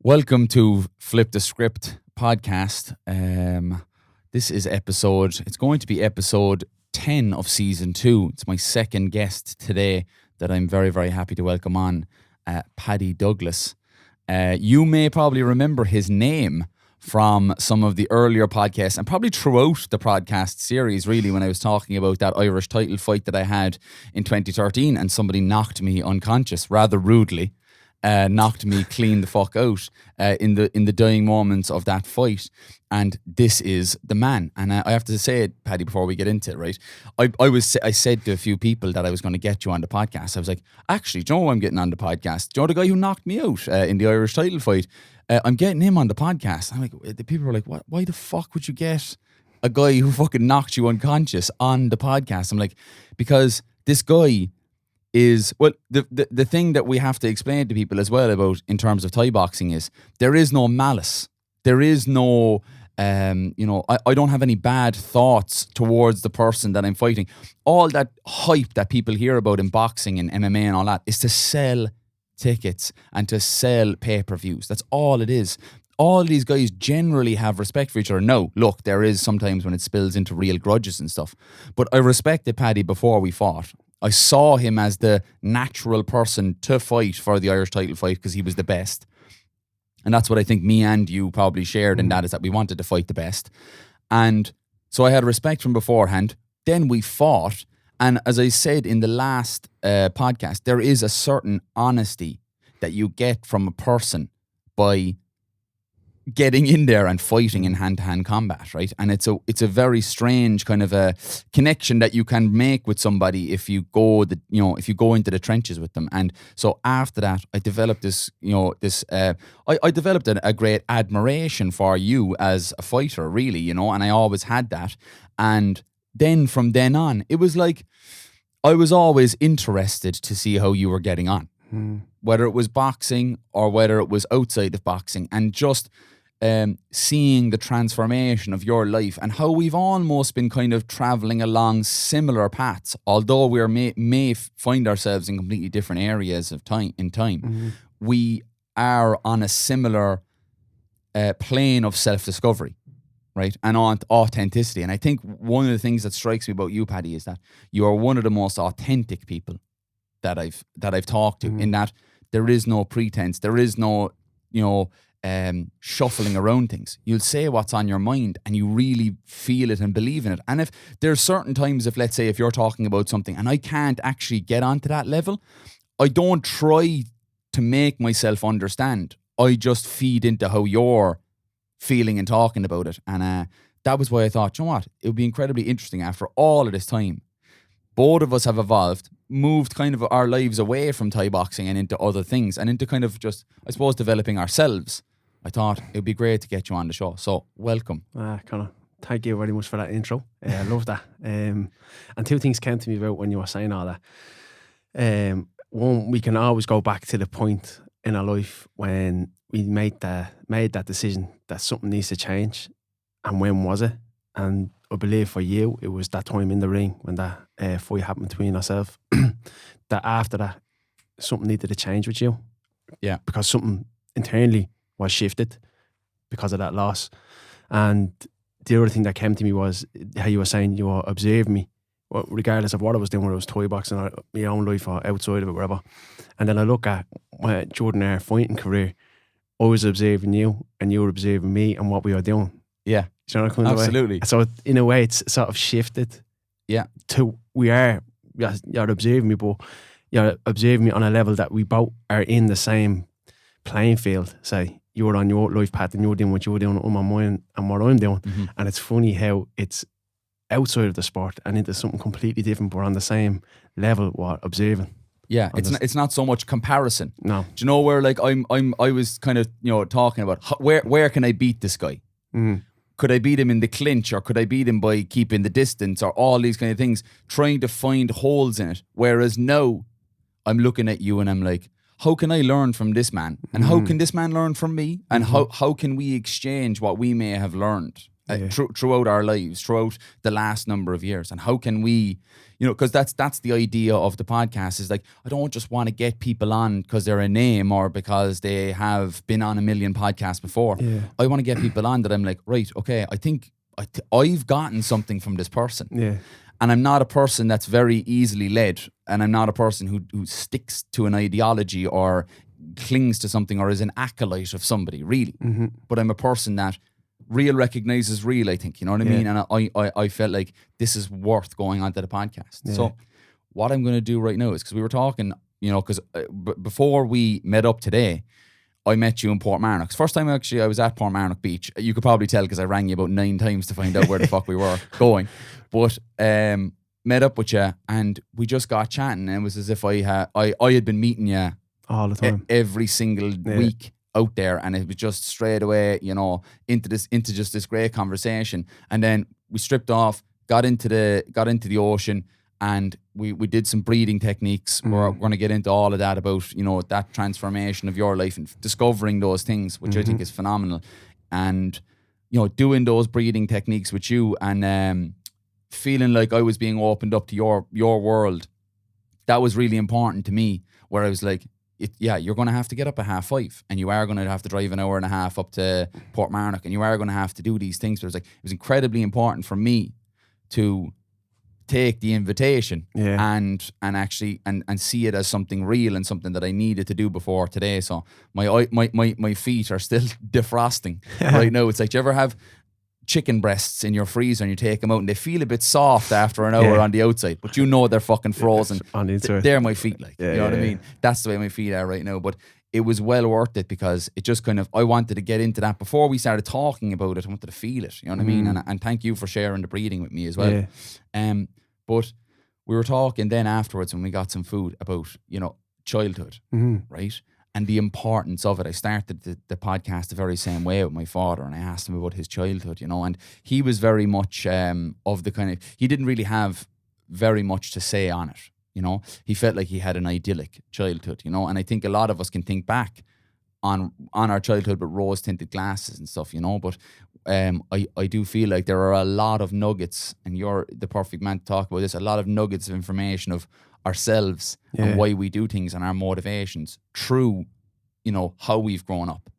Welcome to Flip the Script podcast. This is it's going to be episode 10 of season 2. It's my second guest today that I'm very, very happy to welcome on, Paddy Douglas. You may probably remember his name from some of the earlier podcasts and probably throughout the podcast series, really, when I was talking about that Irish title fight that I had in 2013 and somebody knocked me unconscious rather rudely. Knocked me clean the fuck out in the dying moments of that fight. And this is the man. And I have to say it, Paddy, before we get into it, right? I said to a few people that I was going to get you on the podcast. I was like, actually, do you know who I'm getting on the podcast? Do you know the guy who knocked me out in the Irish title fight? I'm getting him on the podcast. I'm like, the people were like, what? Why the fuck would you get a guy who fucking knocked you unconscious on the podcast? I'm like, because this guy is, well, the thing that we have to explain to people as well about in terms of Thai boxing is there is no malice. There is no, I don't have any bad thoughts towards the person that I'm fighting. All that hype that people hear about in boxing and MMA and all that is to sell tickets and to sell pay-per-views. That's all it is. All these guys generally have respect for each other. No, look, there is sometimes when it spills into real grudges and stuff. But I respected Paddy before we fought. I saw him as the natural person to fight for the Irish title fight because he was the best. And that's what I think me and you probably shared in that, is that we wanted to fight the best. And so I had respect from beforehand. Then we fought. And as I said in the last podcast, there is a certain honesty that you get from a person by getting in there and fighting in hand-to-hand combat, right? And it's a very strange kind of a connection that you can make with somebody if you go into the trenches with them. And so after that, I developed I developed a great admiration for you as a fighter, really, and I always had that. And then from then on, it was like I was always interested to see how you were getting on, whether it was boxing or whether it was outside of boxing, and just seeing the transformation of your life and how we've almost been kind of traveling along similar paths, although we may find ourselves in completely different areas of time. We are on a similar plane of self-discovery, right? And on authenticity. And I think one of the things that strikes me about you, Paddy, is that you are one of the most authentic people that I've talked to, in that there is no pretense, there is no, shuffling around things. You'll say what's on your mind and you really feel it and believe in it. And if there's certain times, let's say if you're talking about something and I can't actually get onto that level, I don't try to make myself understand. I just feed into how you're feeling and talking about it. And that was why I thought, you know what, it would be incredibly interesting after all of this time. Both of us have evolved, moved kind of our lives away from Thai boxing and into other things and into kind of just, I suppose, developing ourselves. I thought it would be great to get you on the show. So, welcome. Connor, thank you very much for that intro. I love that. And two things came to me about when you were saying all that. One, we can always go back to the point in our life when we made that decision that something needs to change. And when was it? And I believe for you, it was that time in the ring when that fight happened between ourselves. That after that, something needed to change with you. Yeah. Because something internally was shifted because of that loss. And the other thing that came to me was how you were saying you were observing me, regardless of what I was doing, whether it was toy boxing or my own life or outside of it, wherever. And then I look at my Jordan Air fighting career, I was observing you and you were observing me and what we were doing. Yeah. Do you know what I'm Absolutely. So in a way, it's sort of shifted. Yeah. To you're observing me, but you're observing me on a level that we both are in the same playing field. Say you're on your life path and you're doing what you're doing on my mind and what I'm doing. Mm-hmm. And it's funny how it's outside of the sport and into something completely different, but on the same level what observing. Yeah, it's not so much comparison. No. Do you know where like I was kind of talking about where can I beat this guy? Mm. Could I beat him in the clinch, or could I beat him by keeping the distance, or all these kind of things, trying to find holes in it. Whereas now I'm looking at you and I'm like, how can I learn from this man? And how can this man learn from me? And how can we exchange what we may have learned? throughout our lives, throughout the last number of years. And how can we, because that's the idea of the podcast, is like, I don't just want to get people on because they're a name or because they have been on a million podcasts before. Yeah. I want to get people on that I'm like, right, okay, I think I've gotten something from this person. Yeah. And I'm not a person that's very easily led, and I'm not a person who sticks to an ideology or clings to something or is an acolyte of somebody, really. Mm-hmm. But I'm a person that real recognizes real, I think, you know what I mean? And I felt like this is worth going onto the podcast. Yeah. So what I'm going to do right now is, because we were talking, because before we met up today, I met you in Portmarnock. First time actually I was at Portmarnock Beach. You could probably tell because I rang you about 9 times to find out where the fuck we were going. But met up with you and we just got chatting, and it was as if I had been meeting you all the time, every single week out there, and it was just straight away, into just this great conversation. And then we stripped off, got into the ocean, and we did some breathing techniques. We're going to get into all of that about, that transformation of your life and discovering those things, which I think is phenomenal. And, doing those breathing techniques with you and feeling like I was being opened up to your world, that was really important to me, where I was like, you're going to have to get up at 5:30, and you are going to have to drive an hour and a half up to Portmarnock, and you are going to have to do these things. But it was incredibly important for me to take the invitation and actually and see it as something real and something that I needed to do before today. So my feet are still defrosting right now. It's like, do you ever have chicken breasts in your freezer and you take them out and they feel a bit soft after an hour on the outside, but they're fucking frozen on the inside? They're my feet, like, you know what I mean? That's the way my feet are right now. But it was well worth it, because it just kind of, I wanted to get into that before we started talking about it. I wanted to feel it, you know what I mean? And thank you for sharing the breathing with me as well. But we were talking then afterwards when we got some food about, childhood, right? And the importance of it. I started the podcast the very same way with my father, and I asked him about his childhood, and he was very much of the kind of, he didn't really have very much to say on it, He felt like he had an idyllic childhood, and I think a lot of us can think back on our childhood with rose-tinted glasses and stuff, but I do feel like there are a lot of nuggets, and you're the perfect man to talk about this, a lot of nuggets of information of ourselves and why we do things and our motivations through, how we've grown up,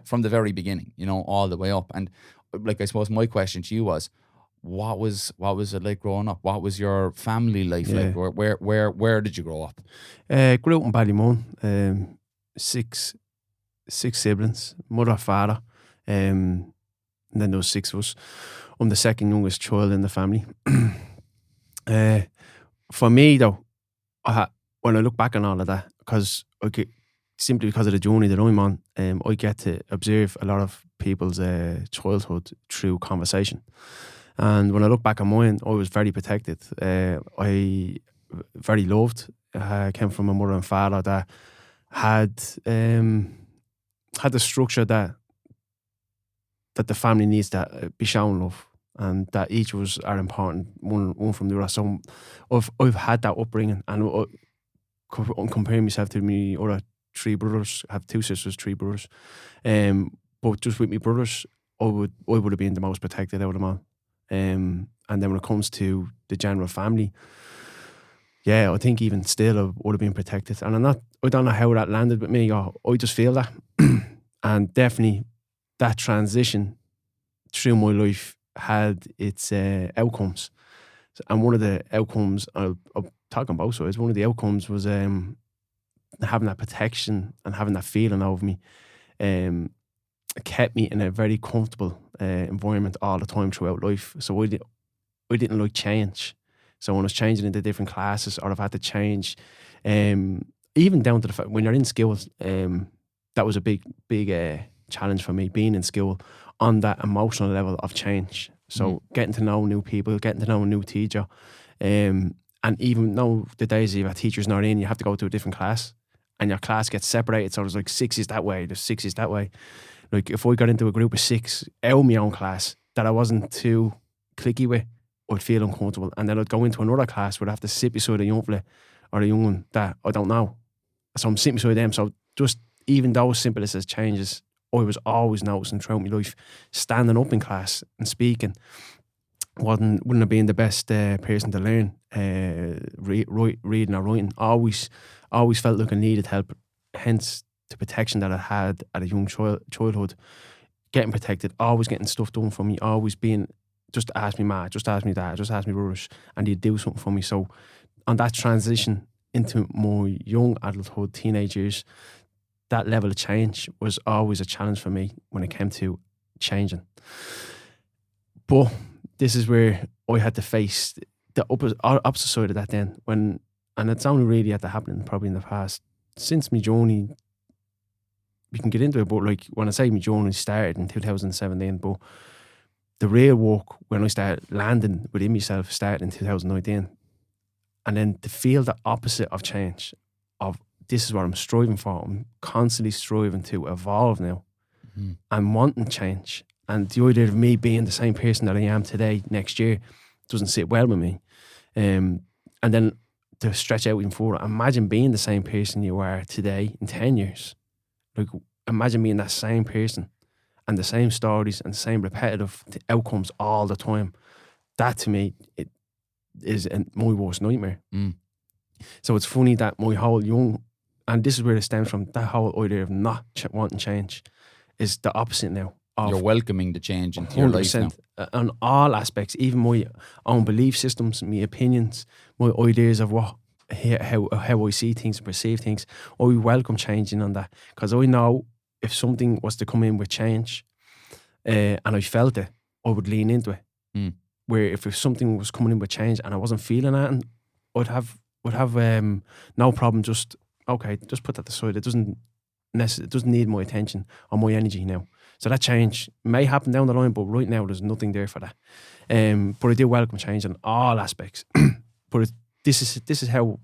from the very beginning, all the way up. And like, I suppose my question to you was, what was it like growing up? What was your family life like? Where did you grow up? Grew up in Ballymun, 6 siblings, mother, father, and then there was 6 of us. I'm the second youngest child in the family. For me though, when I look back on all of that, simply because of the journey that I'm on, I get to observe a lot of people's childhood through conversation. And when I look back on mine, I was very protected. I very loved. I came from a mother and father that had the structure that the family needs to be shown love, and that each of us are important, one from the other. So I've had that upbringing, and I'm comparing myself to me other 3 brothers. I have 2 sisters, 3 brothers. But just with my brothers, I would have been the most protected out of them all. And then when it comes to the general family, I think even still I would have been protected. And I don't know how that landed with me. I just feel that. And definitely that transition through my life had its outcomes. And one of the outcomes, I'll talk on both sides, one of the outcomes was having that protection and having that feeling over me kept me in a very comfortable environment all the time throughout life. So I didn't like change. So when I was changing into different classes, or I've had to change, even down to the fact when you're in school, that was a big challenge for me, being in school on that emotional level of change. So getting to know new people, getting to know a new teacher, and even though the days your teacher's not in, you have to go to a different class, and your class gets separated. So there's like 6 is that way, there's 6 is that way. Like if I got into a group of 6 out of my own class that I wasn't too clicky with, I'd feel uncomfortable. And then I'd go into another class where I'd have to sit beside a young fella or a young one that I don't know. So I'm sitting beside them. So just even those simplest as changes, I was always noticing throughout my life, standing up in class and speaking wouldn't have been the best person to learn reading or writing. Always felt like I needed help. Hence the protection that I had at a young childhood, getting protected, always getting stuff done for me, always being just ask me ma, just ask me dad, just ask me brothers, and they'd do something for me. So on that transition into my young adulthood, teenage years, that level of change was always a challenge for me when it came to changing. But this is where I had to face the opposite side of that then. And it's only really had to happen probably in the past, since my journey, we can get into it, but like when I say my journey started in 2017, but the real work when I started landing within myself started in 2019. And then to feel the opposite of change, of this is what I'm striving for. I'm constantly striving to evolve now. Mm-hmm. I'm wanting change. And the idea of me being the same person that I am today, next year, doesn't sit well with me. And then to stretch out even further, imagine being the same person you are today in 10 years. Like, imagine being that same person and the same stories and the same repetitive outcomes all the time. That to me, it is my worst nightmare. Mm. So it's funny that my whole young, and this is where it stems from, that whole idea of not wanting change is the opposite now. You're welcoming the change into your life now. On all aspects, even my own belief systems, my opinions, my ideas of how I see things and perceive things. I welcome changing on that, because I know if something was to come in with change and I felt it, I would lean into it. Mm. Where if something was coming in with change and I wasn't feeling that, and I'd have no problem just put that aside. It doesn't need my attention or my energy now. So that change may happen down the line, but right now there's nothing there for that. But I do welcome change in all aspects. But this is how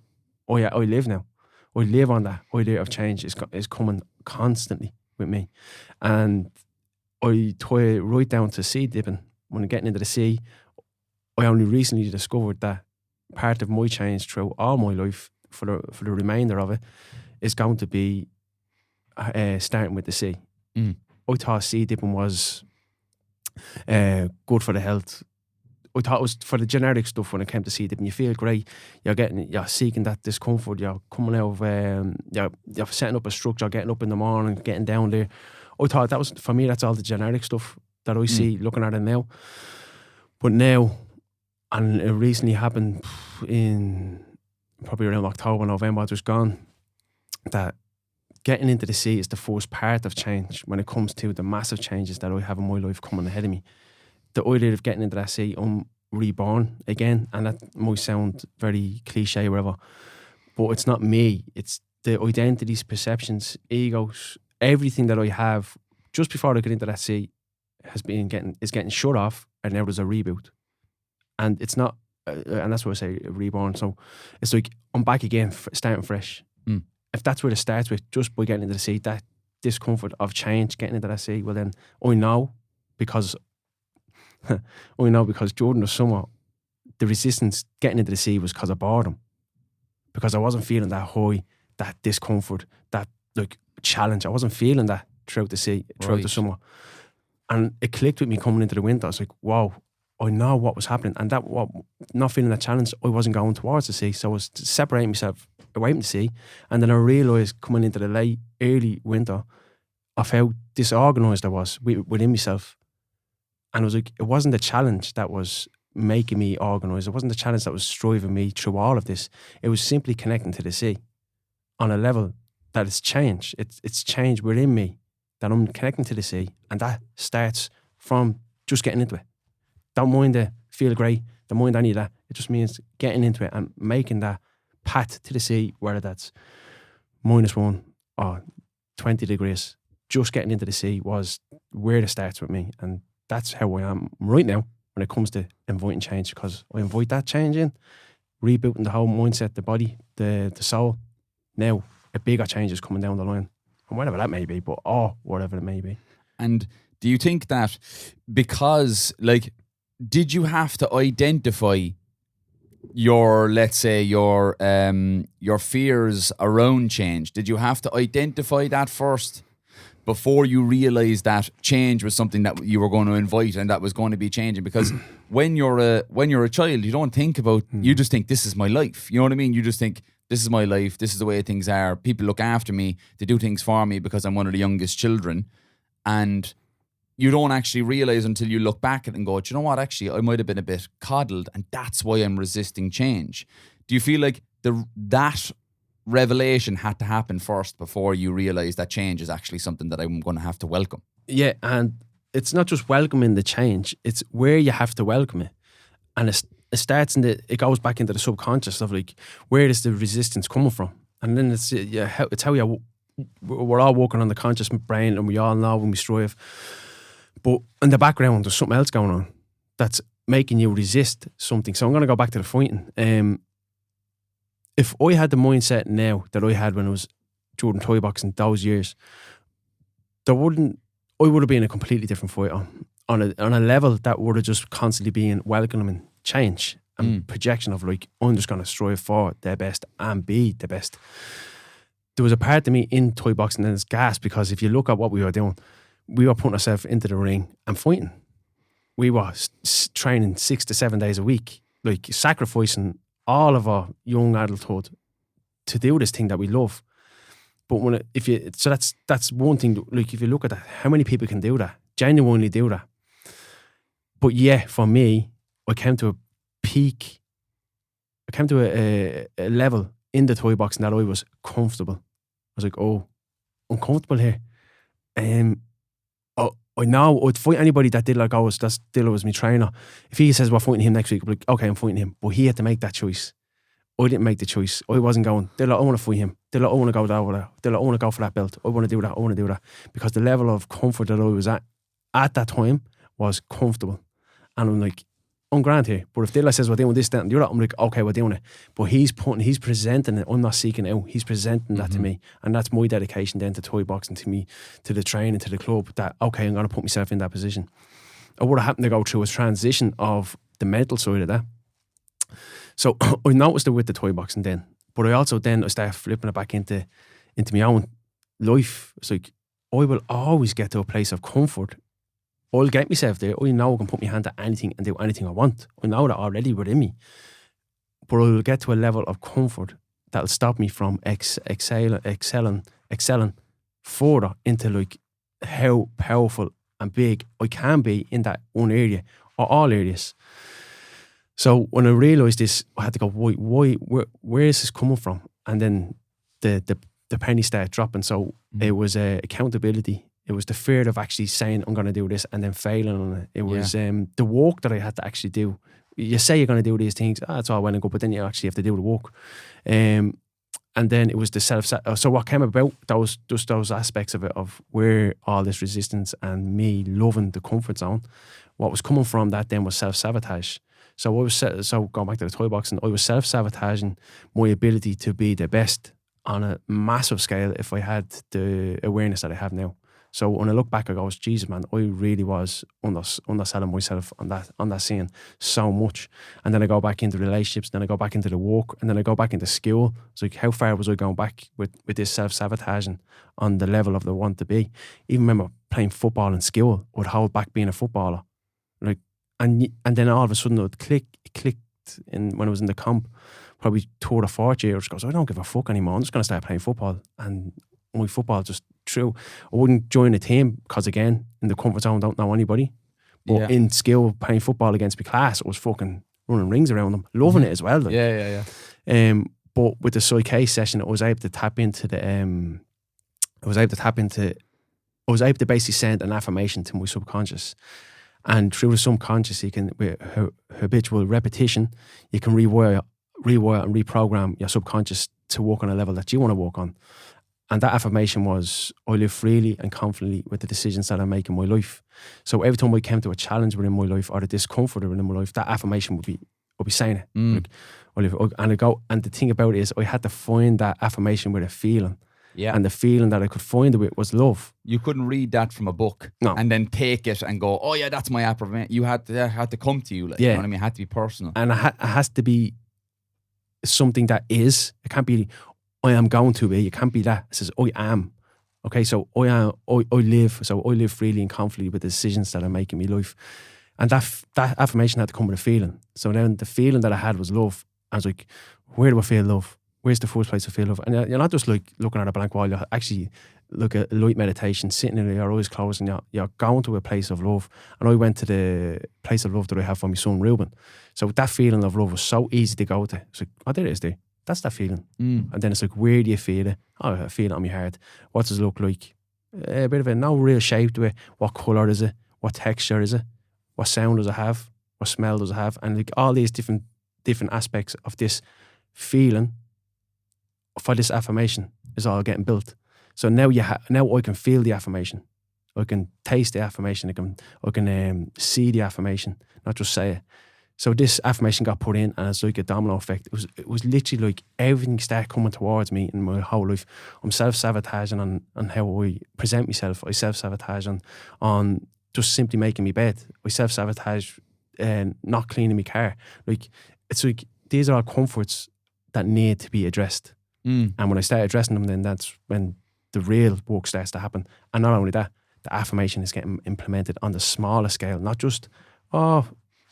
I live now. I live on that idea of change is coming constantly with me, and I try right down to sea dipping. When I'm getting into the sea, I only recently discovered that part of my change through all my life for the remainder of it is going to be starting with the sea. Mm. I thought sea dipping was good for the health. I thought it was for the generic stuff when it came to sea dipping. You feel great. You're seeking that discomfort. You're coming out of, you're setting up a structure, getting up in the morning, getting down there. I thought that was, for me, that's all the generic stuff that I see looking at it now. But now, and it recently happened in probably around October, November, just gone, that getting into the sea is the first part of change when it comes to the massive changes that I have in my life coming ahead of me. The idea of getting into that sea, I'm reborn again, and that might sound very cliche, whatever, but it's not me. It's the identities, perceptions, egos, everything that I have just before I get into that sea is getting shut off, and now there's a reboot. And it's not, and that's what I say, reborn. So it's like I'm back again, starting fresh. Mm. If that's where it starts with, just by getting into the sea, that discomfort of change, getting into that sea, well then I know because during the summer, the resistance getting into the sea was because of boredom. Because I wasn't feeling that high, that discomfort, that like challenge. I wasn't feeling that throughout the sea, throughout the summer. And it clicked with me coming into the winter. I was like, wow, I know what was happening. And not feeling that challenge, I wasn't going towards the sea. So I was separating myself away from the sea. And then I realised coming into the early winter of how disorganised I was within myself. And it was like, it wasn't the challenge that was making me organised. It wasn't the challenge that was driving me through all of this. It was simply connecting to the sea on a level that it's changed. It's changed within me, that I'm connecting to the sea. And that starts from just getting into it. Don't mind the feel great, don't mind any of that. It just means getting into it and making that path to the sea, whether that's -1 or 20 degrees. Just getting into the sea was where it starts with me. And that's how I am right now when it comes to inviting change, because I invite that change in, rebooting the whole mindset, the body, the soul. Now, a bigger change is coming down the line. And whatever that may be, whatever it may be. And do you think that because, like, did you have to identify your, let's say, your fears around change? Did you have to identify that first before you realized that change was something that you were going to invite and that was going to be changing? Because when you're a child, you don't think about, you just think, this is my life. You know what I mean? You just think, this is my life. This is the way things are. People look after me. They do things for me because I'm one of the youngest children. And you don't actually realize until you look back at it and go, do you know what? Actually, I might have been a bit coddled, and that's why I'm resisting change. Do you feel like that revelation had to happen first before you realize that change is actually something that I'm going to have to welcome? Yeah, and it's not just welcoming the change, it's where you have to welcome it. And it starts it goes back into the subconscious of like, where is the resistance coming from? And then it's how we're all working on the conscious brain, and we all know when we strive. But in the background, there's something else going on that's making you resist something. So I'm going to go back to the fighting. If I had the mindset now that I had when I was during toy boxing those years, I would have been a completely different fighter on a level that would have just constantly been welcoming change and projection of like, I'm just going to strive for the best and be the best. There was a part of me in toy boxing that is gas, because if you look at what we were doing, we were putting ourselves into the ring and fighting. We were training 6 to 7 days a week, like sacrificing all of our young adulthood to do this thing that we love. But that's one thing. Like, if you look at that, how many people can do that? Genuinely do that. But yeah, for me, I came to a peak. I came to a level in the toy boxing that I was comfortable. I was like, oh, I'm comfortable here. I know I'd fight anybody that did like I was. That still was my trainer. If he says we're fighting him next week, I'm like, okay, I'm fighting him. But he had to make that choice. I didn't make the choice. I wasn't going, they're like, I want to fight him. They're like, I want to go over there. They're like, I want to go for that belt. I want to do that. I want to do that. Because the level of comfort that I was at that time was comfortable. And I'm like, I'm grand here. But if Dilla says we're doing this, that, and the other, I'm like, okay, we're doing it. But he's presenting it. I'm not seeking it out. He's presenting that to me. And that's my dedication then to toy boxing, to me, to the training, to the club, that, okay, I'm going to put myself in that position. I would have happened to go through a transition of the mental side of that. So I noticed it with the toy boxing then. But I started flipping it back into my own life. It's like, I will always get to a place of comfort. I'll get myself there. I know I can put my hand to anything and do anything I want. I know that already within me. But I'll get to a level of comfort that'll stop me from excelling further into like how powerful and big I can be in that one area or all areas. So when I realised this, I had to go, where is this coming from? And then the penny started dropping. So it was accountability. It was the fear of actually saying, I'm going to do this and then failing on it. It was the work that I had to actually do. You say you're going to do these things, it's all well and good, but then you actually have to do the work. And then it was the so what came about, those aspects of it, of where all this resistance and me loving the comfort zone, what was coming from that then was self-sabotage. So going back to the toy boxing, I was self-sabotaging my ability to be the best on a massive scale if I had the awareness that I have now. So when I look back, I go, Jesus, man, I really was underselling myself on that scene so much. And then I go back into relationships, then I go back into the work, and then I go back into school. It's like, how far was I going back with this self-sabotaging on the level of the want to be? Even remember playing football in school, I would hold back being a footballer. Like, and then all of a sudden it clicked when I was in the comp, probably 3rd or 4th year, I just goes, I don't give a fuck anymore. I'm just going to start playing football. And my football just true. I wouldn't join a team because, again, in the comfort zone, don't know anybody. But in skill, playing football against my class, I was fucking running rings around them, loving it as well. Like. Yeah. But with the psyche session, I was able to tap into I was able to basically send an affirmation to my subconscious. And through the subconscious, you can, with habitual repetition, you can rewire and reprogram your subconscious to work on a level that you want to work on. And that affirmation was, I live freely and confidently with the decisions that I make in my life. So every time I came to a challenge within my life or a discomfort within my life, that affirmation would be saying it. Like, and the thing about it is, I had to find that affirmation with a feeling. Yeah. And the feeling that I could find it with was love. You couldn't read that from a book and then take it and go, oh yeah, that's my affirmation. You had to come to you. Like, you know what I mean? It had to be personal. And it has to be something that is. It can't be, I am going to be. It can't be that. It says, I am. Okay, so I live freely and confidently with the decisions that I make in my life. And that affirmation had to come with a feeling. So then the feeling that I had was love. I was like, where do I feel love? Where's the first place I feel love? And you're not just like looking at a blank wall, you're actually look at light meditation, sitting in your eyes closed, and you're going to a place of love. And I went to the place of love that I have for my son Ruben. So that feeling of love was so easy to go to. It's like, oh, there it is there. That's that feeling. And then it's like, where do you feel it? Oh, I feel it on my heart. What does it look like? A bit of no real shape to it. What colour is it? What texture is it? What sound does it have? What smell does it have? And like all these different aspects of this feeling for this affirmation is all getting built. So now now I can feel the affirmation. I can taste the affirmation. I can see the affirmation, not just say it. So this affirmation got put in, and it's like a domino effect. It was literally like everything started coming towards me in my whole life. I'm self-sabotaging on how I present myself. I self-sabotage on just simply making me bed. I self-sabotage not cleaning my car. Like, it's like these are all comforts that need to be addressed. And when I start addressing them, then that's when the real work starts to happen. And not only that, the affirmation is getting implemented on the smaller scale, not just, oh,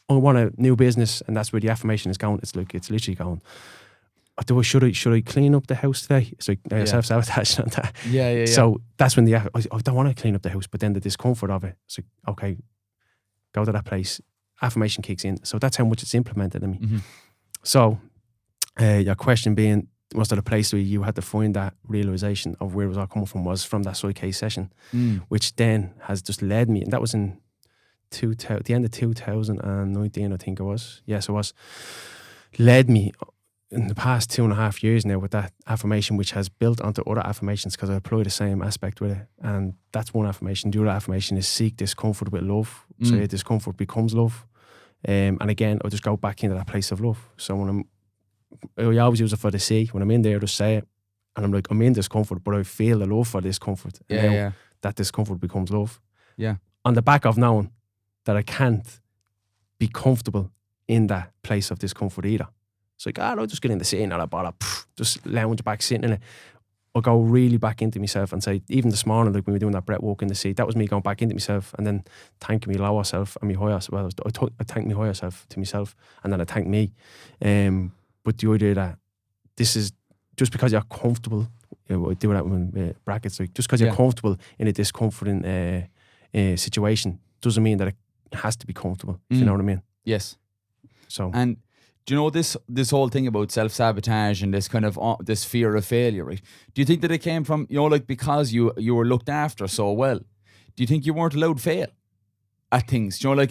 I want a new business, and that's where the affirmation is going. It's like, it's literally going, should I clean up the house today? It's like self-sabotage on that. Yeah. So that's when I don't want to clean up the house, but then the discomfort of it, it's like, okay, go to that place. Affirmation kicks in. So that's how much it's implemented in me. Mm-hmm. So your question being, was there a place where you had to find that realization of where it was all coming from? Was from that psyche session, which then has just led me, and that was in the end of 2019, I think it was. Yes, it was. Led me in the past 2.5 years now with that affirmation, which has built onto other affirmations because I apply the same aspect with it. And that's one affirmation. The other affirmation is seek discomfort with love. So your discomfort becomes love. And again, I'll just go back into that place of love. So when I always use it for the sea. When I'm in there, I just say it. And I'm like, I'm in discomfort, but I feel the love for discomfort. And that discomfort becomes love. Yeah. On the back of knowing that I can't be comfortable in that place of discomfort either. It's like, I'll just get in the sea and I'll bother, just lounge back, sitting in it. I'll go really back into myself and say, even this morning, like when we were doing that breath walk in the sea, that was me going back into myself and then thanking me lower self and me higher self. Well, I thank me higher self to myself, and then I thank me. But the idea that this is just because you're comfortable, I do that with brackets, like just because you're comfortable in a discomforting situation doesn't mean that it has to be comfortable, if you know what I mean. Yes. So, and do you know this whole thing about self-sabotage and this kind of this fear of failure, right? Do you think that it came from, like because you were looked after so well? Do you think you weren't allowed to fail at things? I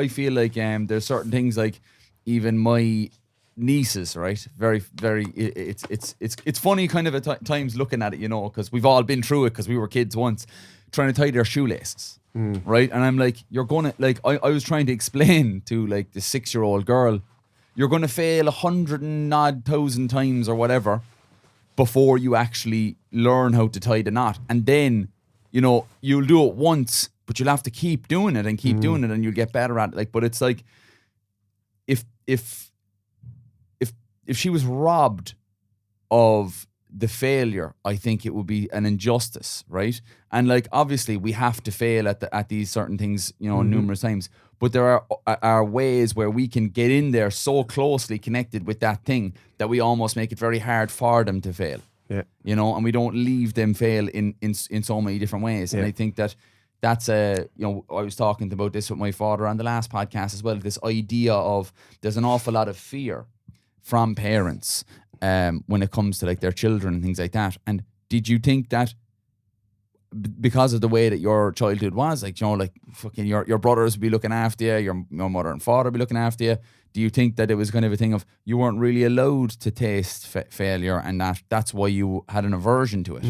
feel like there's certain things, like even my nieces, right? Very, very. It's funny kind of at times looking at it, because we've all been through it because we were kids once, trying to tie their shoelaces. Right, and I'm like, you're gonna, like, I was trying to explain to like the 6-year-old girl, you're gonna fail 100,000 times or whatever before you actually learn how to tie the knot, and then you'll do it once, but you'll have to keep doing it and keep doing it, and you'll get better at it. Like, but it's like if she was robbed of the failure, I think it would be an injustice, right? And like, obviously we have to fail at these certain things, numerous times, but there are ways where we can get in there so closely connected with that thing that we almost make it very hard for them to fail. Yeah. And we don't leave them fail in so many different ways. Yeah. And I think that's I was talking about this with my father on the last podcast as well, this idea of there's an awful lot of fear from parents when it comes to like their children and things like that. And did you think that because of the way that your childhood was, like, like fucking your brothers would be looking after you, your mother and father would be looking after you, do you think that it was kind of a thing of you weren't really allowed to taste failure, and that's why you had an aversion to it?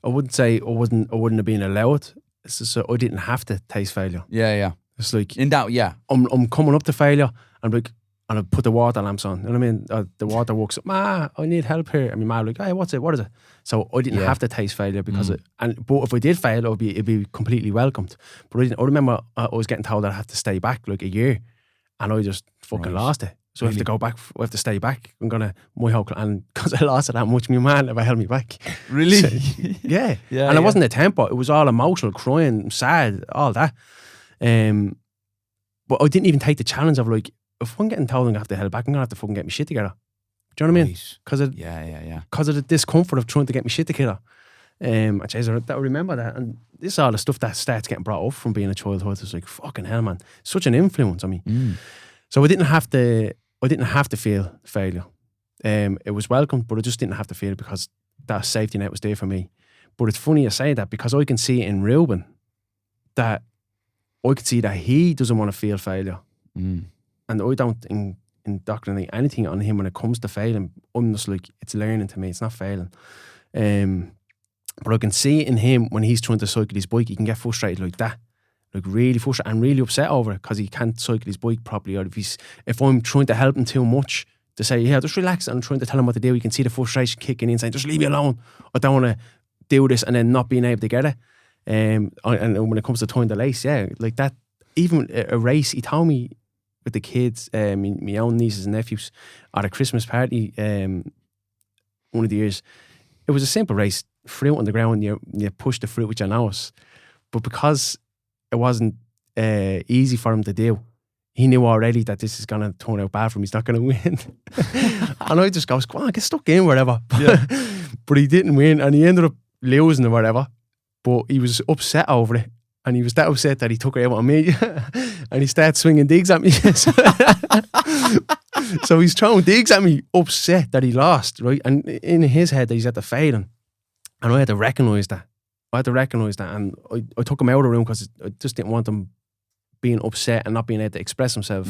I wouldn't say I wouldn't have been allowed. It's just, I didn't have to taste failure. Yeah. It's like, in that, yeah, I'm coming up to failure, and I put the water lamps on. You know what I mean? The water works up. Ma, I need help here. And my ma like, hey, what's it? What is it? So I didn't have to taste failure because but if I did fail, it'd be completely welcomed. But I remember I was getting told that I had to stay back like a year, and I just fucking lost it. So I have to go back. I have to stay back. I'm gonna my whole and because I lost it that much, my man never held me back. Really? So, yeah. And it wasn't a tempo. It was all emotional, crying, sad, all that. But I didn't even take the challenge of like, if I'm getting told I'm gonna have to hold back, I'm gonna have to fucking get my shit together. Do you know what I mean? Because of the discomfort of trying to get my shit together. I remember that, and this is all the stuff that starts getting brought up from being a childhood. It's like fucking hell, man, such an influence on me. So I didn't have to feel failure. It was welcome, but I just didn't have to feel it because that safety net was there for me. But it's funny you say that because I can see it in Reuben that I could see that he doesn't want to feel failure, and I don't indoctrinate anything on him when it comes to failing. I'm just like, it's learning to me. It's not failing. But I can see it in him when he's trying to cycle his bike, he can get frustrated like that. Like really frustrated and really upset over it because he can't cycle his bike properly. Or if I'm trying to help him too much to say, yeah, just relax, and I'm trying to tell him what to do, you can see the frustration kicking in, saying, just leave me alone. I don't want to do this, and then not being able to get it. And when it comes to tying the lace, yeah, like that, even a race, he told me with the kids, my own nieces and nephews, at a Christmas party, one of the years, it was a simple race, fruit on the ground, you push the fruit with your nose. But because it wasn't easy for him to do, he knew already that this is going to turn out bad for him. He's not going to win. And I just goes, come on, get stuck in, whatever. Yeah. But he didn't win, and he ended up losing or whatever. But he was upset over it. And he was that upset that he took it out on me. And he started swinging digs at me. So he's throwing digs at me, upset that he lost, right? And in his head, he's at the failing. And I had to recognise that. And I took him out of the room because I just didn't want him being upset and not being able to express himself.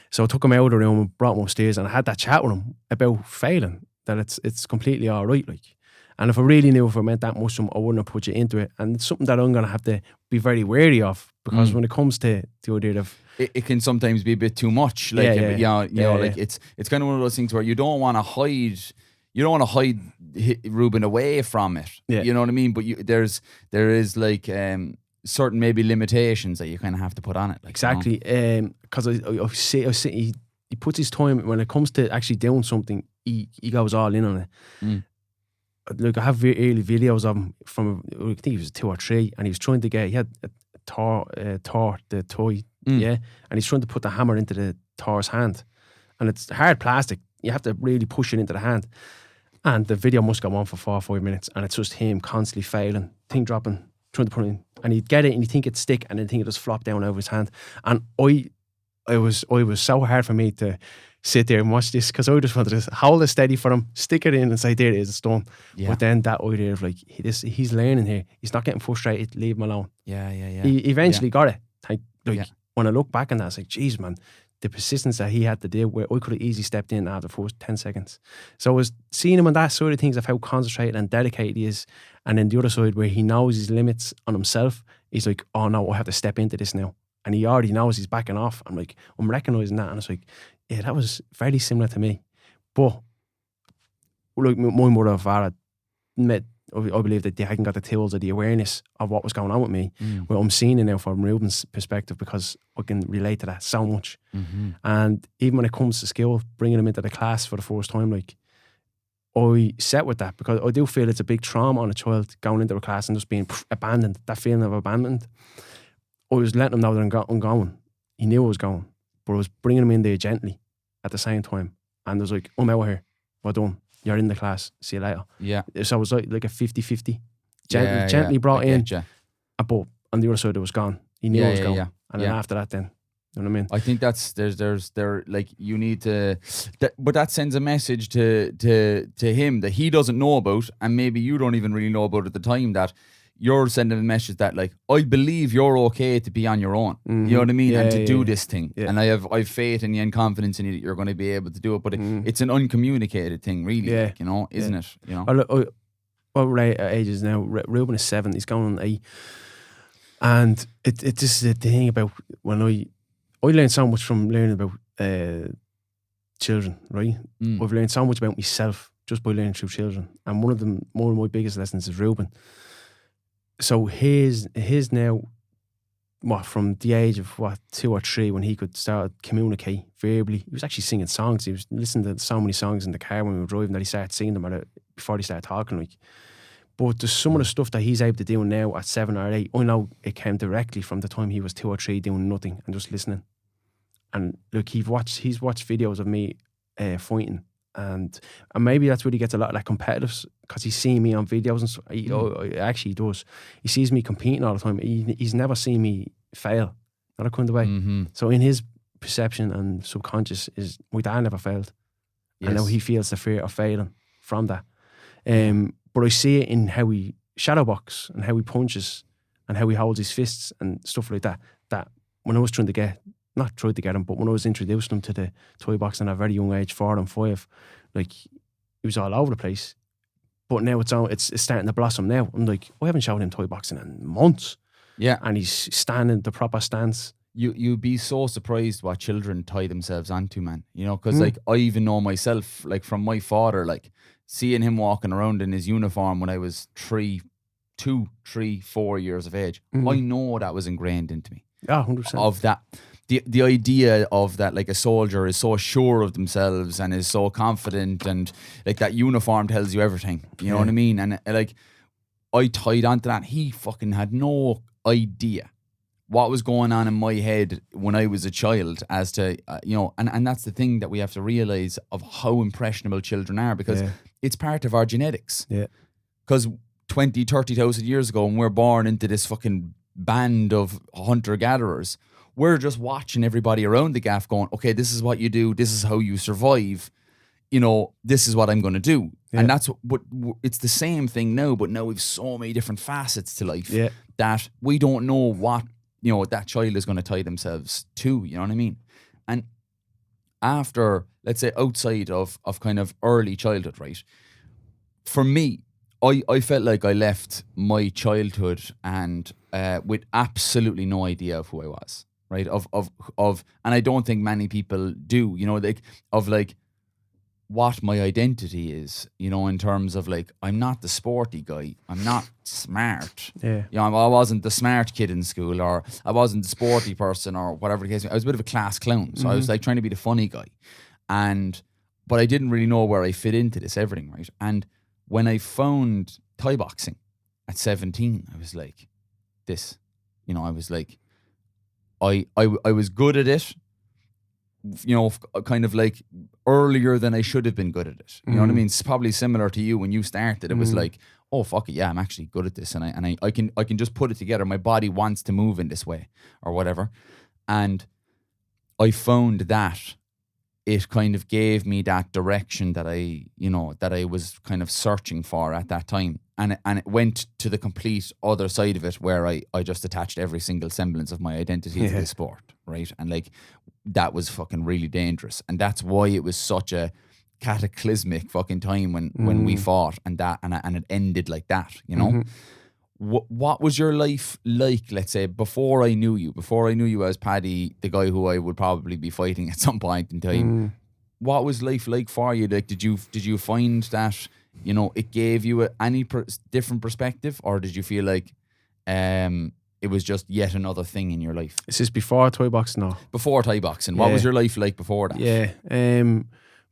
So I took him out of the room and brought him upstairs, and I had that chat with him about failing, that it's completely all right, like. And if I really knew if I meant that much to him, I wouldn't have put you into it. And it's something that I'm going to have to be very wary of, because when it comes to the idea of... It can sometimes be a bit too much. Like, it's kind of one of those things where you don't want to hide Reuben away from it. Yeah. You know what I mean? But there is like certain maybe limitations that you kind of have to put on it. Like, exactly. Because I see he puts his time, when it comes to actually doing something, he goes all in on it. Look, I have early videos of him from, I think he was 2 or 3, and he was trying to he had a Thor, the toy, and he's trying to put the hammer into the Thor's hand, and it's hard plastic. You have to really push it into the hand, and the video must go on for 4 or 5 minutes, and it's just him constantly failing, thing dropping, trying to put it in, and he'd get it, and he'd think it'd stick, and then think it just flop down over his hand, and it was so hard for me to sit there and watch this, because I just wanted to hold it steady for him, stick it in and say, there it is, it's done. Yeah. But then that idea of like, he's learning here, he's not getting frustrated, leave him alone. He eventually got it. When I look back on that, it's like, geez, man, the persistence that he had to deal with, I could have easily stepped in after the first 10 seconds. So I was seeing him on that side of things of how concentrated and dedicated he is, and then the other side where he knows his limits on himself, he's like, oh no, I have to step into this now. And he already knows he's backing off. I'm recognising that, and it's like, yeah, that was very similar to me. But like my mother and father I believe that they hadn't got the tools or the awareness of what was going on with me. Well, I'm seeing it now from Reuben's perspective, because I can relate to that so much. And even when it comes to school, bringing him into the class for the first time, like, I set with that, because I do feel it's a big trauma on a child going into a class and just being abandoned, that feeling of abandonment. I was letting him know that I'm going. He knew I was going, but I was bringing him in there gently at the same time. And I was like, I'm out here. Well done. You're in the class. See you later. Yeah. So it was like a 50-50. Gently brought in. But on the other side, it was gone. He knew I was going. And then after that, then, you know what I mean? I think there's like, you need to, but that sends a message to him that he doesn't know about, and maybe you don't even really know about at the time, that you're sending a message that, like, I believe you're okay to be on your own. You know what I mean? And to do this thing. And I have faith in you and confidence in you that you're going to be able to do it. But it's an uncommunicated thing, really, like, you know, isn't it? You know? What age is now? Reuben is 7. He's going on 8. And it just is the thing about when I learned so much from learning about children, right? I've learned so much about myself just by learning through children. And one of my biggest lessons is Reuben. So his now, from the age of 2 or 3, when he could start communicate verbally. He was actually singing songs. He was listening to so many songs in the car when we were driving that he started singing them before he started talking. Like, but there's some of the stuff that he's able to do now at 7 or 8. I know it came directly from the time he was 2 or 3 doing nothing and just listening. And look, he's watched videos of me fighting, and maybe that's where he gets a lot of that competitive, because he's seen me on videos and so, he actually does. He sees me competing all the time. He's never seen me fail, not a kind of way. Mm-hmm. So in his perception and subconscious is my dad never failed. Yes. And now he feels the fear of failing from that. But I see it in how he shadowbox and how he punches and how he holds his fists and stuff like that. That when I was trying to get him, but when I was introducing him to the toy boxing at a very young age, 4 and 5, like, he was all over the place. But now it's starting to blossom now. I'm like, I haven't showed him toy boxing in months. Yeah. And he's standing the proper stance. You'd be so surprised what children tie themselves onto, man. You know, because like, I even know myself, like, from my father, like, seeing him walking around in his uniform when I was 2, 3, 4 years of age, I know that was ingrained into me. Yeah, 100%. Of that, the idea of that, like, a soldier is so sure of themselves and is so confident, and like, that uniform tells you everything. You know what I mean? And like, I tied onto that. He fucking had no idea what was going on in my head when I was a child, as to, you know, and that's the thing that we have to realize of how impressionable children are, because it's part of our genetics. Yeah. Because 20, 30,000 years ago, when we're born into this fucking band of hunter-gatherers, we're just watching everybody around the gaff going, okay, this is what you do, this is how you survive, you know, this is what I'm going to do. And that's what it's the same thing now, but now we've so many different facets to life that we don't know what, you know, that child is going to tie themselves to, you know what I mean? And after, let's say, outside of kind of early childhood, right? For me, I felt like I left my childhood and with absolutely no idea of who I was, right? And I don't think many people do, you know, like, of like what my identity is, you know, in terms of like, I'm not the sporty guy, I'm not smart. Yeah. You know, I wasn't the smart kid in school, or I wasn't the sporty person, or whatever the case. I was a bit of a class clown. So I was like trying to be the funny guy. But I didn't really know where I fit into this everything, right? And when I found Thai boxing at 17, I was like, this, you know, I was like, I was good at it, you know, kind of like earlier than I should have been good at it. You know what I mean? It's probably similar to you when you started. It was like, oh, fuck it, yeah, I'm actually good at this, and I can just put it together. My body wants to move in this way or whatever. And I found that it kind of gave me that direction that I was kind of searching for at that time. And it went to the complete other side of it, where I just attached every single semblance of my identity to the sport, right? And like, that was fucking really dangerous. And that's why it was such a cataclysmic fucking time when we fought, and it ended like that, you know? What was your life like, let's say, before I knew you as Paddy, the guy who I would probably be fighting at some point in time? What was life like for you? Like, did you find that, you know, it gave you any different perspective, or did you feel like it was just yet another thing in your life? Is this before Thai boxing or? Before Thai boxing. What was your life like before that? Yeah.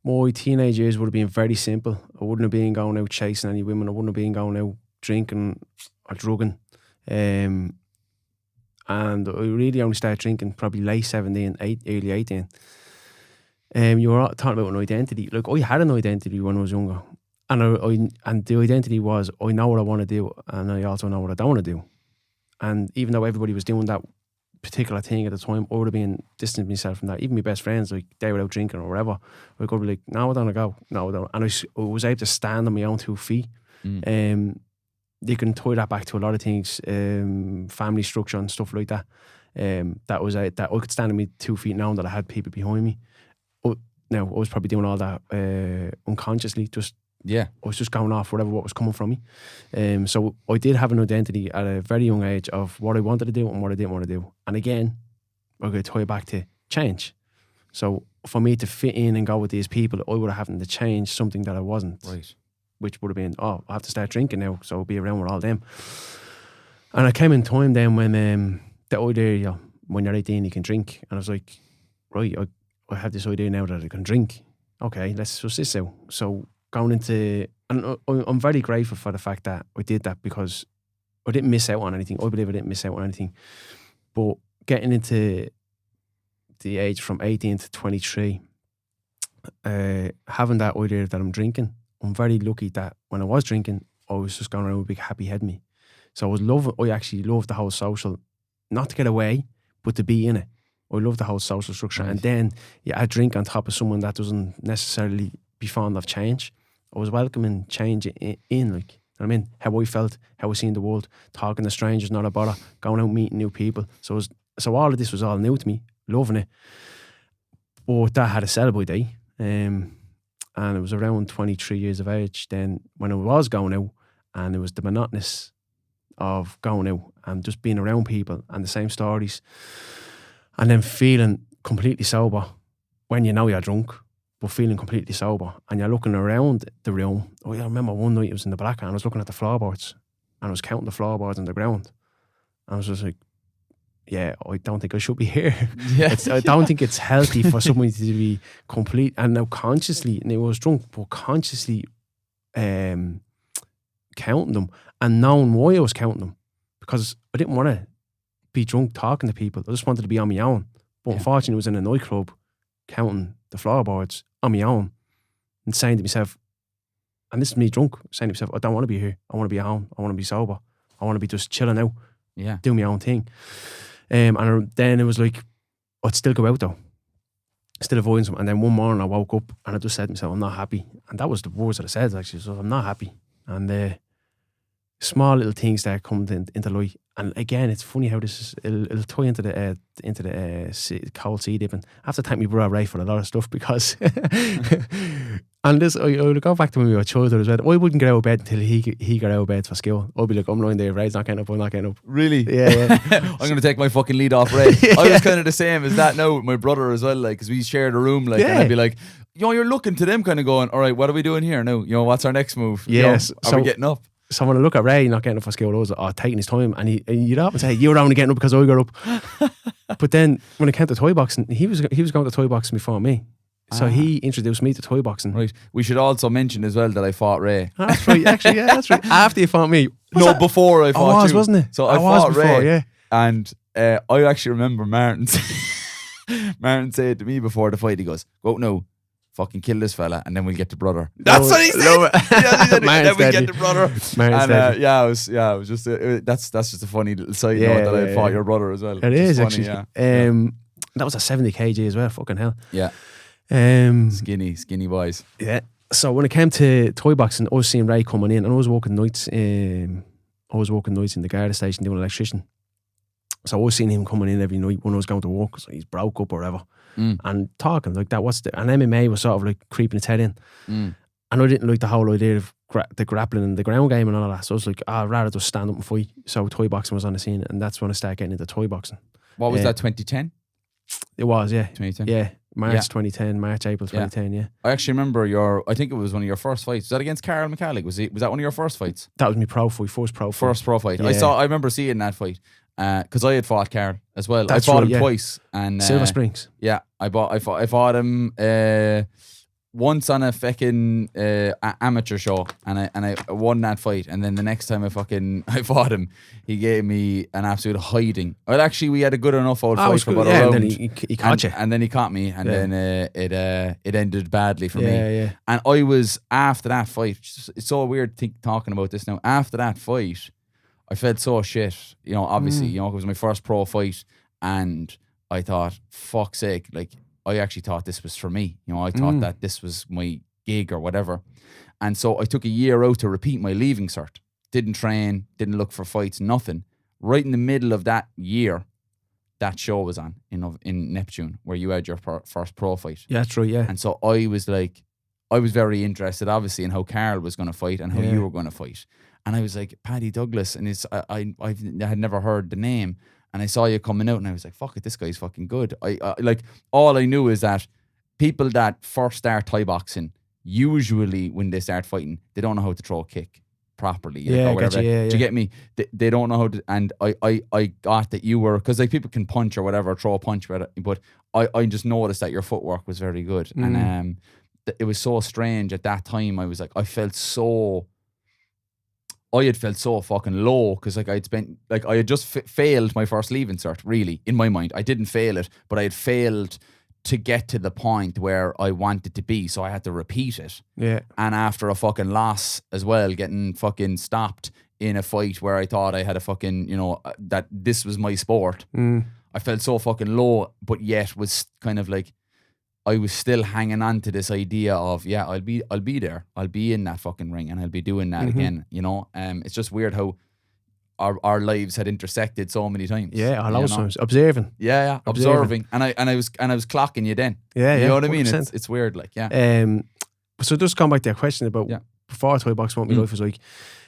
My teenage years would have been very simple. I wouldn't have been going out chasing any women. I wouldn't have been going out drinking or drugging. And I really only started drinking probably late 17, early 18. You were talking about an identity. Look, I had an identity when I was younger. And the identity was, I know what I want to do, and I also know what I don't want to do. And even though everybody was doing that particular thing at the time, I would have been distancing myself from that. Even my best friends, like, they were out drinking or whatever, I could be like, no, I don't want to go. No, I don't. And I was able to stand on my own 2 feet. You can tie that back to a lot of things, family structure and stuff like that. That was that I could stand on my 2 feet now that I had people behind me. Now, I was probably doing all that unconsciously, I was just going off what was coming from me. So I did have an identity at a very young age of what I wanted to do and what I didn't want to do. And again, we're going to tie it back to change. So for me to fit in and go with these people, I would have had to change something that I wasn't. Right. Which would have been, I have to start drinking now, so I'll be around with all them. And I came in time then when the idea, when you're 18, you can drink. And I was like, right, I have this idea now that I can drink. Okay, let's suss this out. So going into, and I'm very grateful for the fact that I did that, because I didn't miss out on anything. I believe I didn't miss out on anything. But getting into the age from 18 to 23, having that idea that I'm drinking, I'm very lucky that when I was drinking, I was just going around with a big happy head me. So I actually loved the whole social, not to get away, but to be in it. I love the whole social structure. Right. And then you add drink on top of someone that doesn't necessarily be fond of change. I was welcoming change in like, I mean, how I felt, how I seen the world, talking to strangers, not a bother, going out meeting new people. So all of this was all new to me, loving it. But that had a sell-by day. And it was around 23 years of age then when I was going out, and it was the monotonous of going out and just being around people and the same stories, and then feeling completely sober when you know you're drunk, but feeling completely sober, and you're looking around the room. I remember one night I was in the back and I was looking at the floorboards, and I was counting the floorboards on the ground, and I was just like, yeah, I don't think I should be here. Yeah. I don't think it's healthy for somebody to be complete, and now consciously, and I was drunk, but consciously counting them and knowing why I was counting them, because I didn't want to be drunk talking to people. I just wanted to be on my own. But unfortunately, I was in a nightclub counting the floorboards on my own and saying to myself, and this is me drunk, saying to myself, I don't want to be here. I want to be at home. I want to be sober. I want to be just chilling out, doing my own thing. And then it was like, I'd still go out though, still avoiding some. And then one morning I woke up and I just said to myself, I'm not happy. And that was the words that I said, actually. So I'm not happy. And small little things that come into light. And again, it's funny how this is, it'll tie into the cold sea dipping. I have to thank my brother Ray for a lot of stuff, because and this, I'll go back to when we were children as well. I wouldn't get out of bed until he got out of bed for school. I'd be like, I'm lying there, Ray's not getting up, I'm not getting up. Really? Yeah. I'm going to take my fucking lead off Ray. I was kind of the same as that now with my brother as well, like, because we shared a room, like, and I'd be like, you're looking to them kind of going, all right, what are we doing here now? What's our next move? Yes. Are we getting up? So when I look at Ray not getting up for school, I was like, taking his time. And you'd often say, you're only getting up because I got up. But then when it came to toy boxing, he was going to toy boxing before me. So he introduced me to toy boxing. Right. We should also mention as well that I fought Ray. That's right. Actually, yeah, that's right. After you fought me. Before I fought you. Wasn't it? So I fought before, Ray. Yeah. And I actually remember Martin said to me before the fight, he goes, go out now, fucking kill this fella, and then we'll get the brother. That's what he said. He said, then we get the brother. And it was just that's just a funny little side note that I fought your brother as well. It is funny, actually. That was a 70 kg as well. Fucking hell. Yeah. Skinny boys. Yeah. So when it came to toy boxing, I was seeing Ray coming in, and I was working nights. I was working nights in the Garda station doing electrician. So I was seeing him coming in every night when I was going to work. So he's broke up or whatever. And talking like that. And MMA was sort of like creeping its head in. And I didn't like the whole idea of the grappling and the ground game and all that. So I was like, I'd rather just stand up and fight. So toy boxing was on the scene, and that's when I started getting into toy boxing. What was that, 2010? It was, yeah. 2010? Yeah. March 2010, April 2010, yeah. I actually remember I think it was one of your first fights. Was that against Carl McCallig? Was that one of your first fights? That was my pro fight, first pro fight. Yeah. I remember seeing that fight. Because I had fought Carl as well. That's I fought right, him twice, and Silver Springs. Yeah, I fought him once on a fucking amateur show, and I won that fight. And then the next time I fought him, he gave me an absolute hiding. Well, actually, we had a good enough old fight for about a round. And then he caught you. And then he caught me, and then it ended badly for me. Yeah. And I was, after that fight, it's so weird talking about this now. After that fight, I felt so shit, obviously, it was my first pro fight, and I thought, fuck's sake, like, I actually thought this was for me. I thought that this was my gig or whatever. And so I took a year out to repeat my leaving cert. Didn't train, didn't look for fights, nothing. Right in the middle of that year, that show was on in Neptune, where you had your first pro fight. Yeah, that's right, yeah. And so I was very interested, obviously, in how Carl was going to fight and how you were going to fight. And I was like, Paddy Douglas, and I had never heard the name, and I saw you coming out, and I was like, fuck it, this guy's fucking good. I like, all I knew is that people that first start Thai boxing, usually when they start fighting, they don't know how to throw a kick. properly. Yeah, or whatever. gotcha, yeah, Do you get me? They don't know how to, and I got that you were, because like people can punch or whatever, throw a punch, but I just noticed that your footwork was very good. And it was so strange at that time. I was like, I had felt so fucking low, because like I had just failed my first leaving cert, really, in my mind. I didn't fail it, but I had failed to get to the point where I wanted to be, so I had to repeat it. Yeah. And after a fucking loss as well, getting fucking stopped in a fight where I thought I had a fucking, that this was my sport. I felt so fucking low, but yet was kind of like, I was still hanging on to this idea of, yeah, I'll be there. I'll be in that fucking ring, and I'll be doing that again, It's just weird how our lives had intersected so many times. Yeah, a lot of times. Observing. Yeah, observing. And I was clocking you then. Yeah, you know what I mean? 100%. It's weird, like, yeah. So just going back to your question about before Thai boxing, what my life was like,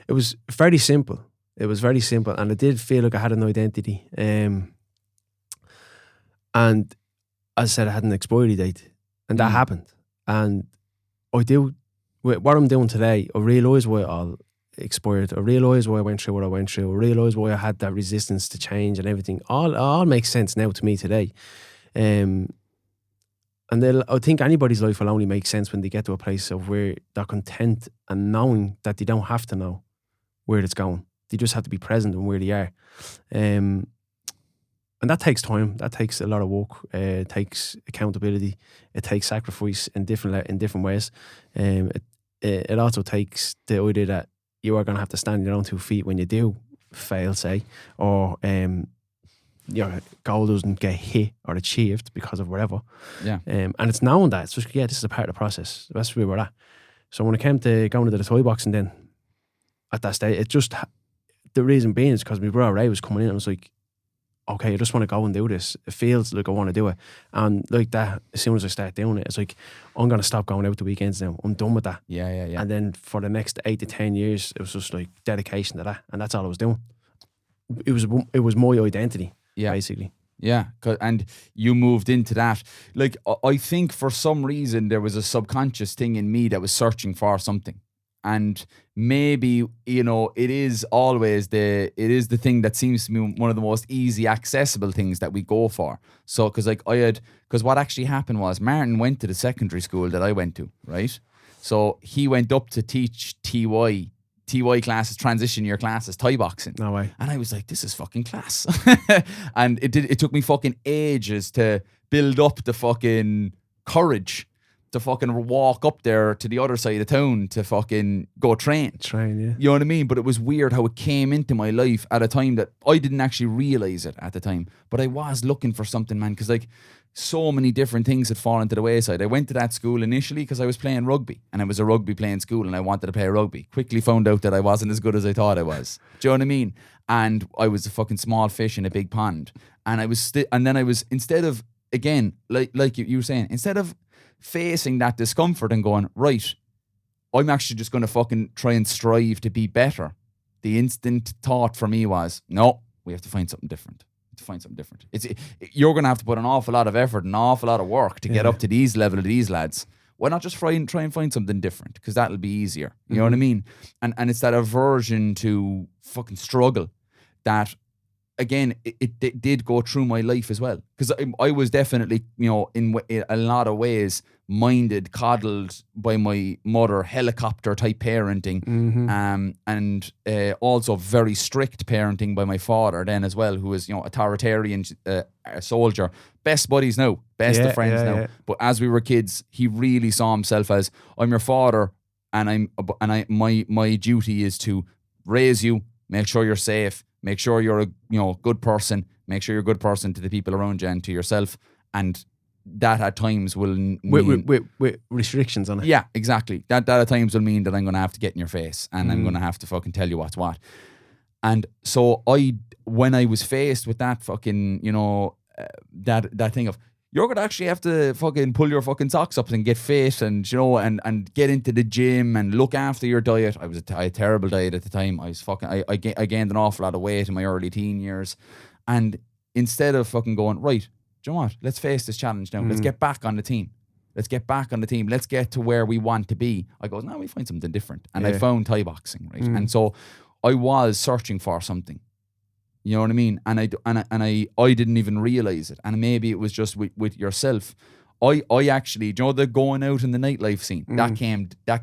it was very simple. It was very simple, and I did feel like I had an identity. And as I said, I had an expiry date, and that happened. And I do, what I'm doing today, I realise why it all expired. I realise why I went through what I went through. I realise why I had that resistance to change and everything. All makes sense now to me today. And I think anybody's life will only make sense when they get to a place of where they're content and knowing that they don't have to know where it's going. They just have to be present and where they are. And that takes time. That takes a lot of work. It takes accountability. It takes sacrifice in different ways. It also takes the idea that you are going to have to stand on your own 2 feet when you do fail, say, or your goal doesn't get hit or achieved because of whatever. Yeah. And it's knowing that. It's just, this is a part of the process. That's where we're at. So when it came to going into the Thai boxing then, at that stage, it just, the reason being is because my brother Ray was coming in and was like, okay, I just want to go and do this. It feels like I want to do it. And like that, as soon as I start doing it, it's like, I'm going to stop going out the weekends now. I'm done with that. Yeah. And then for the next 8 to 10 years, it was just like dedication to that. And that's all I was doing. It was my identity, basically. Yeah, and you moved into that. Like, I think for some reason there was a subconscious thing in me that was searching for something. And maybe, it is always the thing that seems to be one of the most easy accessible things that we go for. So, because what actually happened was Martin went to the secondary school that I went to, right? So he went up to teach TY classes, transition year classes, Thai boxing. No way. And I was like, this is fucking class. And it took me fucking ages to build up the fucking courage to fucking walk up there to the other side of town to fucking go train. Yeah. You know what I mean? But it was weird how it came into my life at a time that I didn't actually realize it at the time. But I was looking for something, man, because like so many different things had fallen to the wayside. I went to that school initially because I was playing rugby, and it was a rugby playing school, and I wanted to play rugby. Quickly found out that I wasn't as good as I thought I was. Do you know what I mean? And I was a fucking small fish in a big pond. And I was instead of, again, like you were saying, instead of facing that discomfort and going, right, I'm actually just going to fucking try and strive to be better, the instant thought for me was, no, we have to find something different. You're going to have to put an awful lot of effort, an awful lot of work to get up to these level of these lads. Why not just try and find something different? Because that'll be easier. You know what I mean? And it's that aversion to fucking struggle that, again, it did go through my life as well. Because I was definitely, in a lot of ways, coddled by my mother, helicopter type parenting, and also very strict parenting by my father then as well, who was, authoritarian soldier. Best buddies now, best of friends now. Yeah. But as we were kids, he really saw himself as, I'm your father, and my duty is to raise you, make sure you're safe, make sure you're a good person, make sure you're a good person to the people around you and to yourself. And that at times will mean, with restrictions on it. Yeah, exactly. That at times will mean that I'm going to have to get in your face and I'm going to have to fucking tell you what's what. And so when I was faced with that fucking, that thing of, you're going to actually have to fucking pull your fucking socks up and get fit and, and get into the gym and look after your diet. I had a terrible diet at the time. I gained an awful lot of weight in my early teen years. And instead of fucking going, right, do you know what? Let's face this challenge now. Let's get back on the team. Let's get back on the team. Let's get to where we want to be. I goes, no, we find something different. And I Yeah. found Thai boxing, right? And so I was searching for something. You know what I mean? And I didn't even realize it. And maybe it was just with yourself. I actually, do you know, the going out in the nightlife scene, that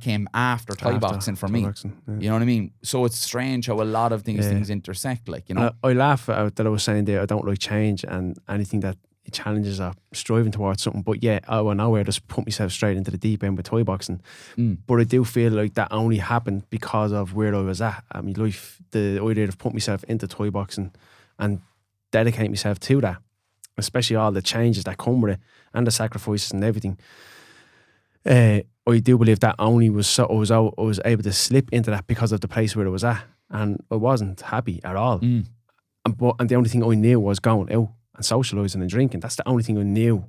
came after Thai boxing for me. You know what I mean? So it's strange how a lot of things intersect, like, you know. I laugh out that I was saying there, I don't like change and anything that challenges are striving towards something. But yeah, I went nowhere, just put myself straight into the deep end with Thai boxing. But I do feel like that only happened because of where I was at my life. The idea of putting myself into Thai boxing and dedicate myself to that, especially all the changes that come with it and the sacrifices and everything. I do believe that only was I was able to slip into that because of the place where I was at, and I wasn't happy at all. And the only thing I knew was going out and socialising and drinking. That's the only thing I knew.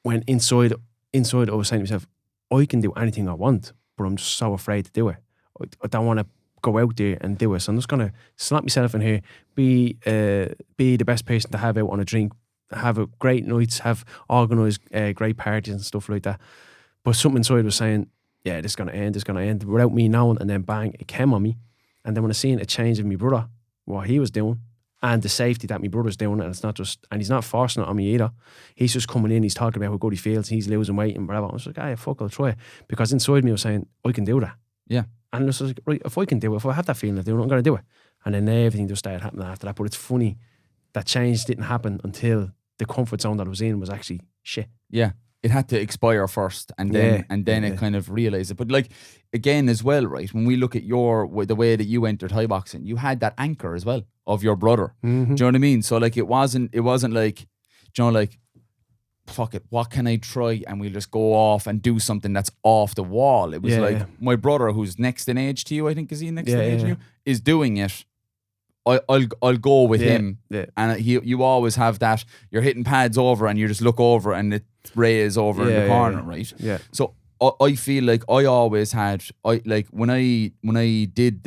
When inside I was saying to myself, I can do anything I want, but I'm just so afraid to do it. I don't want to go out there and do it. So I'm just going to slap myself in here, be the best person to have out on a drink, have a great nights, have organised great parties and stuff like that. But something inside was saying, yeah, this is going to end, without me knowing. And then bang, it came on me. And then when I seen a change in my brother, what he was doing, and the safety that my brother's doing, and it's not just, and he's not forcing it on me either. He's just coming in, he's talking about how good he feels, he's losing weight and blah, blah. I was like, ah, fuck, I'll try it. Because inside me I was saying, I can do that. Yeah. And I was like, right, if I can do it, if I have that feeling of doing it, I'm going to do it. And then everything just started happening after that. But it's funny, that change didn't happen until the comfort zone that I was in was actually shit. Yeah. It had to expire first, and then it kind of realized it. But like, again as well, right, when we look at the way that you entered Thai boxing, you had that anchor as well of your brother. Do you know what I mean? So like, it wasn't like, do you know, like, fuck it, what can I try? And we'll just go off and do something that's off the wall. It was my brother, who's next in age to you, I think, is he next in age to you, is doing it. I'll go with him. Yeah. And you always have that, you're hitting pads over and you just look over and it rays over in the corner, right? Yeah. So I feel like I always had, when I did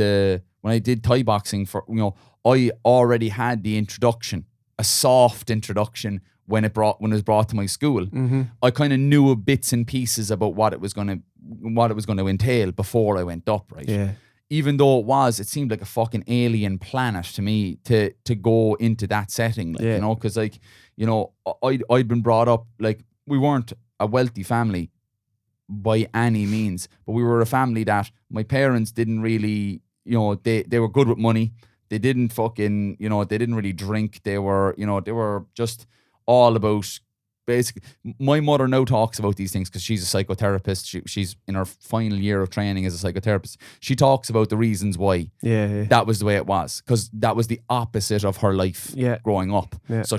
Thai boxing, for, you know, I already had the introduction, a soft introduction when it was brought to my school. I kind of knew bits and pieces about what it was going to entail before I went up, right? Yeah. Even though it seemed like a fucking alien planet to me to go into that setting, like, you know, because, like, you know, I'd been brought up, like, we weren't a wealthy family by any means, but we were a family that my parents didn't really, you know, they were good with money. They didn't fucking, you know, they didn't really drink. They were, you know, they were just all about, basically, my mother now talks about these things because she's a psychotherapist. She's in her final year of training as a psychotherapist. She talks about the reasons why that was the way it was, because that was the opposite of her life growing up. Yeah. So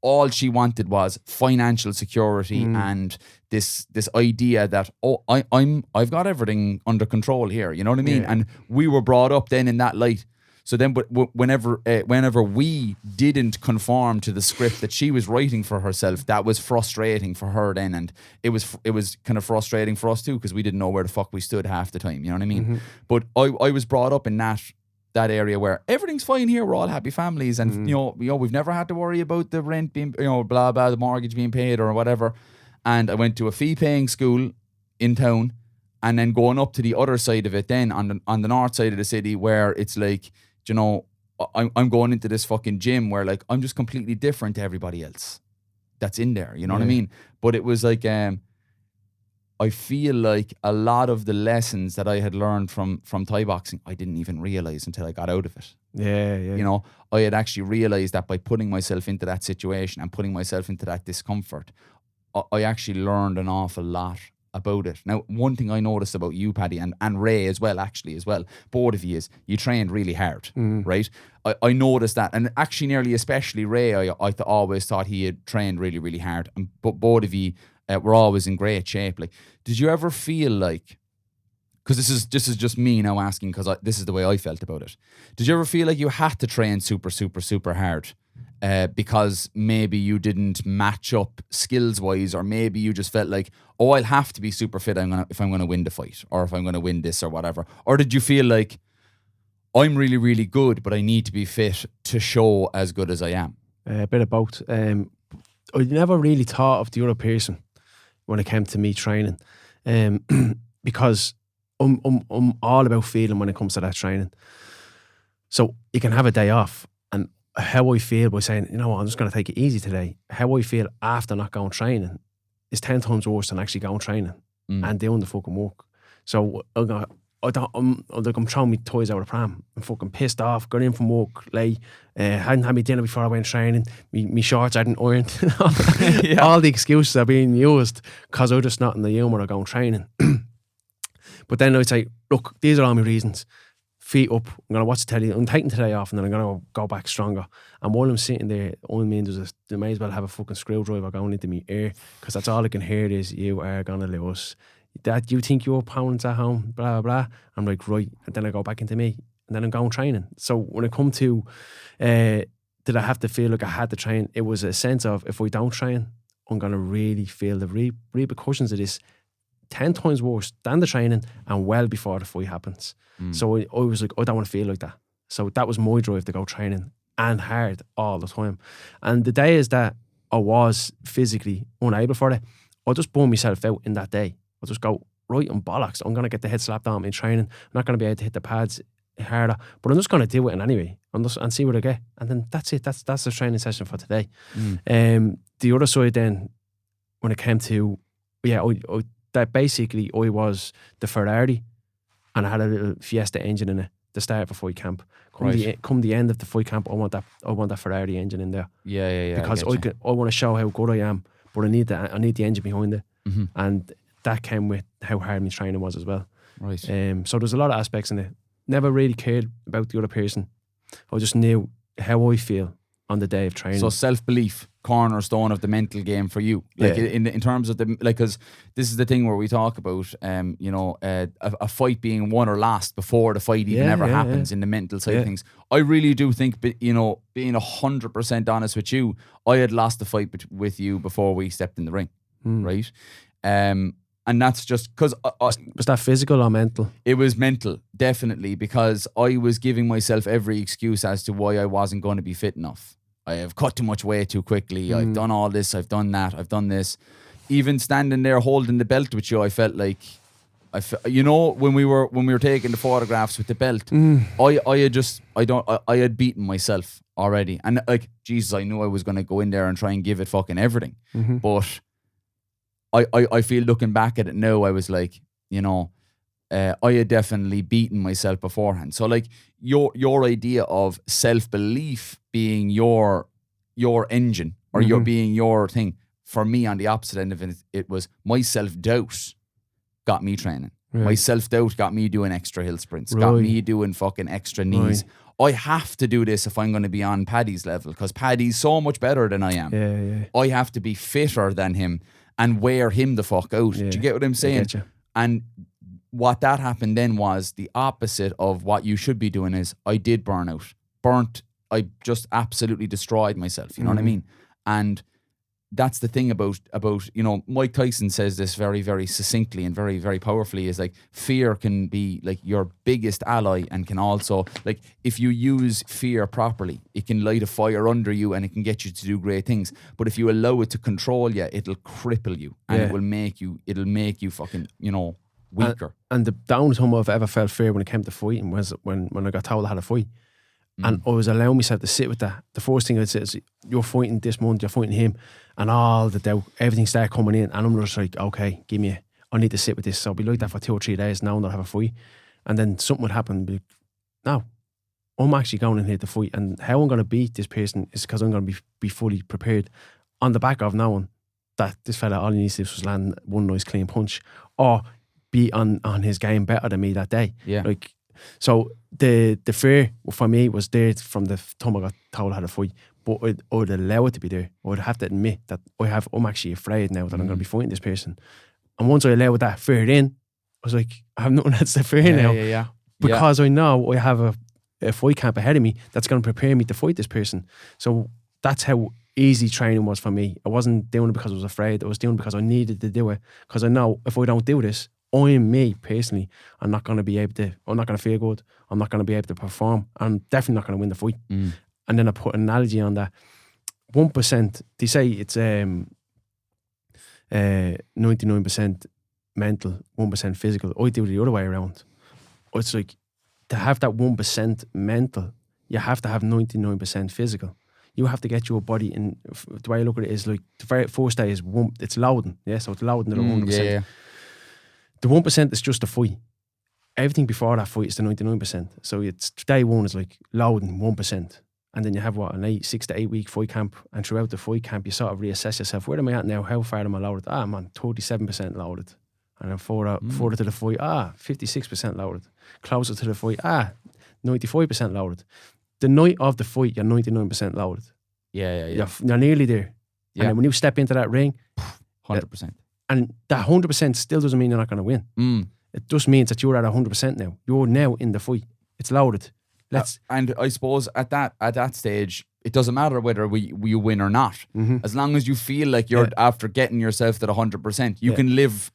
all she wanted was financial security and this idea that, I've got everything under control here. You know what I mean? Yeah. And we were brought up then in that light. So then, but whenever we didn't conform to the script that she was writing for herself, that was frustrating for her then, and it was kind of frustrating for us too, because we didn't know where the fuck we stood half the time. You know what I mean? But I was brought up in that area where everything's fine here. We're all happy families, and you know we've never had to worry about the rent being, you know, blah blah, the mortgage being paid or whatever. And I went to a fee-paying school in town, and then going up to the other side of it, then on the north side of the city, where it's like, you know, I'm going into this fucking gym where, like, I'm just completely different to everybody else that's in there. You know what I mean? But it was like, I feel like a lot of the lessons that I had learned from Thai boxing, I didn't even realize until I got out of it. Yeah. You know, I had actually realized that by putting myself into that situation and putting myself into that discomfort, I actually learned an awful lot about it. Now, one thing I noticed about you, Paddy, and Ray as well, both of you, is you trained really hard, right? I noticed that, and actually nearly especially Ray, I always thought he had trained really, really hard, but both of you were always in great shape. Like, did you ever feel like, because this is just me now asking, because this is the way I felt about it, did you ever feel like you had to train super, super, super hard? Because maybe you didn't match up skills wise, or maybe you just felt like, I'll have to be super fit if I'm gonna win the fight, or if I'm gonna win this or whatever. Or did you feel like, I'm really, really good, but I need to be fit to show as good as I am? A bit of both. I never really thought of the other person. when it came to me training, because I'm all about feeling when it comes to that training. So you can have a day off, and how I feel by saying, you know what, I'm just going to take it easy today. How I feel after not going training is 10 times worse than actually going training and doing the fucking work. So I'm throwing my toys out of the pram. I'm fucking pissed off. Got in from work late. Hadn't had my dinner before I went training. Me shorts hadn't ironed. All the excuses are being used because I'm just not in the humour of going training. But then I'd say, look, these are all my reasons. Feet up. I'm going to watch the telly. I'm taking today off, and then I'm going to go back stronger. And while I'm sitting there, all I mean is they may as well have a fucking screwdriver going into me ear, because that's all I can hear is, you are going to lose. That you think your opponent's at home, blah, blah, blah. I'm like, right. And then I go back into me, and then I'm going training. So when it come to, did I have to feel like I had to train? It was a sense of, if we don't train, I'm going to really feel the repercussions of this 10 times worse than the training, and well before the fight happens. So I was like, I don't want to feel like that. So that was my drive to go training and hard all the time. And the days that I was physically unable for it, I just burn myself out in that day. I'll just go, right, I'm bollocks. I'm going to get the head slapped on me in training. I'm not going to be able to hit the pads harder, but I'm just going to do it anyway and see what I get. And then that's it. That's the training session for today. The other side then, when it came to, that basically I was the Ferrari, and I had a little Fiesta engine in it to start of a fight camp. Come the end of the fight camp, I want that Ferrari engine in there. Yeah. Because I want to show how good I am, but I need the engine behind it. And that came with how hard my training was as well. Right. So there's a lot of aspects in it. Never really cared about the other person. I just knew how I feel on the day of training. So self-belief, cornerstone of the mental game for you. Like in terms of the, like, because this is the thing where we talk about, a fight being won or lost before the fight even ever happens in the mental side of things. I really do think, being 100% honest with you, I had lost the fight with you before we stepped in the ring, right? And that's just because... was that physical or mental? It was mental, definitely, because I was giving myself every excuse as to why I wasn't going to be fit enough. I have cut too much weight too quickly. I've done all this, I've done that, I've done this. Even standing there holding the belt with you, I felt like... when we were taking the photographs with the belt, I had beaten myself already. And like, Jesus, I knew I was going to go in there and try and give it fucking everything. But... I feel looking back at it now, I was like, I had definitely beaten myself beforehand. So like your idea of self-belief being your engine, or your being your thing, for me on the opposite end of it was my self-doubt got me training. Right. My self-doubt got me doing extra hill sprints, got me doing fucking extra knees. Right. I have to do this if I'm going to be on Paddy's level, because Paddy's so much better than I am. I have to be fitter than him and wear him the fuck out. Do you get what I'm saying? And what that happened then was the opposite of what you should be doing is I did burn out. I just absolutely destroyed myself. You know what I mean? And that's the thing about Mike Tyson says this very, very succinctly and very, very powerfully, is like, fear can be like your biggest ally, and can also, like, if you use fear properly, it can light a fire under you and it can get you to do great things. But if you allow it to control you, it'll cripple you, and it'll make you fucking, weaker. And the only time I've ever felt fear when it came to fighting was when I got told I had a fight. And I was allowing myself to sit with that. The first thing I'd say is, you're fighting this month, you're fighting him, and all the doubt, everything started coming in, and I'm just like, okay, I need to sit with this. So I'll be like that for 2 or 3 days now, and I'll have a fight. And then something would happen, be like, no, I'm actually going in here to fight, and how I'm going to beat this person is because I'm going to be fully prepared, on the back of knowing that this fella, all he needs to do was land one nice clean punch, or be on his game better than me that day. Yeah. Like, so the fear for me was there from the time I got told I had a fight, but I'd allow it to be there. I'd have to admit that I'm actually afraid now that I'm going to be fighting this person. And once I allowed that fear in, I was like, I have nothing else to fear now. Yeah. Because I know I have a fight camp ahead of me that's going to prepare me to fight this person. So that's how easy training was for me. I wasn't doing it because I was afraid. I was doing it because I needed to do it. Because I know if I don't do this, me personally, I'm not going to feel good. I'm not going to be able to perform. I'm definitely not going to win the fight. And then I put an analogy on that. 1%, they say it's 99% mental, 1% physical. I do the other way around. It's like, to have that 1% mental, you have to have 99% physical. You have to get your body in. The way I look at it is like, the very first day is it's loading. Yeah, so it's loading at 100%. Yeah. The 1% is just a fight. Everything before that fight is the 99%. So it's day one is like loading 1%. And then you have an 6 to 8 week fight camp. And throughout the fight camp, you sort of reassess yourself. Where am I at now? How far am I loaded? I'm on 37% loaded. And then further to the fight, 56% loaded. Closer to the fight, 95% loaded. The night of the fight, you're 99% loaded. Yeah. You're nearly there. Yeah. And then when you step into that ring, 100%. And that 100% still doesn't mean you're not going to win. It just means that you're at 100% now. You're now in the fight. It's loaded. And I suppose at that stage, it doesn't matter whether you win or not. As long as you feel like you're after getting yourself to the 100%, you can live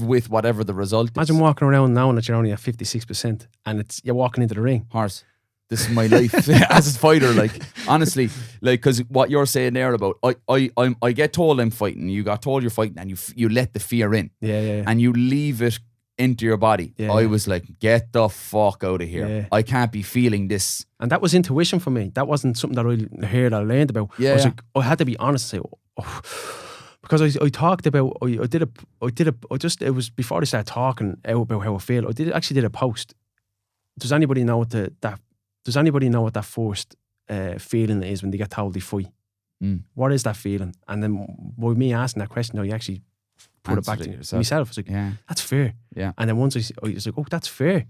with whatever the result is. Imagine walking around now that you're only at 56% and you're walking into the ring. Horse. This is my life as a fighter. Like, honestly, like, because what you're saying there about, I get told I'm fighting. You got told you're fighting, and you let the fear in, and you leave it into your body. I was like, get the fuck out of here. I can't be feeling this. And that was intuition for me. That wasn't something that I heard or learned about. I was like, I had to be honest and say, because I talked about, it was before I started talking out about how I feel. I actually did a post. Does anybody know what that first feeling is when they get told they fight? What is that feeling? And then by me asking that question, you actually put it back to myself. I was like, that's fair. Yeah. And then once I was like, oh, that's fair.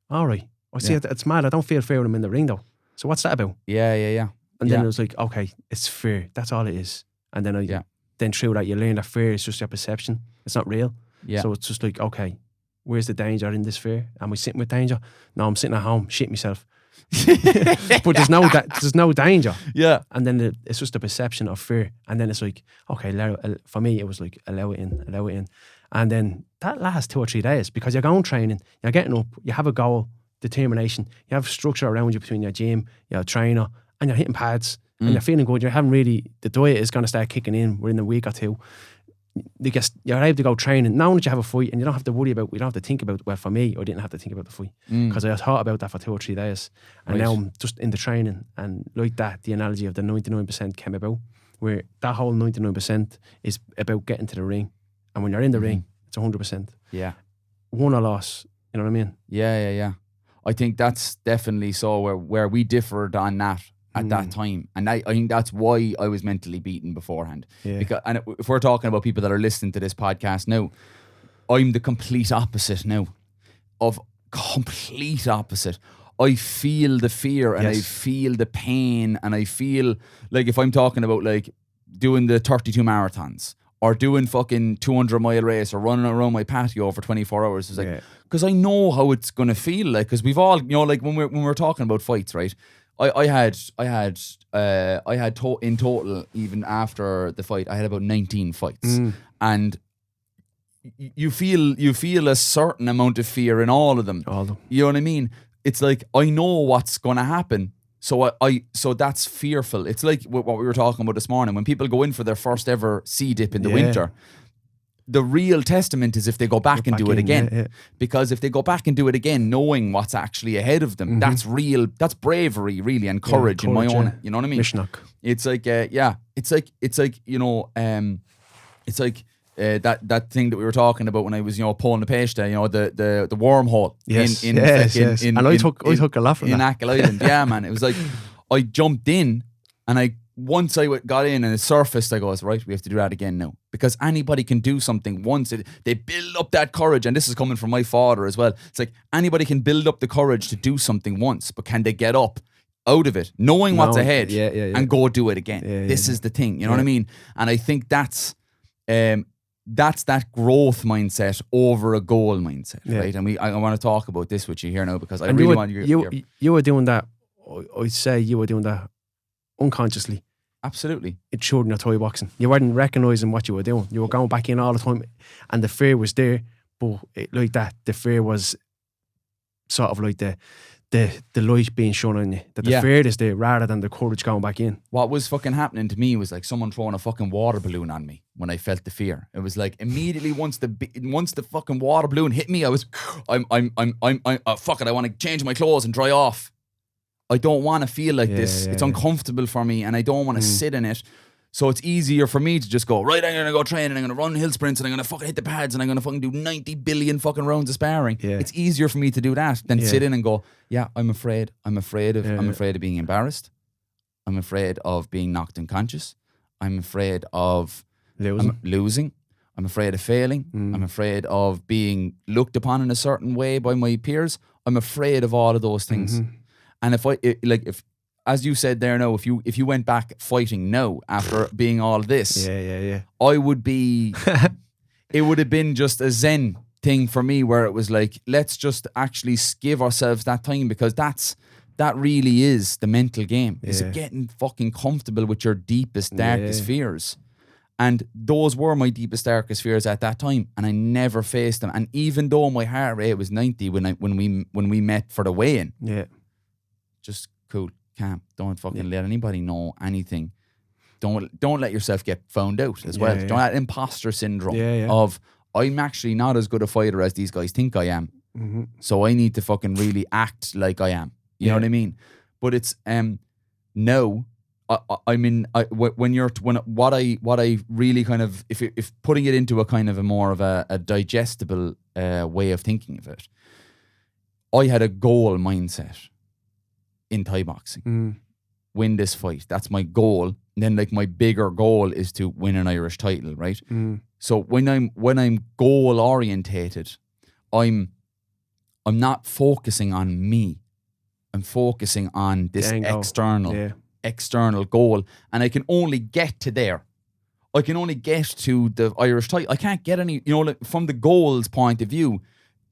All right. I see it's mad. I don't feel fair when I'm in the ring though. So what's that about? Yeah. And then it was like, okay, it's fair. That's all it is. And then then through that, you learn that fear is just your perception. It's not real. Yeah. So it's just like, okay, where's the danger in this fear? Am I sitting with danger? No, I'm sitting at home, shit myself. But there's no danger. Yeah. And then it's just a perception of fear. And then it's like, okay, for me, it was like, allow it in. And then that lasts 2 or 3 days because you're going training, you're getting up, you have a goal, determination, you have structure around you between your gym, your trainer, and you're hitting pads, and you're feeling good. The diet is going to start kicking in within a week or two. You're able to go training now that you have a fight, and you don't have to think about, well, for me, I didn't have to think about the fight because I thought about that for 2 or 3 days, and now I'm just in the training, and like that, the analogy of the 99% came about, where that whole 99% is about getting to the ring, and when you're in the ring, it's 100%. Yeah, won or loss, you know what I mean? Yeah. I think that's definitely so where we differed on that at that time, and I think that's why I was mentally beaten beforehand. Yeah. And if we're talking about people that are listening to this podcast now, I'm the complete opposite now. I feel the fear and I feel the pain, and I feel like if I'm talking about like doing the 32 marathons or doing fucking 200-mile race or running around my patio for 24 hours, it's like, because I know how it's gonna feel like, because we've all, like when we're talking about fights, right? I had in total, even after the fight, I had about 19 fights, and you feel a certain amount of fear in all of them. You know what I mean? It's like, I know what's going to happen, so so that's fearful. It's like what we were talking about this morning, when people go in for their first ever sea dip in the winter. The real testament is if they go back and do it again. Because if they go back and do it again, knowing what's actually ahead of them, that's bravery, really, and courage in my own, you know what I mean? Mishnock. It's like, that thing that we were talking about when I was, pulling the page there, the wormhole. Yes. And I took a laugh from that. In Ackle Island, yeah, man. It was like, I jumped in, and once I got in and it surfaced, I goes, right, we have to do that again now. Because anybody can do something once. They build up that courage, and this is coming from my father as well. It's like, anybody can build up the courage to do something once, but can they get up out of it, knowing what's ahead, and go do it again? This is the thing, you know what I mean? And I think that's that growth mindset over a goal mindset, right? And I want to talk about this with you here now, because I really want you were doing that. I'd say you were doing that unconsciously. Absolutely. It showed in your toy boxing. You weren't recognising what you were doing. You were going back in all the time, and the fear was there, but the fear was sort of like the light being shone on you, that the fear is there rather than the courage going back in. What was fucking happening to me was like someone throwing a fucking water balloon on me when I felt the fear. It was like immediately once the fucking water balloon hit me, I was, fuck it, I want to change my clothes and dry off. I don't want to feel like this. It's uncomfortable for me and I don't want to sit in it. So it's easier for me to just go, right, I'm going to go train and I'm going to run hill sprints and I'm going to fucking hit the pads and I'm going to fucking do 90 billion fucking rounds of sparring. Yeah. It's easier for me to do that than sit in and go, yeah, I'm afraid of being embarrassed. I'm afraid of being knocked unconscious. I'm afraid of losing. I'm afraid of failing. I'm afraid of being looked upon in a certain way by my peers. I'm afraid of all of those things. And if as you said there now, if you went back fighting now after being all this, I would be, it would have been just a zen thing for me where it was like, let's just actually give ourselves that time, because that really is the mental game. Is getting fucking comfortable with your deepest, darkest fears. And those were my deepest, darkest fears at that time, and I never faced them. And even though my heart rate was 90 when we met for the weigh-in, just cool. Calm. Don't fucking let anybody know anything. Don't let yourself get found out as well. Don't that imposter syndrome of I'm actually not as good a fighter as these guys think I am. So I need to fucking really act like I am. You know what I mean? But it's no. What I really kind of if putting it into a kind of a more of a digestible way of thinking of it, I had a goal mindset in Thai boxing. Win this fight. That's my goal. And then like my bigger goal is to win an Irish title, right? So when I'm goal orientated, I'm not focusing on me. I'm focusing on this external goal. And I can only get to there. I can only get to the Irish title. I can't get any, like from the goals point of view,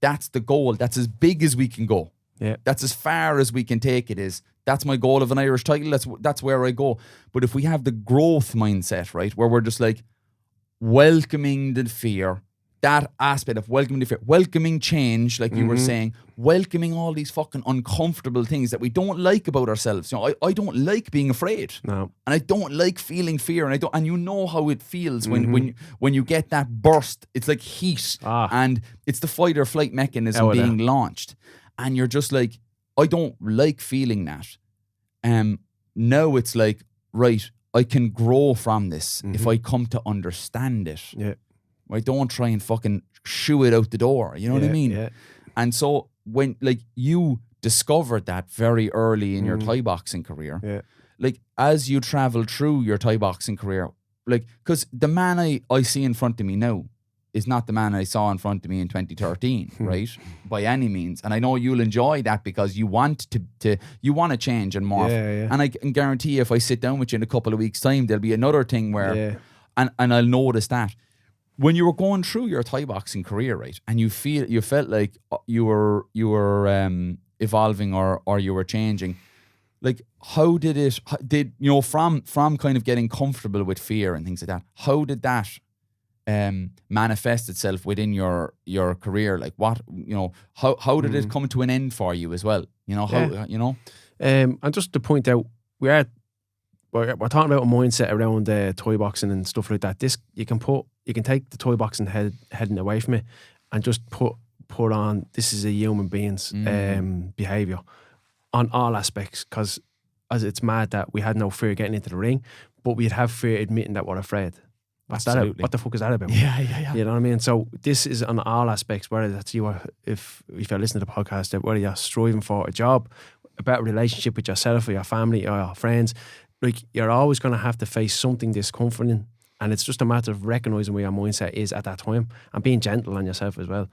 that's the goal. That's as big as we can go. Yeah, that's as far as we can take it. That's my goal of an Irish title. That's where I go. But if we have the growth mindset, right, where we're just like welcoming the fear, that aspect of welcoming the fear, welcoming change, like you were saying, welcoming all these fucking uncomfortable things that we don't like about ourselves. I don't like being afraid, and I don't like feeling fear, and you know how it feels when you get that burst. It's like heat, and it's the fight or flight mechanism being launched. And you're just like, I don't like feeling that. Now it's like, right, I can grow from this if I come to understand it. Yeah. I don't try and fucking shoo it out the door. You know what I mean? Yeah. And so when like you discovered that very early in your Thai boxing career, like as you travel through your Thai boxing career, like, because the man I see in front of me now is not the man I saw in front of me in 2013, right? By any means. And I know you'll enjoy that because you want to change and morph. Yeah. And I can guarantee if I sit down with you in a couple of weeks' time, there'll be another thing where, and I'll notice that. When you were going through your Thai boxing career, right, and you felt like you were evolving or you were changing, like how did from kind of getting comfortable with fear and things like that, how did that manifest itself within your career? Like what, how did it come to an end for you as well? And just to point out, we're talking about a mindset around Thai boxing and stuff like that. This you can take the Thai boxing heading away from it and just put on this is a human being's behaviour on all aspects, because as it's mad that we had no fear getting into the ring, but we'd have fear admitting that we're afraid. What the fuck is that about? Yeah. You know what I mean? So this is on all aspects, whether that's if you're listening to the podcast, whether you're striving for a job, a better relationship with yourself or your family or your friends, like you're always going to have to face something discomforting, and it's just a matter of recognising where your mindset is at that time and being gentle on yourself as well.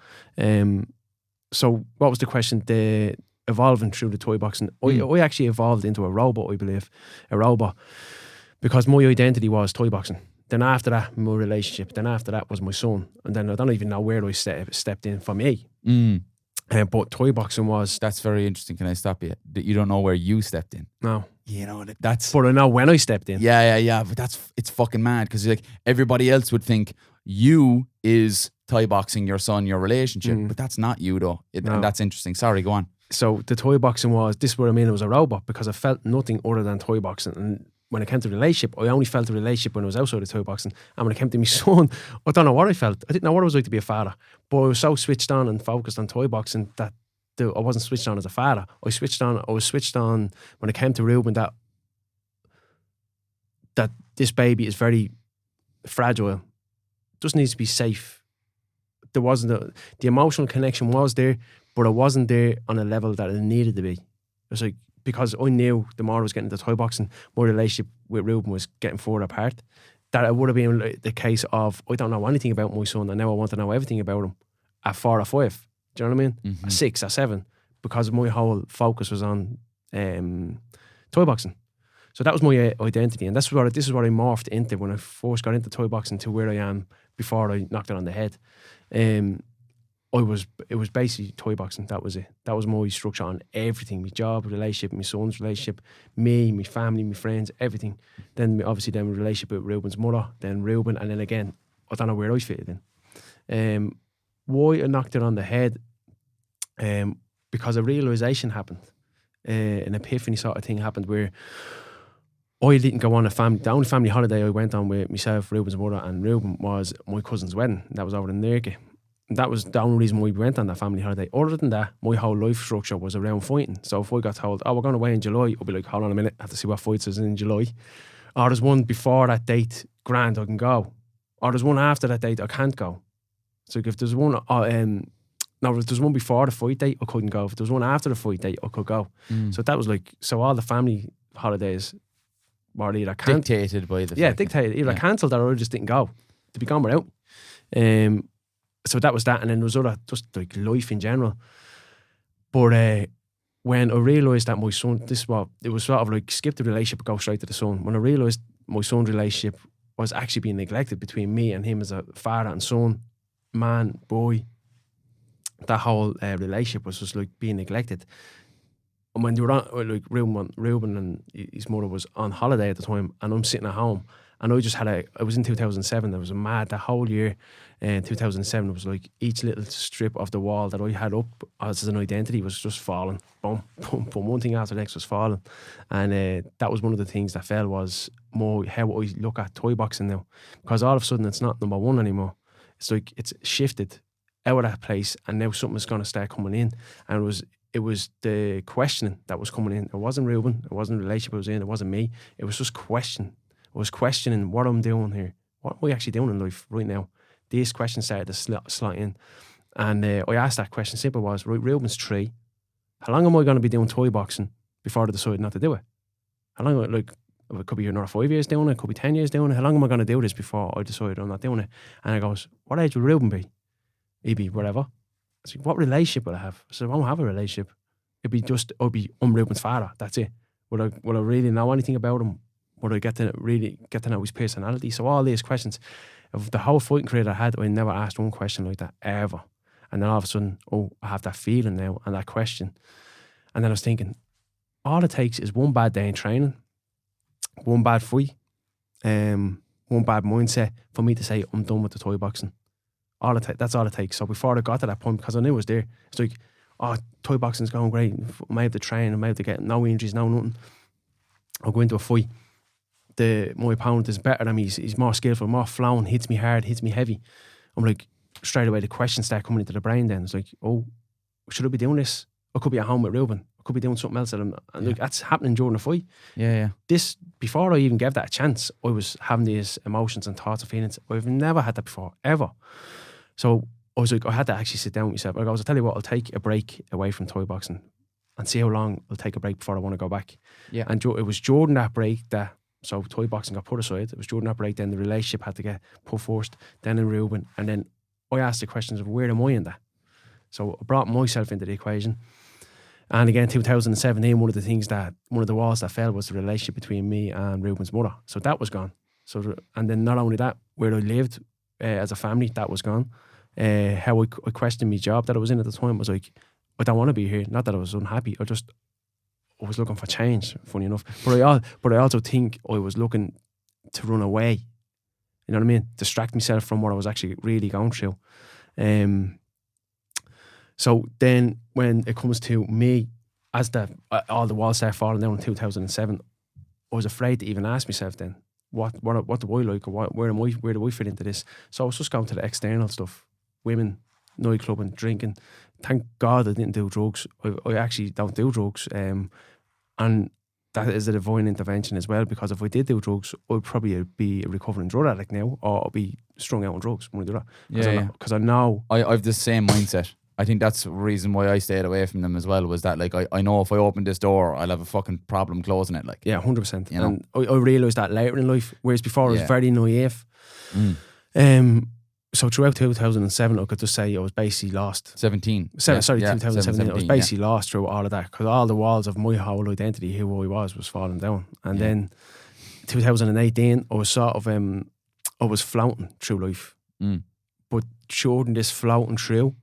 So what was the question? The evolving through the Thai boxing. I actually evolved into a robot, I believe. A robot. Because my identity was Thai boxing. Then after that, my relationship. Then after that was my son. And then I don't even know where I stepped in for me. But Thai boxing was... That's very interesting. Can I stop you? You don't know where you stepped in. No. That's... But I know when I stepped in. Yeah. But it's fucking mad, because like everybody else would think you is Thai boxing, your son, your relationship. But that's not you though. And that's interesting. Sorry, go on. So the toy boxing this is what I mean, it was a robot, because I felt nothing other than toy boxing. And when it came to the relationship, I only felt the relationship when I was outside of toy boxing. And when it came to my son, I don't know what I felt. I didn't know what it was like to be a father. But I was so switched on and focused on toy boxing that I wasn't switched on as a father. I was switched on when it came to Ruben, that this baby is very fragile. Just needs to be safe. There wasn't the emotional connection was there, but it wasn't there on a level that it needed to be. It was like, because I knew the more I was getting into toy boxing, my relationship with Ruben was getting further apart. That it would have been the case of, I don't know anything about my son, and now I want to know everything about him at 4 or 5. Do you know what I mean? Mm-hmm. At 6 or 7, because my whole focus was on toy boxing. So that was my identity, and this is what I morphed into when I first got into toy boxing to where I am before I knocked it on the head. It was basically toy boxing. That was it. That was my structure on everything: my job, relationship, my son's relationship, me, my family, my friends, everything. Then obviously my relationship with Ruben's mother, then Ruben, and then again, I don't know where I fitted in. Why I knocked it on the head? Because a realization happened, an epiphany sort of thing happened where I didn't go on the only family holiday I went on with myself, Ruben's mother, and Ruben was my cousin's wedding. That was over in Nirke. That was the only reason we went on that family holiday. Other than that, my whole life structure was around fighting. So if I got told, we're going away in July, I'll be like, hold on a minute, I have to see what fights is in July. Or there's one before that date, grand, I can go. Or there's one after that date, I can't go. So if there's one, if there's one before the fight date, I couldn't go. If there was one after the fight date, I could go. So that was like, so all the family holidays were either dictated by the dictated, either cancelled or I just didn't go. To be gone without. So that was that, and then there was other, just like life in general. But when I realised that my son, it was sort of like skip the relationship, go straight to the son. When I realised my son's relationship was actually being neglected between me and him as a father and son, man, boy, that whole relationship was just like being neglected. And when they were on, like Ruben and his mother was on holiday at the time, and I'm sitting at home, and I just I was in 2007, it was mad, that whole year. 2007 was like each little strip of the wall that I had up as an identity was just falling. Boom, boom, boom. One thing after the next was falling. And that was one of the things that fell, was more how I look at toy boxing now. Because all of a sudden it's not number one anymore. It's like it's shifted out of that place, and now something's going to start coming in. And it was the questioning that was coming in. It wasn't Ruben, it wasn't the relationship I was in, it wasn't me. It was just question. I was questioning what I'm doing here. What am I actually doing in life right now? These questions started to slot in. And I asked that question, simple was, right, Ruben's 3. How long am I going to be doing toy boxing before I decide not to do it? How long, like, it could be another 5 years doing it, it could be 10 years doing it. How long am I going to do this before I decide I'm not doing it? And I goes, what age will Ruben be? He'd be whatever. I said, what relationship will I have? I said, I won't have a relationship. I'm Ruben's father, that's it. Will I really know anything about him? Would I get to know his personality? So all these questions, of the whole fighting career I had, I never asked one question like that ever. And then all of a sudden, I have that feeling now and that question. And then I was thinking, all it takes is one bad day in training, one bad fight, one bad mindset for me to say I'm done with the toy boxing. That's all it takes. So before I got to that point, because I knew it was there, it's like, toy boxing's going great. I'm able to train, I'm able to get no injuries, no nothing. I'll go into a fight. My opponent is better than me. He's more skillful, more flowing, hits me hard, hits me heavy. I'm like, straight away the questions start coming into the brain then. It's like, should I be doing this? I could be at home with Ruben. I could be doing something else. And like, that's happening during the fight. Yeah. This, before I even gave that a chance, I was having these emotions and thoughts and feelings. I've never had that before, ever. So I was like, I had to actually sit down with myself. I goes, I'll tell you what, I'll take a break away from toy boxing and see how long I'll take a break before I want to go back. Yeah. And it was during that break that, so toy boxing got put aside. It was during that break, then the relationship had to get put first, then in Ruben. And then I asked the questions of where am I in that? So I brought myself into the equation. And again, 2017, one of the walls that fell was the relationship between me and Ruben's mother. So that was gone. So, and then not only that, where I lived as a family, that was gone. How I questioned my job that I was in at the time was like, I don't want to be here. Not that I was unhappy. I was looking for change, funny enough. But I also think I was looking to run away. You know what I mean? Distract myself from what I was actually really going through. So then when it comes to me, as all the walls started falling down in 2007, I was afraid to even ask myself then, what do I like, or where do I fit into this? So I was just going to the external stuff, women, nightclubbing, drinking. Thank God I didn't do drugs. I actually don't do drugs. And that is a divine intervention as well, because if I did do drugs, I'd probably be a recovering drug addict now, or I'd be strung out on drugs when I do that. Because I know. I've the same mindset. I think that's the reason why I stayed away from them as well, was that like I know if I open this door, I'll have a fucking problem closing it. Like, yeah, 100%. You know? And I realised that later in life, whereas before I was very naive. So throughout 2007, I could just say I was basically lost. 2017. I was basically lost through all of that, because all the walls of my whole identity, who I was falling down. And then 2018, I was sort of, I was floating through life. But during this floating through,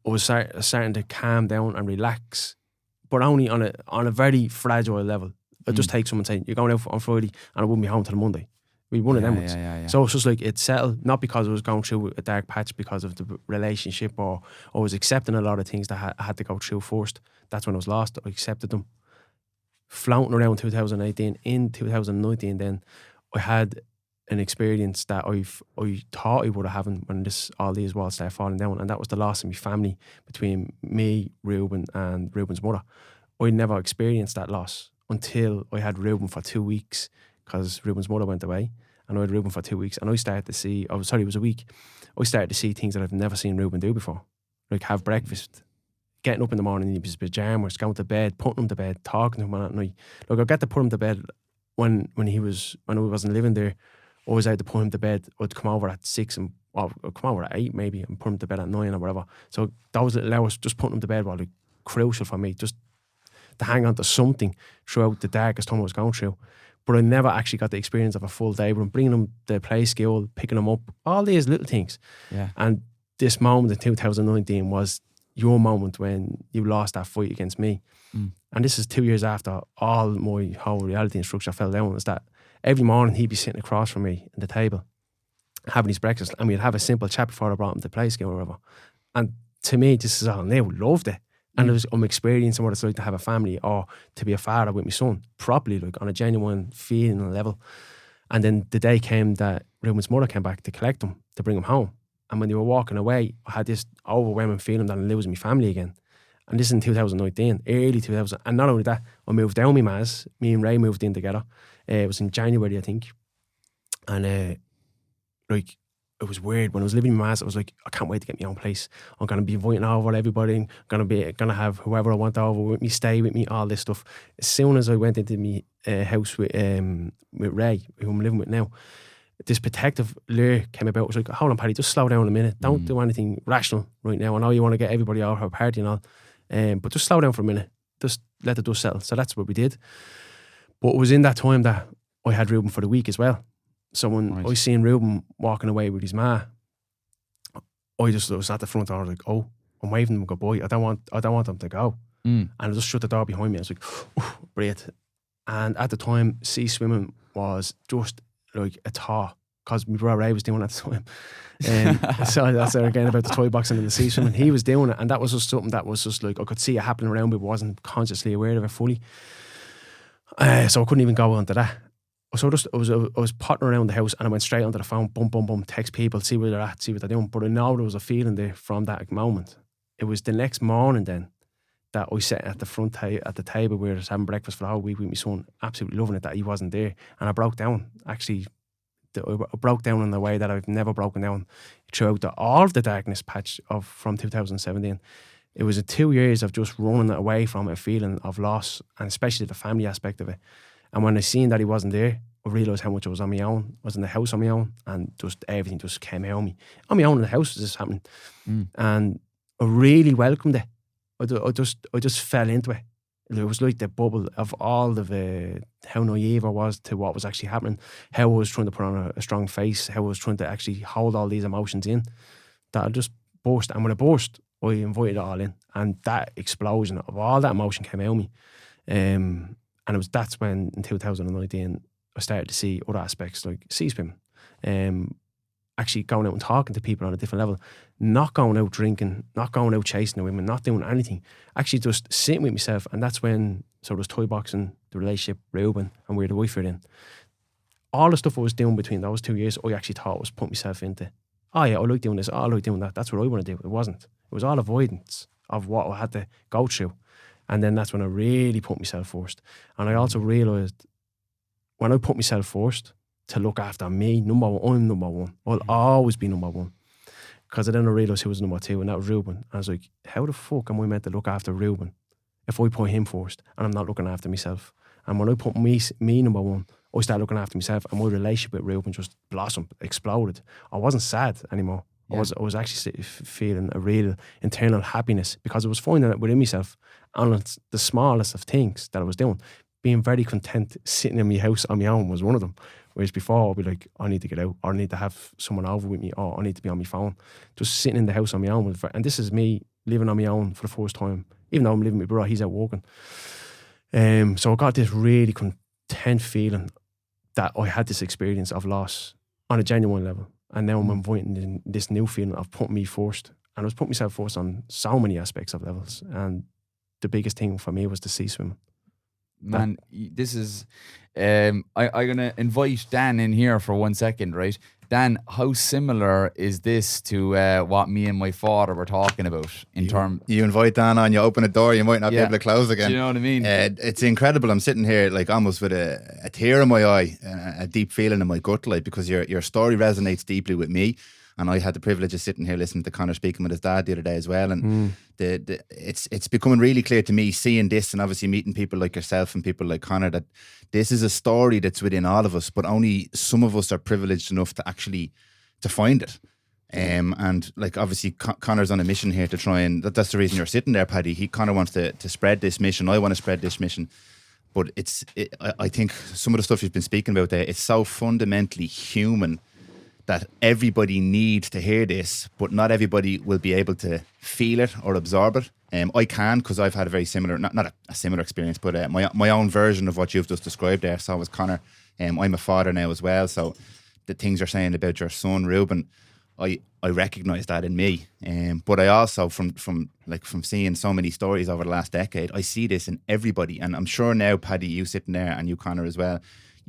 I was starting to calm down and relax, but only on a very fragile level. It just takes someone saying, you're going out on Friday and I won't be home till Monday. We one of them ones. So it's just like, it settled, not because I was going through a dark patch because of the relationship, or I was accepting a lot of things that I had to go through first. That's when I was lost. I accepted them. Floating around 2018, in 2019 then, I had an experience that I thought I would have had when all these walls started falling down, and that was the loss of my family between me, Ruben, and Ruben's mother. I never experienced that loss until I had Ruben for 2 weeks, because Ruben's mother went away, and I had Ruben for 2 weeks, and I started to see, it was a week, I started to see things that I've never seen Ruben do before, like have breakfast, getting up in the morning in his pajamas, going to bed, putting him to bed, talking to him at night. Like, I got to put him to bed when I wasn't living there. I was out to put him to bed. I'd come over at 6 and I'd come over at 8 maybe, and put him to bed at 9 or whatever. So those little hours, just putting him to bed, were like crucial for me, just to hang on to something throughout the darkest time I was going through. But I never actually got the experience of a full day with him, bringing him to play school, picking him up, all these little things. Yeah. And this moment in 2019 was your moment when you lost that fight against me. And this is 2 years after all my whole reality and structure fell down. Is that every morning he'd be sitting across from me at the table, having his breakfast, and we'd have a simple chat before I brought him to play school or whatever. And to me, this is all new. Loved it. And I'm experiencing what it's like to have a family, or to be a father with my son properly, like on a genuine feeling level. And then the day came that Ruben's mother came back to collect him, to bring him home. And when they were walking away, I had this overwhelming feeling that I'm losing my family again. And this is in 2019, early 2000. And not only that, I moved down with Maz. Me and Ray moved in together. It was in January, I think. And like, it was weird. When I was living in Maz, I was like, I can't wait to get my own place. I'm going to be inviting over everybody. I'm going to have whoever I want over with me, stay with me, all this stuff. As soon as I went into my house with Ray, who I'm living with now, this protective lure came about. I was like, hold on, Paddy, just slow down a minute. Don't do anything rational right now. I know you want to get everybody over for a party and all, but just slow down for a minute. Just let the dust settle. So that's what we did. But it was in that time that I had Ruben for the week as well. So when I seen Ruben walking away with his ma, I was at the front door, like, oh, I'm waving them goodbye. I don't want them to go. And I just shut the door behind me. I was like, oh, breathe. And at the time, sea swimming was just like a thought, because my brother Ray was doing it at the time. So that's again about the toy boxing and the sea swimming. He was doing it, and that was just something that was just like, I could see it happening around me, but wasn't consciously aware of it fully. So I couldn't even go onto that. So I was potting around the house, and I went straight onto the phone, boom, boom, boom, text people, see where they're at, see what they're doing. But I know there was a feeling there from that moment. It was the next morning then that I sat at the front at the table where I was having breakfast for the whole week with my son, absolutely loving it that he wasn't there. And I broke down. Actually, I broke down in a way that I've never broken down throughout all of the darkness patch from 2017. It was 2 years of just running away from a feeling of loss, and especially the family aspect of it. And when I seen that he wasn't there, I realised how much I was on my own. I was in the house on my own, and just everything just came out of me. On my own in the house was just happening. And I really welcomed it. I just fell into it. It was like the bubble of all of how naive I was to what was actually happening, how I was trying to put on a strong face, how I was trying to actually hold all these emotions in, that I just burst. And when I burst, I invited it all in. And that explosion of all that emotion came out of me. And that's when, in 2019, I started to see other aspects like sea swimming. actually going out and talking to people on a different level, not going out drinking, not going out chasing the women, not doing anything, actually just sitting with myself. And that's when, so there's toy boxing, the relationship, Reuben, and where the wife were in. All the stuff I was doing between those 2 years, I actually thought I was putting myself into, oh yeah, I like doing this, oh, I like doing that, that's what I want to do. It wasn't. It was all avoidance of what I had to go through. And then that's when I really put myself first. And I also realised when I put myself first, to look after me, number one, I'm number one. I'll always be number one. Because then I realised who was number two, and that was Reuben. And I was like, how the fuck am I meant to look after Reuben if I put him first and I'm not looking after myself? And when I put me number one, I started looking after myself, and my relationship with Reuben just blossomed, exploded. I wasn't sad anymore. Yeah. I was actually feeling a real internal happiness, because I was finding it within myself, and it's the smallest of things that I was doing. Being very content sitting in my house on my own was one of them. Whereas before, I'd be like, I need to get out, or I need to have someone over with me, or I need to be on my phone. Just sitting in the house on my own. And this is me living on my own for the first time. Even though I'm living with my brother, he's out walking. So I got this really content feeling that I had this experience of loss on a genuine level. And now I'm inviting this new feeling of putting me first. And I was putting myself first on so many aspects of levels. And the biggest thing for me was the sea swimming. Man, this is, I'm going to invite Dan in here for 1 second, right? Dan, how similar is this to what me and my father were talking about in terms? You invite Dan on, you open a door, you might not be able to close again. Do you know what I mean? It's incredible. I'm sitting here like almost with a tear in my eye, a deep feeling in my gut, like, because your story resonates deeply with me. And I had the privilege of sitting here listening to Connor speaking with his dad the other day as well. And it's becoming really clear to me, seeing this and obviously meeting people like yourself and people like Connor, that this is a story that's within all of us, but only some of us are privileged enough to actually to find it. And like, obviously Connor's on a mission here to try and, that's the reason you're sitting there, Paddy. Connor wants to spread this mission. I want to spread this mission. But I think some of the stuff you've been speaking about there, it's so fundamentally human that everybody needs to hear this, but not everybody will be able to feel it or absorb it. I can, because I've had a very similar, not a similar experience, but my own version of what you've just described there. So was Connor. I'm a father now as well, so the things you're saying about your son Reuben, I recognise that in me. But I also, from seeing so many stories over the last decade, I see this in everybody. And I'm sure now, Paddy, you sitting there, and you, Connor, as well,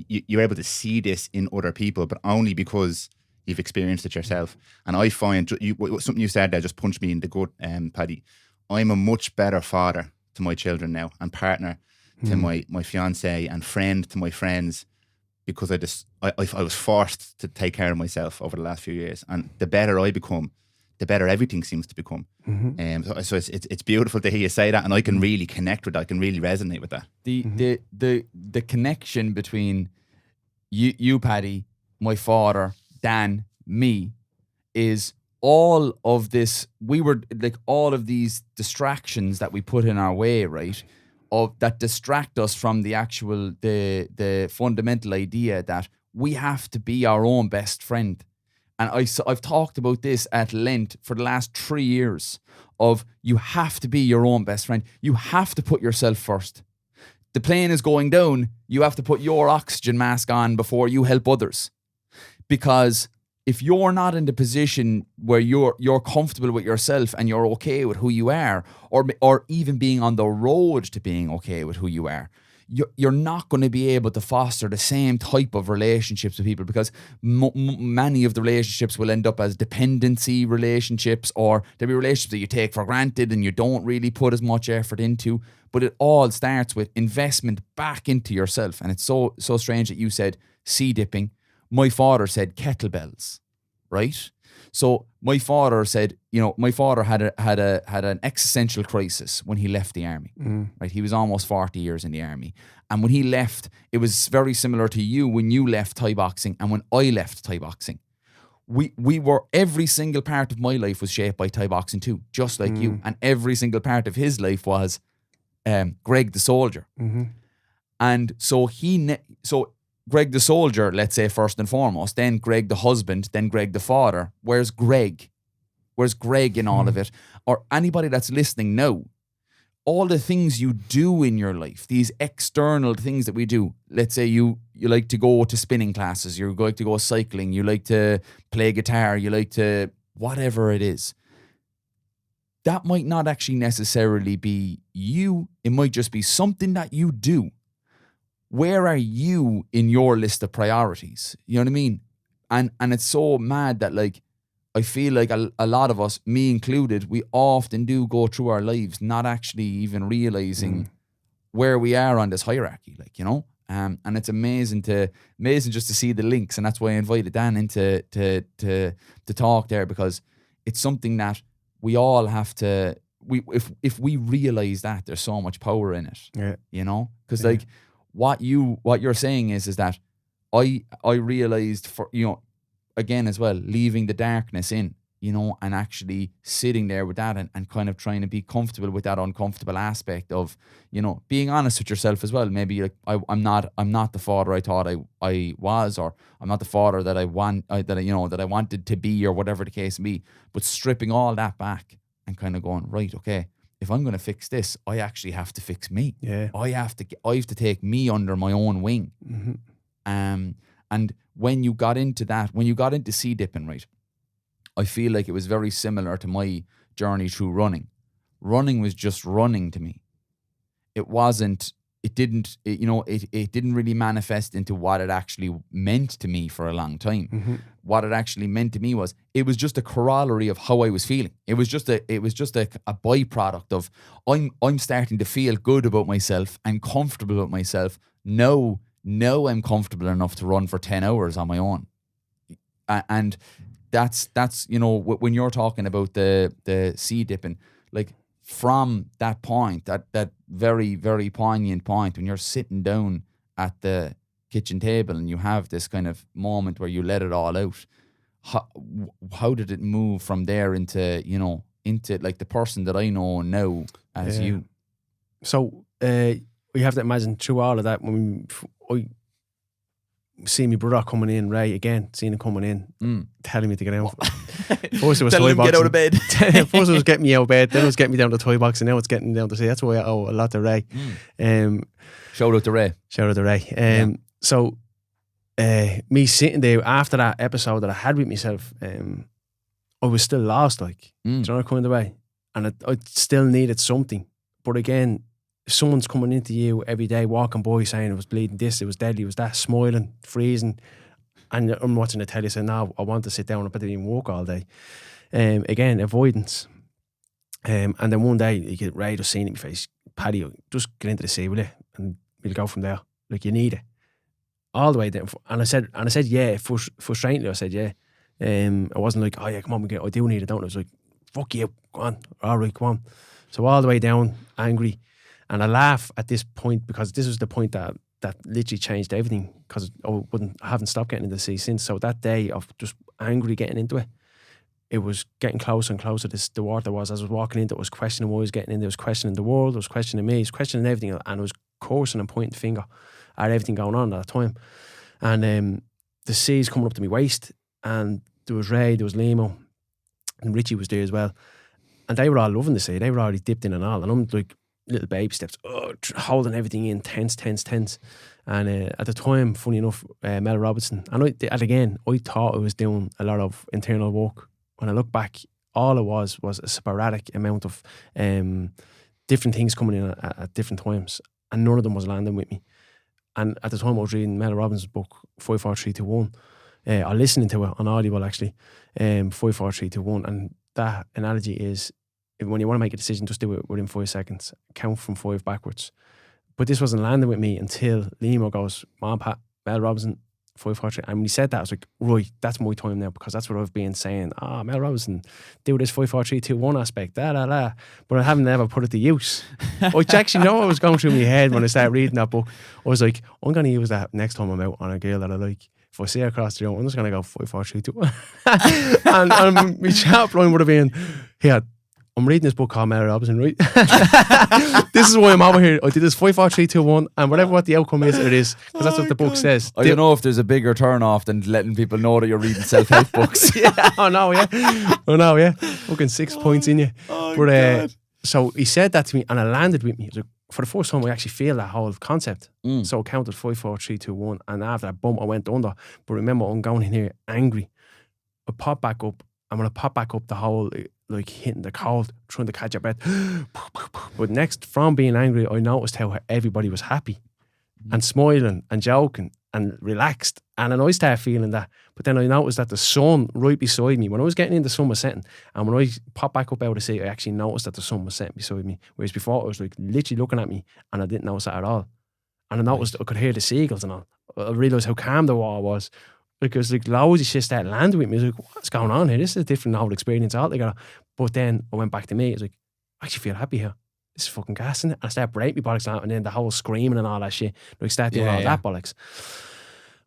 you're able to see this in other people, but only because you've experienced it yourself. And I find something you said there just punched me in the gut, Paddy. I'm a much better father to my children now, and partner to my fiancée, and friend to my friends, because I was forced to take care of myself over the last few years. And the better I become, the better everything seems to become. So it's beautiful to hear you say that, and I can really connect with that. I can really resonate with that. The connection between you, Paddy, my father, Dan, me, is all of this. We were like, all of these distractions that we put in our way, right? That distract us from the actual, the fundamental idea that we have to be our own best friend. And I've talked about this at length for the last 3 years, of you have to be your own best friend. You have to put yourself first. The plane is going down. You have to put your oxygen mask on before you help others. Because if you're not in the position where you're comfortable with yourself and you're okay with who you are, or even being on the road to being okay with who you are, you're not going to be able to foster the same type of relationships with people, because many of the relationships will end up as dependency relationships, or there'll be relationships that you take for granted and you don't really put as much effort into. But it all starts with investment back into yourself. And it's so strange that you said sea dipping. My father said kettlebells, right? So my father said, my father had an existential crisis when he left the army, right? He was almost 40 years in the army. And when he left, it was very similar to you when you left Thai boxing and when I left Thai boxing. We were, every single part of my life was shaped by Thai boxing too, just like you. And every single part of his life was Greg the soldier. And so Greg the soldier, let's say, first and foremost, then Greg the husband, then Greg the father. Where's Greg? Where's Greg in all of it? Or anybody that's listening now, all the things you do in your life, these external things that we do, let's say you you like to go to spinning classes, you like to go cycling, you like to play guitar, you like to whatever it is. That might not actually necessarily be you. It might just be something that you do. Where are you in your list of priorities? You know what I mean? And it's so mad that like, I feel like a lot of us, me included, we often do go through our lives not actually even realizing where we are on this hierarchy, like, you know? And it's amazing just to see the links. And that's why I invited Dan in to talk there, because it's something that we all have to, if we realize that there's so much power in it, you know? Because like what you're saying is that I realized, for, you know, again as well, leaving the darkness in, you know, and actually sitting there with that and kind of trying to be comfortable with that uncomfortable aspect of, you know, being honest with yourself as well. Maybe like I'm not the father I thought I was, or I'm not the father that I wanted to be, or whatever the case may be. But stripping all that back and kind of going, right, okay, if I'm going to fix this, I actually have to fix me. Yeah. I have to take me under my own wing. And when you got into that, when you got into sea dipping, right, I feel like it was very similar to my journey through running. Running was just running to me. It didn't really manifest into what it actually meant to me for a long time. What it actually meant to me was, it was just a corollary of how I was feeling. It was just a byproduct of, I'm starting to feel good about myself and comfortable about myself. Now I'm comfortable enough to run for 10 hours on my own. And that's you know, when you're talking about the sea dipping, like from that point, that very, very poignant point when you're sitting down at the kitchen table and you have this kind of moment where you let it all out, how did it move from there into like the person that I know now as you? So we have to imagine through all of that, when I see my brother coming in, Ray, again, seeing him coming in, telling me to get out. First it was Tell him toy get out of bed. First it was getting me out of bed, then it was getting me down the toy box, and now it's getting me down to say. That's why I owe a lot to Ray. Shout out to Ray. So me sitting there after that episode that I had with myself, I was still lost, like, do you know what kind of way? And I still needed something. But again, if someone's coming into you every day, walking by, saying it was bleeding this, it was deadly, it was that, smiling, freezing, and I'm watching the telly saying, no, I want to sit down, I better even walk all day. Again, avoidance. And then one day, you get Ray just seeing it in my face, Paddy, just get into the sea, will you? And we'll go from there. Like, you need it. All the way down. And I said yeah, frustratingly, I said yeah. I wasn't like, oh yeah, come on, I do need it, don't I? I was like, fuck you, go on, all right, come on. So all the way down, angry. And I laugh at this point, because this was the point that literally changed everything, because I haven't stopped getting into the sea since. So that day of just angry getting into it, it was getting closer and closer. The water was, as I was walking into it, was questioning why I was getting in there, it was questioning the world, it was questioning me, it was questioning everything, and it was cursing and pointing the finger at everything going on at that time. And the sea's coming up to my waist, and there was Ray, there was Limo, and Richie was there as well. And they were all loving the sea, they were already dipped in and all, and I'm like, little baby steps, holding everything in, tense. And at the time, funny enough, Mel Robinson, and I thought I was doing a lot of internal work. When I look back, all it was a sporadic amount of different things coming in at different times, and none of them was landing with me. And at the time I was reading Mel Robinson's book 5, 4, 3, 2, 1, or listening to it on Audible actually, 5, 4, 3, 2, 1, and that analogy is, when you want to make a decision, just do it within 5 seconds. Count from 5 backwards. But this wasn't landing with me until Limo goes, Mom, Pat, Mel Robinson, 5, 4, 3. And when he said that, I was like, right, that's my time now, because that's what I've been saying. Mel Robinson, do this 5, 4, 3, 2, 1 aspect, But I haven't ever put it to use. Which actually, I was going through my head when I started reading that book. I was like, I'm going to use that next time I'm out on a girl that I like. If I see her across the road, I'm just going to go 5, 4, 3, 2, 1. and my sharp line would have been, here, I'm reading this book called Mel Robinson, right? This is why I'm over here. I did this 5, 4, 3, 2, 1, and whatever what the outcome is, it is, because that's what the book says. I don't know if there's a bigger turn off than letting people know that you're reading self-help books. I know, yeah. Fucking 6 points in you. God. So he said that to me, and it landed with me. It was like for the first time, I actually feel that whole concept. Mm. So I counted 5, 4, 3, 2, 1, and after that bump, I went under. But remember, I'm going in here angry. I pop back up, and when I pop back up, the whole like hitting the cold, trying to catch your breath. But next, from being angry, I noticed how everybody was happy and smiling and joking and relaxed, and then I started feeling that. But then I noticed that the sun right beside me, when I was getting in, the sun was setting, and when I popped back up out of sea, I actually noticed that the sun was setting beside me, whereas before I was like literally looking at me and I didn't notice that at all. And I noticed I could hear the seagulls and all. I realised how calm the water was, because like loads of shit started landing with me. I was like, what's going on here? This is a different whole experience altogether. But then I went back to me, I was like, I actually feel happy here. This is fucking gas, isn't it? And I started breaking my bollocks out, and then the whole screaming and all that shit, like started doing all that bollocks.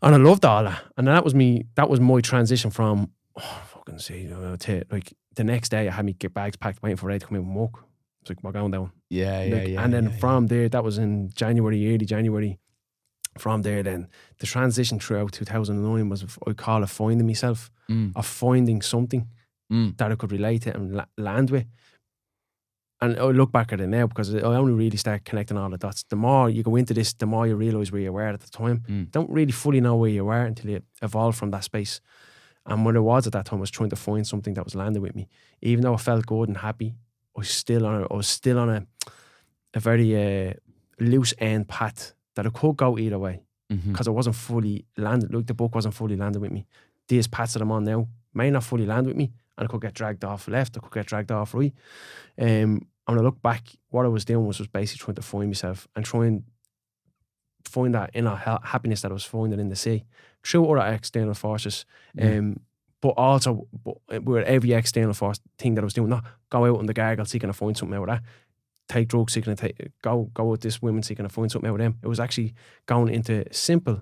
And I loved all that. And that was my transition from, fucking see, to like the next day I had me get bags packed, waiting for Ray to come in from work. It's like, we're going down. And then from there, that was in January, early January. From there, then the transition throughout 2009 was, I call it finding myself, of finding something that I could relate to and land with. And I look back at it now, because I only really start connecting all the dots. The more you go into this, the more you realise where you were at the time. Don't really fully know where you were until you evolve from that space. And what it was at that time was trying to find something that was landing with me. Even though I felt good and happy, I was still on a very loose end path that I could go either way, because I wasn't fully landed. Look, the book wasn't fully landed with me. These paths that I'm on now may not fully land with me, and I could get dragged off left, I could get dragged off right. And when I look back, what I was doing was basically trying to find myself and try and find that inner happiness that I was finding in the sea through other external forces. But also with every external force thing that I was doing, not go out on the gargle seeking to find something out of that. Take drugs seeking to go with this women seeking to find something out of them. It was actually going into simple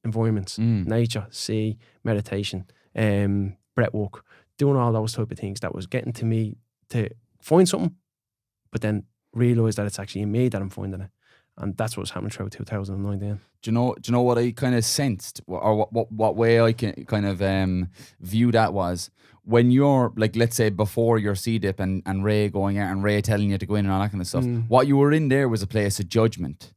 environments, nature, sea, meditation, breath work, doing all those type of things that was getting to me to find something, but then realise that it's actually in me that I'm finding it. And that's what was happening throughout 2009 then. Do you know what I kind of sensed, or what way I can kind of view that was, when you're, like, let's say before your C-dip and Ray going out and Ray telling you to go in and all that kind of stuff, what you were in there was a place of judgment.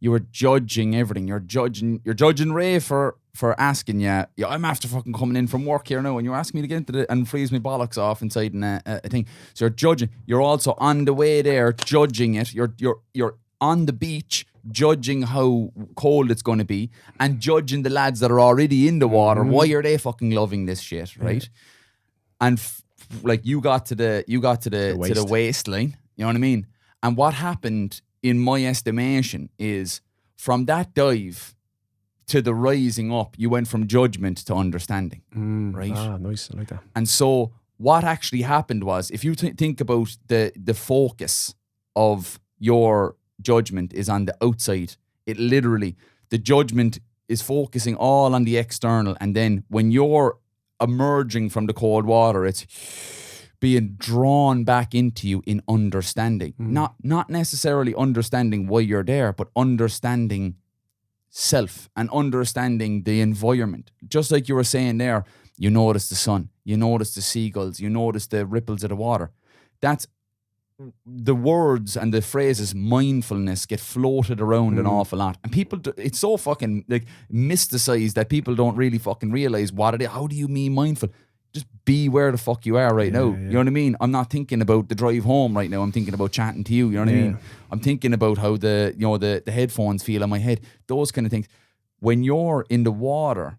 You were judging everything. You're judging Ray for asking you, I'm after fucking coming in from work here now, and you're asking me to get into it and freeze my bollocks off inside a thing. So you're judging. You're also on the way there judging it. You're on the beach judging how cold it's going to be, and judging the lads that are already in the water. Why are they fucking loving this shit, right? And like you got to the waistline, you know what I mean? And what happened, in my estimation, is from that dive to the rising up, you went from judgment to understanding, right? Ah, nice, I like that. And so what actually happened was, if you think about the focus of your judgment is on the outside, it literally, the judgment is focusing all on the external, and then when you're emerging from the cold water, it's being drawn back into you in understanding. Not necessarily understanding why you're there, but understanding self and understanding the environment. Just like you were saying there, you notice the sun, you notice the seagulls, you notice the ripples of the water. That's the words and the phrases mindfulness get floated around an awful lot, and people, it's so fucking like mysticized that people don't really fucking realize what it is. How do you mean mindful? Just be where the fuck you are right now. You know what I mean? I'm not thinking about the drive home right now. I'm thinking about chatting to you. You know what I mean? I'm thinking about how the headphones feel on my head. Those kind of things. When you're in the water,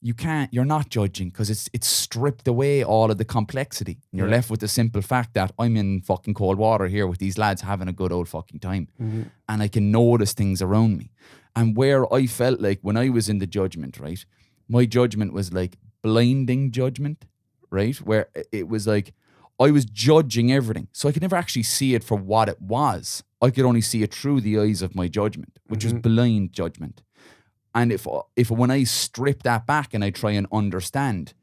you're not judging, because it's stripped away all of the complexity. And you're left with the simple fact that I'm in fucking cold water here with these lads having a good old fucking time. And I can notice things around me. And where I felt like when I was in the judgment, right? My judgment was like blinding judgment, right? Where it was like I was judging everything. So I could never actually see it for what it was. I could only see it through the eyes of my judgment, which was blind judgment. And if when I strip that back and I try and understand,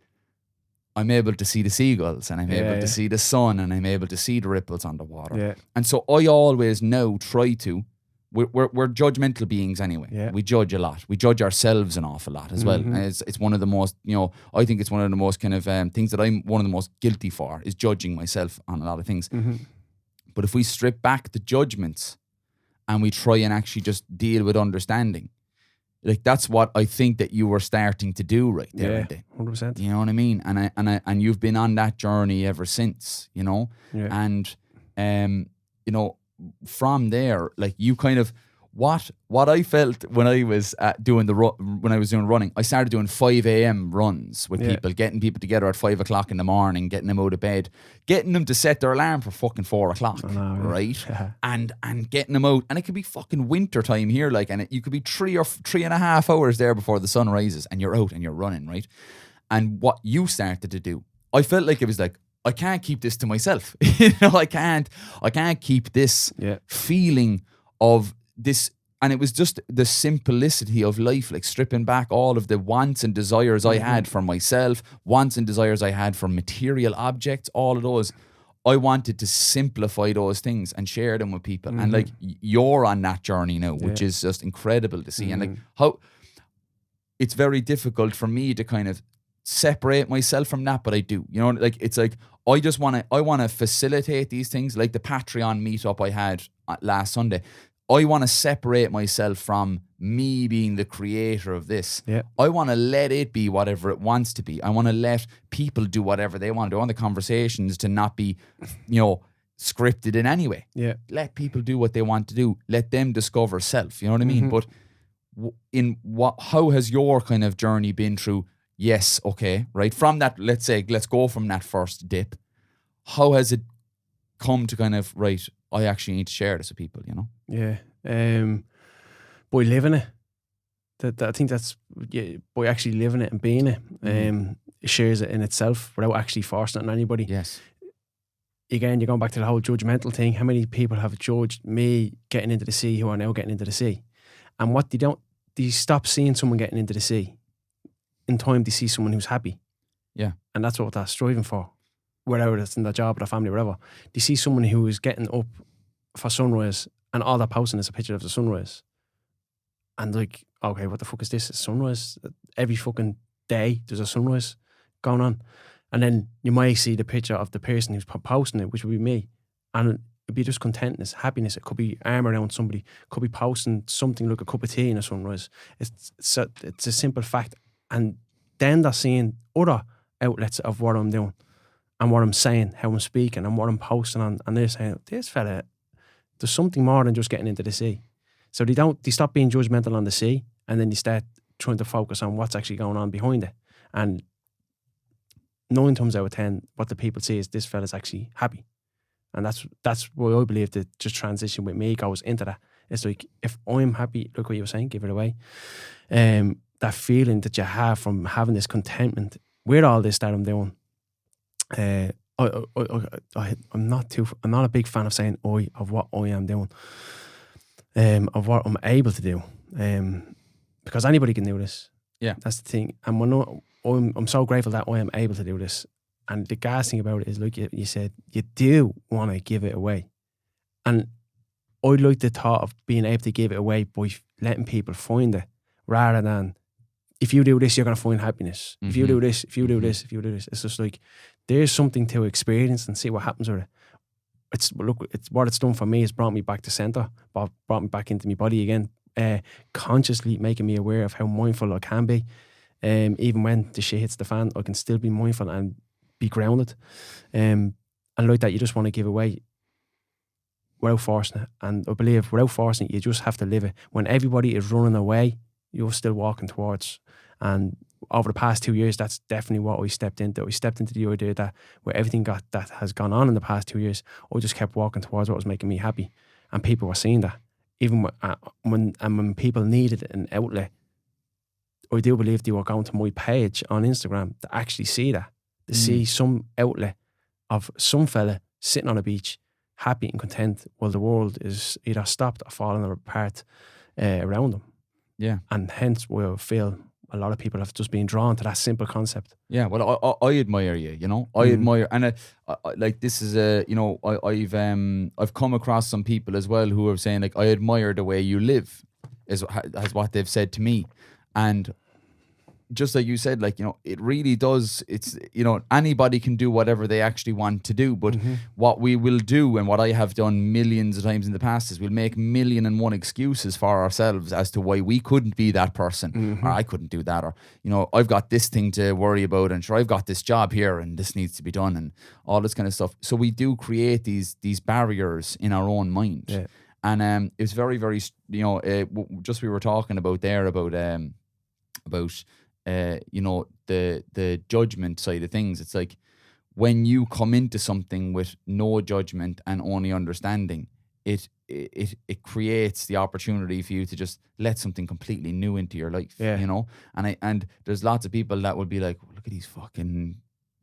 I'm able to see the seagulls, and I'm able to see the sun, and I'm able to see the ripples on the water. And so I always now try to, we're judgmental beings anyway. We judge a lot. We judge ourselves an awful lot as well. And it's one of the most, I think it's one of the most kind of things that I'm one of the most guilty for, is judging myself on a lot of things. But if we strip back the judgments and we try and actually just deal with understanding. Like that's what I think that you were starting to do right there. Yeah, 100%. You know what I mean? And you've been on that journey ever since, you know? Yeah. And you know, from there, like you kind of what I felt when I was doing running, I started doing 5 a.m. runs with people, getting people together at 5 o'clock in the morning, getting them out of bed, getting them to set their alarm for fucking 4 o'clock, right? And getting them out, and it could be fucking winter time here, like, and you could be 3.5 hours there before the sun rises, and you're out and you're running, right? And what you started to do, I felt like it was like, I can't keep this to myself. You know, I can't keep this feeling of this. And it was just the simplicity of life, like stripping back all of the wants and desires I had for myself, wants and desires I had for material objects, all of those. I wanted to simplify those things and share them with people. And like, you're on that journey now, which is just incredible to see. And like, how it's very difficult for me to kind of separate myself from that, but I do. You know, like, it's like, I want to facilitate these things, like the Patreon meetup I had last Sunday. I want to separate myself from me being the creator of this. Yeah. I want to let it be whatever it wants to be. I want to let people do whatever they want to do. I want the conversations to not be, you know, scripted in any way. Yeah. Let people do what they want to do. Let them discover self. You know what I mean? But how has your kind of journey been through? Yes, okay, right? From that, let's go from that first dip. How has it come to kind of, right, I actually need to share this with people, you know? Yeah. By living it. I think that's, by actually living it and being it, it shares it in itself without actually forcing it on anybody. Yes. Again, you're going back to the whole judgmental thing. How many people have judged me getting into the sea who are now getting into the sea? And what they stop seeing someone getting into the sea. In time, they see someone who's happy. Yeah. And that's what they're striving for. Whether it's in their job or their family, whatever. They see someone who is getting up for sunrise and all they're posting is a picture of the sunrise. And like, okay, what the fuck is this? It's sunrise. Every fucking day there's a sunrise going on. And then you might see the picture of the person who's posting it, which would be me. And it'd be just contentness, happiness. It could be arm around somebody. It could be posting something like a cup of tea in a sunrise. It's a simple fact. And then they're seeing other outlets of what I'm doing and what I'm saying, how I'm speaking and what I'm posting on. And they're saying, this fella, there's something more than just getting into the sea. So they stop being judgmental on the sea, and then they start trying to focus on what's actually going on behind it. And 9 times out of 10, what the people see is this fella's actually happy. And that's why I believe that just transition with me goes into that. It's like, if I'm happy, look what you were saying, give it away. That feeling that you have from having this contentment with all this that I'm doing. I'm not a big fan of saying of what I am doing, of what I'm able to do, because anybody can do this. Yeah, that's the thing. And when I'm so grateful that I am able to do this. And the gas thing about it is, like you said, you do want to give it away, and I like the thought of being able to give it away by letting people find it, rather than, if you do this, you're going to find happiness. If you do this, if you do this, if you do this. It's just like, there's something to experience and see what happens with it. It's what it's done for me. It's brought me back to center, brought me back into my body again, consciously making me aware of how mindful I can be. Even when the shit hits the fan, I can still be mindful and be grounded. And like that, you just want to give away without forcing it. And I believe without forcing it, you just have to live it. When everybody is running away, you're still walking towards. And over the past 2 years, that's definitely what I stepped into. I stepped into the idea that with everything that has gone on in the past 2 years, I just kept walking towards what was making me happy. And people were seeing that. Even when people needed an outlet, I do believe they were going to my page on Instagram to actually see that. To see some outlet of some fella sitting on a beach, happy and content, while the world is either stopped or falling apart around them. Yeah. And hence why I feel a lot of people have just been drawn to that simple concept. Yeah, well, I admire you, you know. I admire, and like, this is I've come across some people as well who are saying, like, I admire the way you live, as what they've said to me. And just like you said, like, you know, it really does. It's, you know, anybody can do whatever they actually want to do. But what we will do, and what I have done millions of times in the past, is we'll make 1,000,001 excuses for ourselves as to why we couldn't be that person, or I couldn't do that, or, you know, I've got this thing to worry about, and sure, I've got this job here, and this needs to be done, and all this kind of stuff. So we do create these barriers in our own mind. Yeah. And it's very, very, you know, just we were talking about there about you know, the judgment side of things. It's like when you come into something with no judgment and only understanding, it creates the opportunity for you to just let something completely new into your life. Yeah. You know, and there's lots of people that would be like, look at these fucking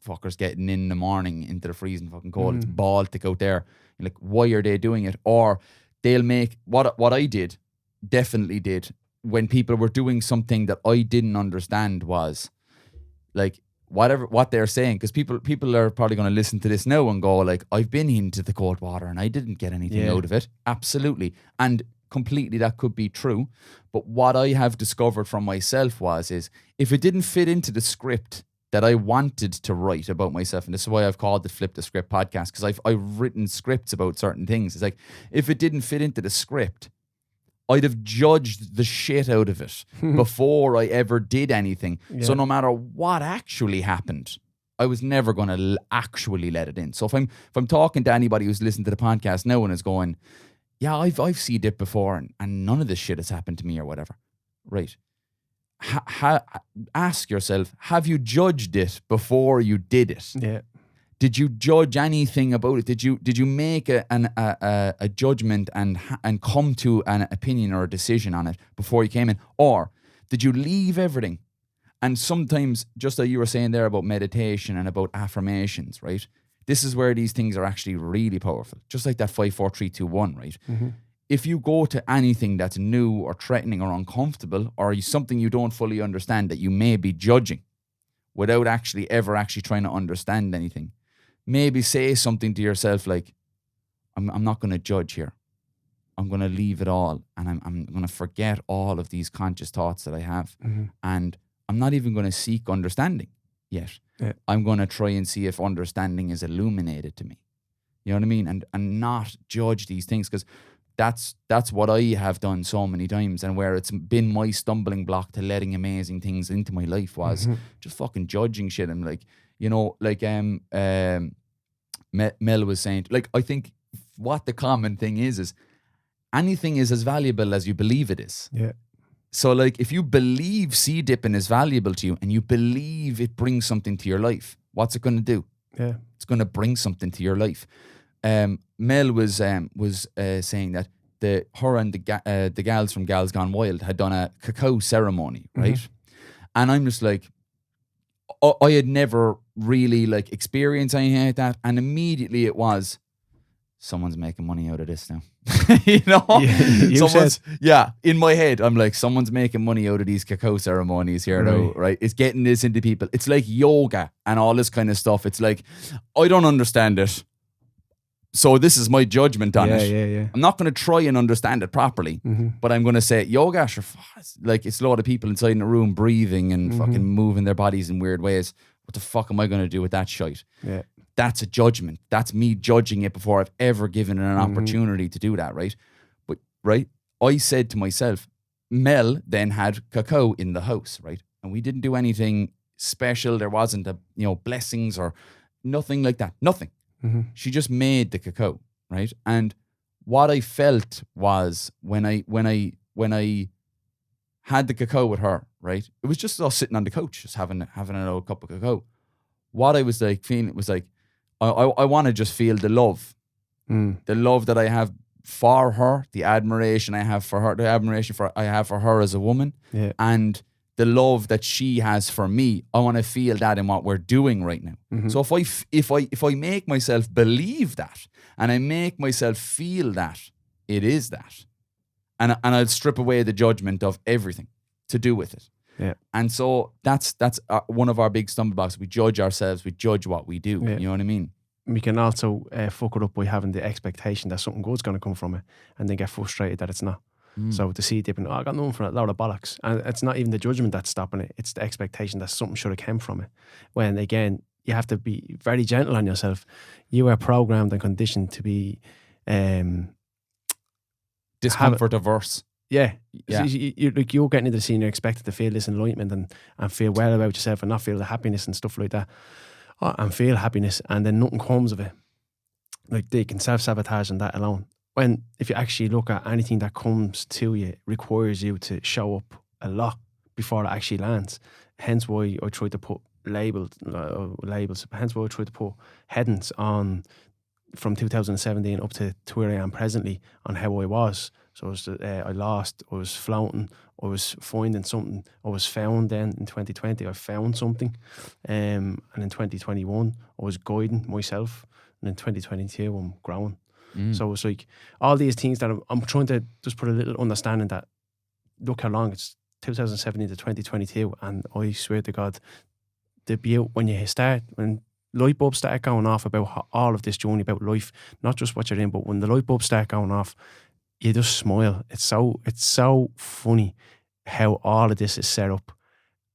fuckers getting in the morning into the freezing fucking cold. It's Baltic out there. You're like, why are they doing it? Or they'll make what I did, definitely did, when people were doing something that I didn't understand, was like what they're saying, because people are probably going to listen to this now and go like, I've been into the cold water and I didn't get anything out of it. Absolutely. And completely that could be true. But what I have discovered from myself is if it didn't fit into the script that I wanted to write about myself, and this is why I've called the Flip the Script podcast, because I've written scripts about certain things. It's like, if it didn't fit into the script, I'd have judged the shit out of it before I ever did anything. Yeah. So no matter what actually happened, I was never going to actually let it in. So if I'm talking to anybody who's listening to the podcast now and is going, yeah, I've seen it before and none of this shit has happened to me or whatever, right? Ask yourself, have you judged it before you did it? Yeah. Did you judge anything about it? Did you make a judgment and come to an opinion or a decision on it before you came in? Or did you leave everything? And sometimes, just like you were saying there about meditation and about affirmations, right? This is where these things are actually really powerful. Just like that 5, 4, 3, 2, 1, right? If you go to anything that's new or threatening or uncomfortable, or something you don't fully understand that you may be judging without ever trying to understand anything, maybe say something to yourself like, I'm not going to judge here. I'm going to leave it all, and I'm going to forget all of these conscious thoughts that I have. And I'm not even going to seek understanding yet. Yeah. I'm going to try and see if understanding is illuminated to me. You know what I mean? And not judge these things, because that's what I have done so many times, and where it's been my stumbling block to letting amazing things into my life was just fucking judging shit. And like, you know, like Mel was saying, like, I think what the common thing is anything is as valuable as you believe it is. Yeah. So like, if you believe sea dipping is valuable to you and you believe it brings something to your life, what's it going to do? Yeah. It's going to bring something to your life. Mel was saying that her and the gals from Gals Gone Wild had done a cacao ceremony, right? And I'm just like, I had never really like experienced anything like that, and immediately it was, someone's making money out of this now. You know? In my head, I'm like, someone's making money out of these cacao ceremonies here now, right? It's getting this into people. It's like yoga and all this kind of stuff. It's like, I don't understand it, so this is my judgment on it. Yeah. I'm not going to try and understand it properly, but I'm going to say, yoga, sure, like, it's a lot of people inside in a room breathing and fucking moving their bodies in weird ways. What the fuck am I going to do with that shite? Yeah. That's a judgment. That's me judging it before I've ever given it an opportunity to do that, right? But, right, I said to myself, Mel then had cacao in the house, right? And we didn't do anything special. There wasn't blessings or nothing like that. Nothing. She just made the cacao, right? And what I felt was when I had the cacao with her, right? It was just us sitting on the couch, just having an old cup of cacao. What I was like feeling was like, I want to just feel the love that I have for her, the admiration I have for her, the admiration I have for her as a woman, and the love that she has for me. I want to feel that in what we're doing right now. So if I make myself believe that, and I make myself feel that, it is that, and I'll strip away the judgment of everything to do with it. Yeah. And so that's one of our big stumble blocks. We judge ourselves. We judge what we do. Yeah. You know what I mean? We can also fuck it up by having the expectation that something good's going to come from it, and then get frustrated that it's not. So to see dipping, I got nothing for it, a load of bollocks. And it's not even the judgment that's stopping it. It's the expectation that something should have come from it. When again, you have to be very gentle on yourself. You are programmed and conditioned to be discomfort averse. Yeah. Yeah. So you're getting into the scene, you're expected to feel this enlightenment and feel well about yourself and not feel the happiness and stuff like that. And feel happiness, and then nothing comes of it. Like they can self-sabotage on that alone. When if you actually look at anything that comes to you, it requires you to show up a lot before it actually lands. Hence why I try to put labels. Hence why I try to put headings on from 2017 up to where I am presently on how I was. So I lost, I was floating, I was finding something, I was found then in 2020, I found something. And in 2021, I was guiding myself. And in 2022, I'm growing. So it's like all these things that I'm trying to just put a little understanding that look how long it's 2017 to 2022, and I swear to God, the beauty when light bulbs start going off about all of this journey about life, not just what you're in, but when the light bulbs start going off, you just smile. It's so funny how all of this is set up,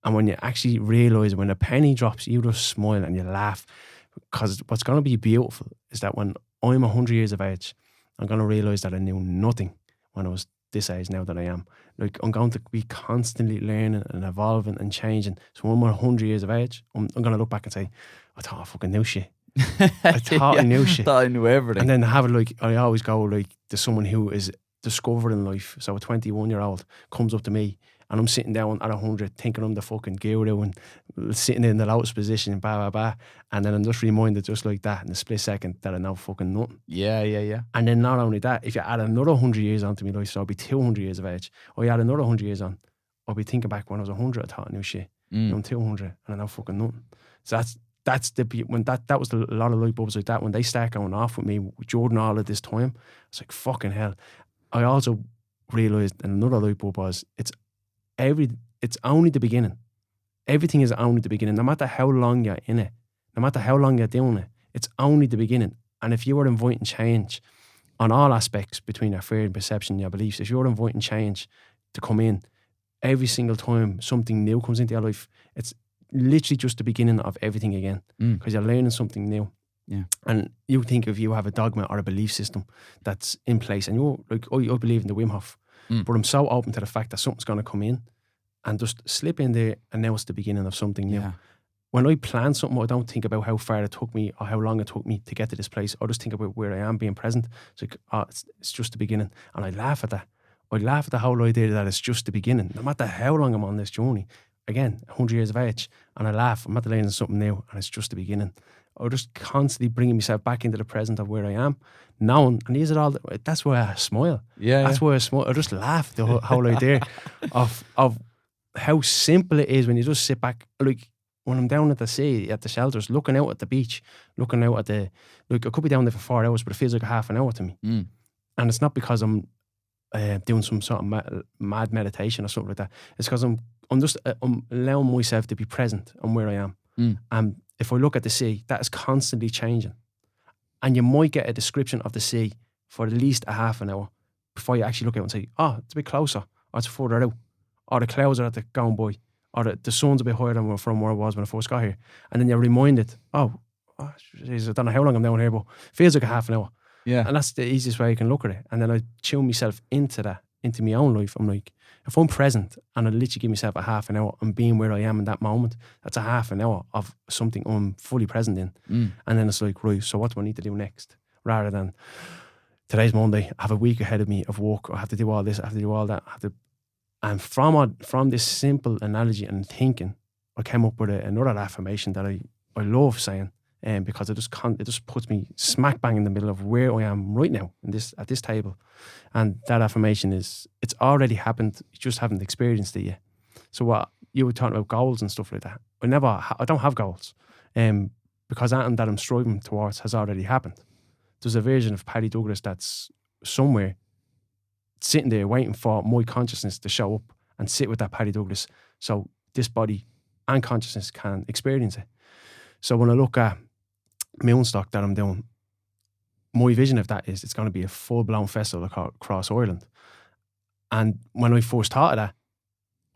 and when you actually realise when a penny drops, you just smile and you laugh, because what's going to be beautiful is that when I'm 100 years of age, I'm going to realise that I knew nothing when I was this age now that I am. Like, I'm going to be constantly learning and evolving and changing. So when I'm 100 years of age, I'm going to look back and say, I thought I fucking knew shit. I thought I knew shit. Thought I knew everything. And then have it like, I always go like to someone who is discovering life. So a 21-year-old comes up to me and I'm sitting down at 100 thinking I'm the fucking guru and sitting in the lowest position and blah, blah, blah. And then I'm just reminded just like that in a split second that I know fucking nothing. Yeah. And then not only that, if you add another 100 years onto my life, so I'll be 200 years of age, or you add another 100 years on, I'll be thinking back when I was 100, I thought I knew shit. Now I'm 200 and I know fucking nothing. So that's when that was a lot of light bulbs like that, when they start going off with me during all of this time, it's like fucking hell. I also realised another light bulb was it's only the beginning. Everything is only the beginning. No matter how long you're in it, no matter how long you're doing it, it's only the beginning. And if you are inviting change on all aspects between your fear and perception, your beliefs, if you're inviting change to come in every single time something new comes into your life, it's literally just the beginning of everything again, because you're learning something new. Yeah. And you think if you have a dogma or a belief system that's in place, and you're like, oh, I believe in the Wim Hof, but I'm so open to the fact that something's going to come in and just slip in there, and now it's the beginning of something new. Yeah. When I plan something, I don't think about how far it took me or how long it took me to get to this place. I just think about where I am, being present. It's like, it's just the beginning. And I laugh at that. I laugh at the whole idea that it's just the beginning. No matter how long I'm on this journey, again, 100 years of age, and I laugh, I'm at the learning something new, and it's just the beginning. I'm just constantly bringing myself back into the present of where I am, knowing, and these are all, that's why I smile. That's why I smile. I just laugh the whole idea of how simple it is when you just sit back. Like when I'm down at the sea, at the shelters, looking out at the beach, looking out at I could be down there for 4 hours, but it feels like a half an hour to me. And it's not because I'm doing some sort of mad meditation or something like that. It's because I'm allowing myself to be present on where I am. And if I look at the sea, that is constantly changing. And you might get a description of the sea for at least a half an hour before you actually look out and say, oh, it's a bit closer, or it's further out, or the clouds are at the going by, or the sun's a bit higher than from where I was when I first got here. And then you're reminded, oh geez, I don't know how long I'm down here, but it feels like a half an hour. Yeah. And that's the easiest way you can look at it. And then I tune myself into that, into my own life. I'm like, if I'm present and I literally give myself a half an hour and being where I am in that moment, that's a half an hour of something I'm fully present in. And then it's like, right, so what do I need to do next? Rather than, today's Monday, I have a week ahead of me of work, I have to do all this, I have to do all that. And from this simple analogy and thinking, I came up with another affirmation that I love saying, because it just puts me smack bang in the middle of where I am right now at this table. And that affirmation is, it's already happened, you just haven't experienced it yet. So what you were talking about, goals and stuff like that, I don't have goals, because anything that I'm striving towards has already happened. There's a version of Paddy Douglas that's somewhere sitting there waiting for my consciousness to show up and sit with that Paddy Douglas, so this body and consciousness can experience it. So when I look at Moonstock that I'm doing, my vision of that is it's going to be a full-blown festival across Ireland. And when I first thought of that,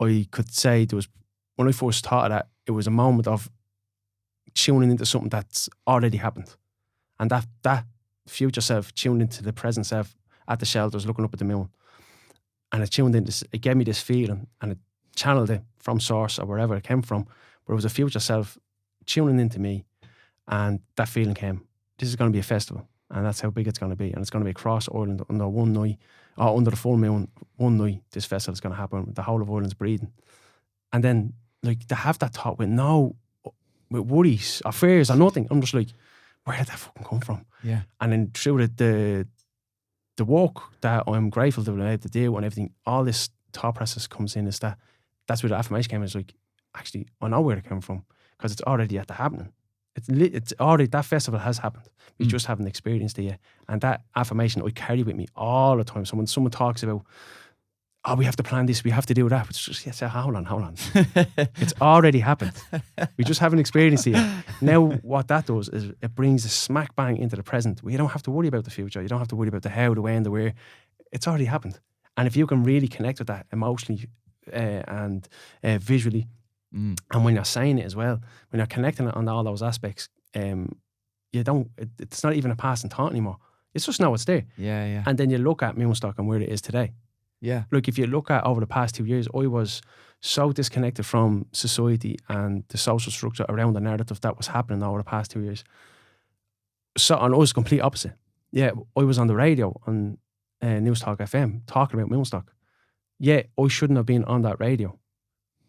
I could say when I first thought of that, it was a moment of tuning into something that's already happened. And that future self tuned into the present self at the shelters looking up at the moon. And it tuned in this, it gave me this feeling, and it channeled it from source or wherever it came from. But it was a future self tuning into me, and that feeling came. This is going to be a festival, and that's how big it's going to be. And it's going to be across Ireland under one night, or under the full moon, one night. This festival is going to happen. The whole of Ireland's breathing. And then, like, to have that thought with worries or fears or nothing, I'm just like, where did that fucking come from? Yeah. And then through the work that I'm grateful to be able to do and everything, all this thought process comes in, is that's where the affirmation came in. It's like, actually, I know where it came from, because it's already at the happening. It's already, that festival has happened. We just haven't experienced it yet. And that affirmation I carry with me all the time. So when someone talks about, oh, we have to plan this, we have to do that, it's just, yes, hold on. It's already happened. We just haven't experienced it yet. Now, what that does is it brings a smack bang into the present, where you don't have to worry about the future. You don't have to worry about the how, the when, the where. It's already happened. And if you can really connect with that emotionally and visually, and when you're saying it as well, when you're connecting it on all those aspects, it's not even a passing thought anymore. It's just now it's there. Yeah. And then you look at Moonstock and where it is today. Yeah. Look, if you look at over the past 2 years, I was so disconnected from society and the social structure around the narrative that was happening over the past 2 years. So, and I was the complete opposite. Yeah, I was on the radio on News Talk FM talking about Moonstock. Yeah, I shouldn't have been on that radio.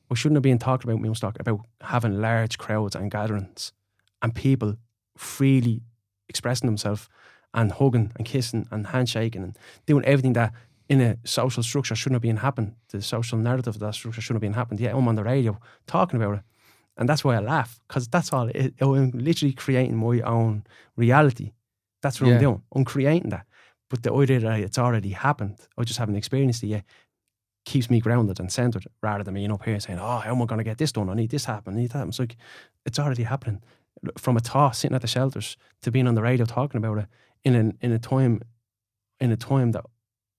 I shouldn't have been talking about Moonstock, about having large crowds and gatherings and people freely expressing themselves and hugging and kissing and handshaking and doing everything that in a social structure shouldn't have been happened. The social narrative of that structure shouldn't have been happened. Yeah, I'm on the radio talking about it. And that's why I laugh, because that's all. I'm literally creating my own reality. That's what I'm doing. I'm creating that. But the idea that it's already happened, I just haven't experienced it yet, keeps me grounded and centered, rather than being up here saying, oh, how am I going to get this done? I need this to happen. I need that. It's like, it's already happening. From a thought sitting at the shelters to being on the radio talking about it in a time that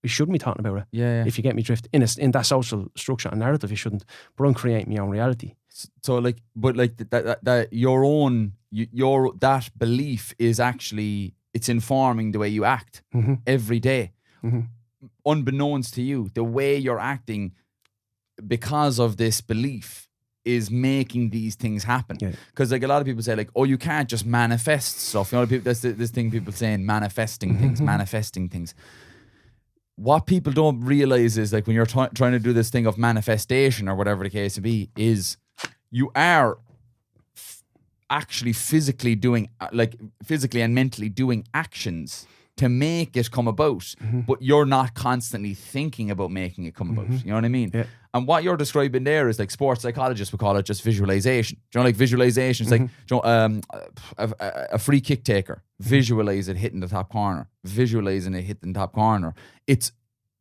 we shouldn't be talking about it. Yeah. If you get me drift, in that social structure and narrative, you shouldn't. But I'm creating my own reality. So that that belief is actually, it's informing the way you act every day. Unbeknownst to you, the way you're acting because of this belief is making these things happen. Because like a lot of people say, like, oh, you can't just manifest stuff. You know, there's this thing people saying, manifesting things. What people don't realize is, like, when you're trying to do this thing of manifestation or whatever the case may be, is you are actually physically and mentally doing actions to make it come about, but you're not constantly thinking about making it come about. You know what I mean? Yeah. And what you're describing there is, like, sports psychologists would call it just visualization. Do you know, like, visualization? It's like, you know, a free kick taker, visualize it hitting the top corner, visualizing it hitting the top corner.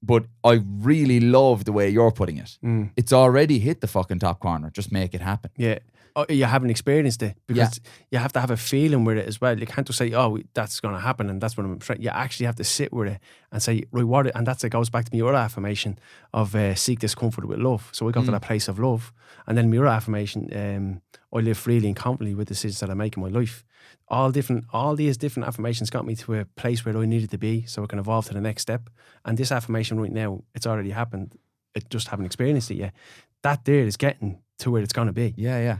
But I really love the way you're putting it. It's already hit the fucking top corner. Just make it happen. Yeah. Oh, you haven't experienced it, because you have to have a feeling with it as well. You can't just say, oh, that's going to happen and that's what I'm trying. You actually have to sit with it and say, reward it. And it goes back to my other affirmation of seek discomfort with love. So we go to that place of love. And then my other affirmation, I live freely and confidently with the decisions that I make in my life. All these different affirmations got me to a place where I needed to be so I can evolve to the next step. And this affirmation right now, it's already happened. I just haven't experienced it yet. That there is getting to where it's going to be. Yeah.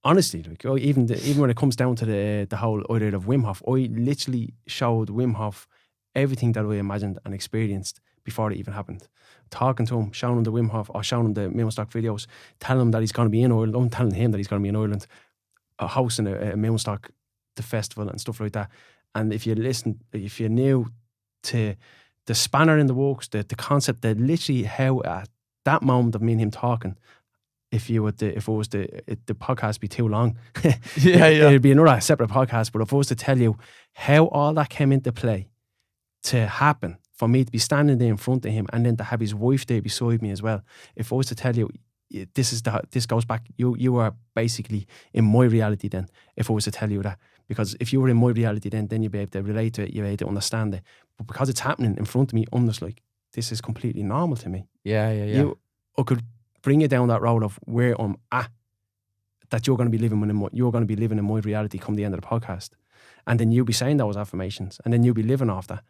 Honestly, like, even when it comes down to the whole idea of Wim Hof, I literally showed Wim Hof everything that I imagined and experienced before it even happened. Talking to him, showing him the Wim Hof, or showing him the Moonstock videos, telling him that he's going to be in Ireland. I'm telling him that he's going to be in Ireland, hosting a Moonstock, the festival and stuff like that. And if you knew to the spanner in the works, the concept, that literally how at that moment of me and him talking, if it was the podcast be too long, it'd be another separate podcast. But if I was to tell you how all that came into play to happen, for me to be standing there in front of him and then to have his wife there beside me as well, if I was to tell you, this goes back, you are basically in my reality then, if I was to tell you that. Because if you were in my reality then you'd be able to relate to it, you'd be able to understand it. But because it's happening in front of me, I'm just like, this is completely normal to me. Yeah. I could bring you down that road of where I'm at, that you're going to be living in my reality come the end of the podcast. And then you'll be saying those affirmations, and then you'll be living off that.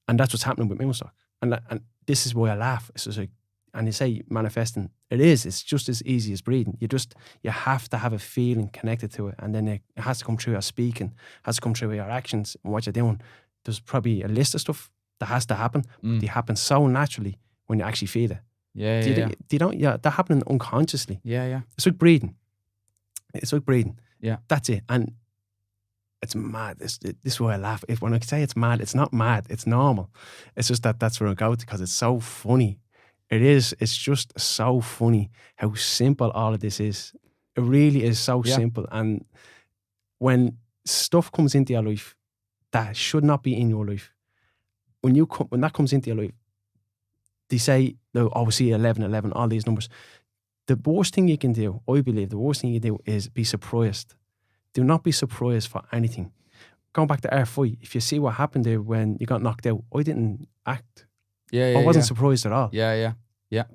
And that's what's happening with Moonstock. And this is why I laugh. It's just like, and you say manifesting, it's just as easy as breathing. You have to have a feeling connected to it, and then it has to come through your speaking, has to come through your actions and what you're doing. There's probably a list of stuff that has to happen, but they happen so naturally when you actually feel it. They're happening unconsciously. Yeah. It's like breathing. Yeah. That's it. And it's mad. This is why I laugh. When I say it's mad, it's not mad. It's normal. It's just that's where I go to, because it's so funny. It is. It's just so funny how simple all of this is. It really is so simple. And when stuff comes into your life that should not be in your life, when that comes into your life, they say, we see 11, all these numbers. The worst thing you can do, I believe, is be surprised. Do not be surprised for anything. Going back to our fight, if you see what happened there when you got knocked out, I didn't act. I wasn't surprised at all. Yeah.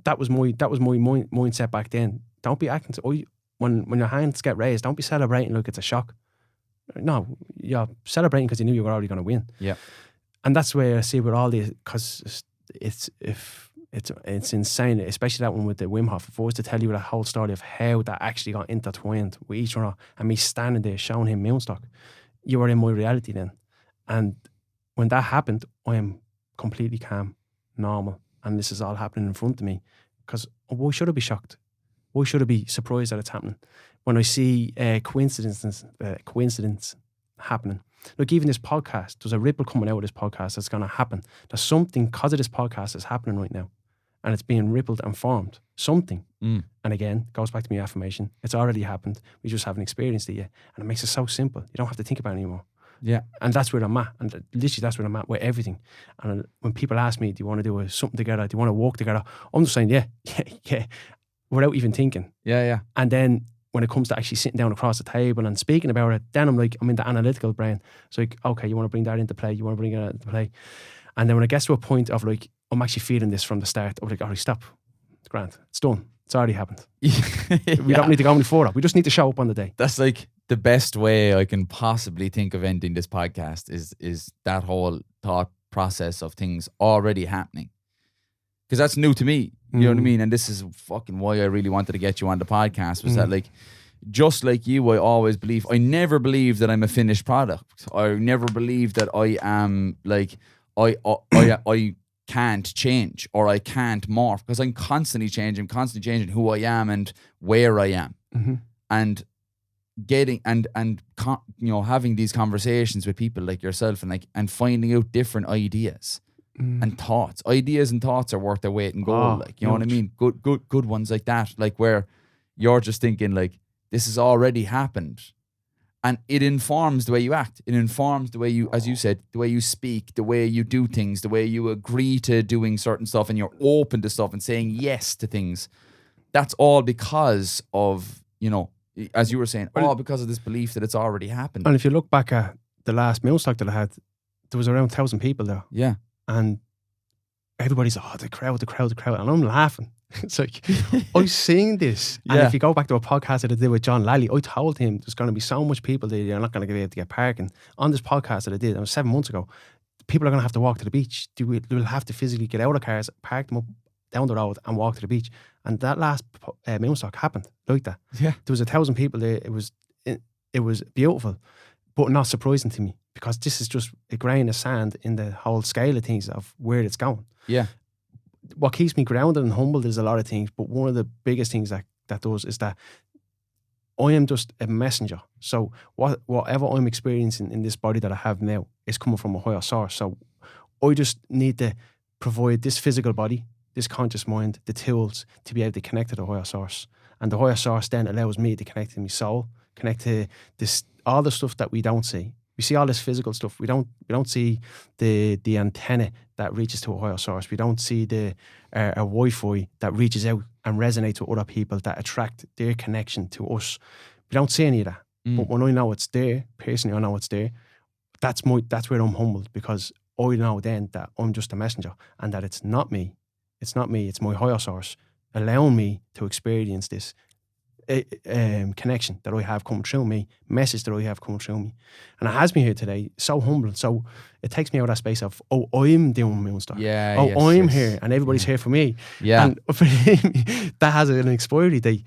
That was my mindset back then. Don't be acting. When your hands get raised, don't be celebrating like it's a shock. No, you're celebrating because you knew you were already going to win. Yeah. And that's where I see with all these, because it's insane, especially that one with the Wim Hof. If I was to tell you the whole story of how that actually got intertwined with each other, and me standing there showing him Moonstock, you were in my reality then. And when that happened, I am completely calm, normal, and this is all happening in front of me. Because why should I be shocked? Why should I be surprised that it's happening? When I see coincidence happening. Look, even this podcast, there's a ripple coming out of this podcast that's going to happen. There's something, because of this podcast, that's happening right now. And it's being rippled and formed. Something. And again, goes back to my affirmation. It's already happened. We just haven't experienced it yet. And it makes it so simple. You don't have to think about it anymore. Yeah. And that's where I'm at. And literally, that's where I'm at with everything. And when people ask me, do you want to do something together? Do you want to walk together? I'm just saying, yeah, without even thinking. Yeah. And then when it comes to actually sitting down across the table and speaking about it, then I'm in the analytical brain. It's like, okay, you want to bring that into play? You want to bring it into play? And then when it gets to a point of like, I'm actually feeling this from the start, I'm like, all right, stop. It's grand. It's done. It's already happened. We don't need to go any further. We just need to show up on the day. That's like the best way I can possibly think of ending this podcast is that whole thought process of things already happening. Because that's new to me. You know what I mean? And this is fucking why I really wanted to get you on the podcast, was that, like, just like you, I never believe that I'm a finished product. I never believe that I am, like, I can't change or I can't morph, because I'm constantly changing who I am and where I am. And getting and having these conversations with people like yourself and finding out different ideas. And thoughts. Ideas and thoughts are worth their weight in gold. You know what I mean? Good ones like that. Like where you're just thinking like, this has already happened. And it informs the way you act. It informs the way you, as you said, the way you speak, the way you do things, the way you agree to doing certain stuff, and you're open to stuff and saying yes to things. That's all because of, as you were saying, all because of this belief that it's already happened. And if you look back at the last Moonstock that I had, there was around 1,000 people there. Yeah. And everybody's, the crowd. And I'm laughing. It's like, I'm seeing this. And if you go back to a podcast that I did with John Lally, I told him there's going to be so much people there, you're not going to be able to get parking. On this podcast that I did, it was 7 months ago, people are going to have to walk to the beach. They'll have to physically get out of cars, park them up down the road and walk to the beach. And that last Moonstock happened like that. Yeah. There was 1,000 people there. It was beautiful, but not surprising to me, because this is just a grain of sand in the whole scale of things of where it's going. Yeah. What keeps me grounded and humbled is a lot of things, but one of the biggest things that does is that I am just a messenger. So whatever I'm experiencing in this body that I have now is coming from a higher source. So I just need to provide this physical body, this conscious mind, the tools to be able to connect to the higher source. And the higher source then allows me to connect to my soul, connect to this, all the stuff that we don't see. We see all this physical stuff. We don't see the antenna that reaches to a higher source. We don't see the Wi-Fi that reaches out and resonates with other people that attract their connection to us. We don't see any of that. But when I know it's there, personally, I know it's there. That's where I'm humbled, because I know then that I'm just a messenger and that it's not me. It's not me. It's my higher source allowing me to experience this connection that I have come through me, message that I have come through me. And it has me here today, so humbling. So it takes me out of that space of, oh, I'm doing my own stuff. Yeah, oh, yes, I'm yes. here and everybody's here for me. Yeah. And for him, that has an expiry date.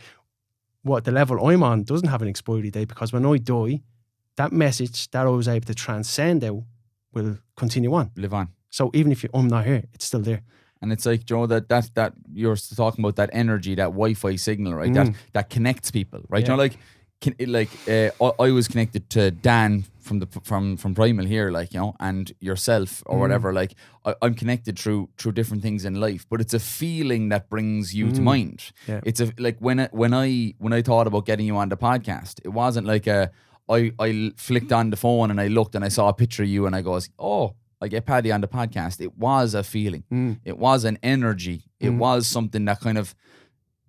What the level I'm on doesn't have an expiry date, because when I die, that message that I was able to transcend out will continue on. Live on. So even if I'm not here, it's still there. And it's like, Joe, that you're talking about, that energy, that Wi-Fi signal, right? That connects people, right? Yeah. You know, I was connected to Dan from Primal here, like, you know, and yourself or whatever. Like, I'm connected through different things in life, but it's a feeling that brings you to mind. Yeah. It's like when I thought about getting you on the podcast, it wasn't like I flicked on the phone and I looked and I saw a picture of you and I goes, oh, I get Paddy on the podcast. It was a feeling. It was an energy. It was something that kind of,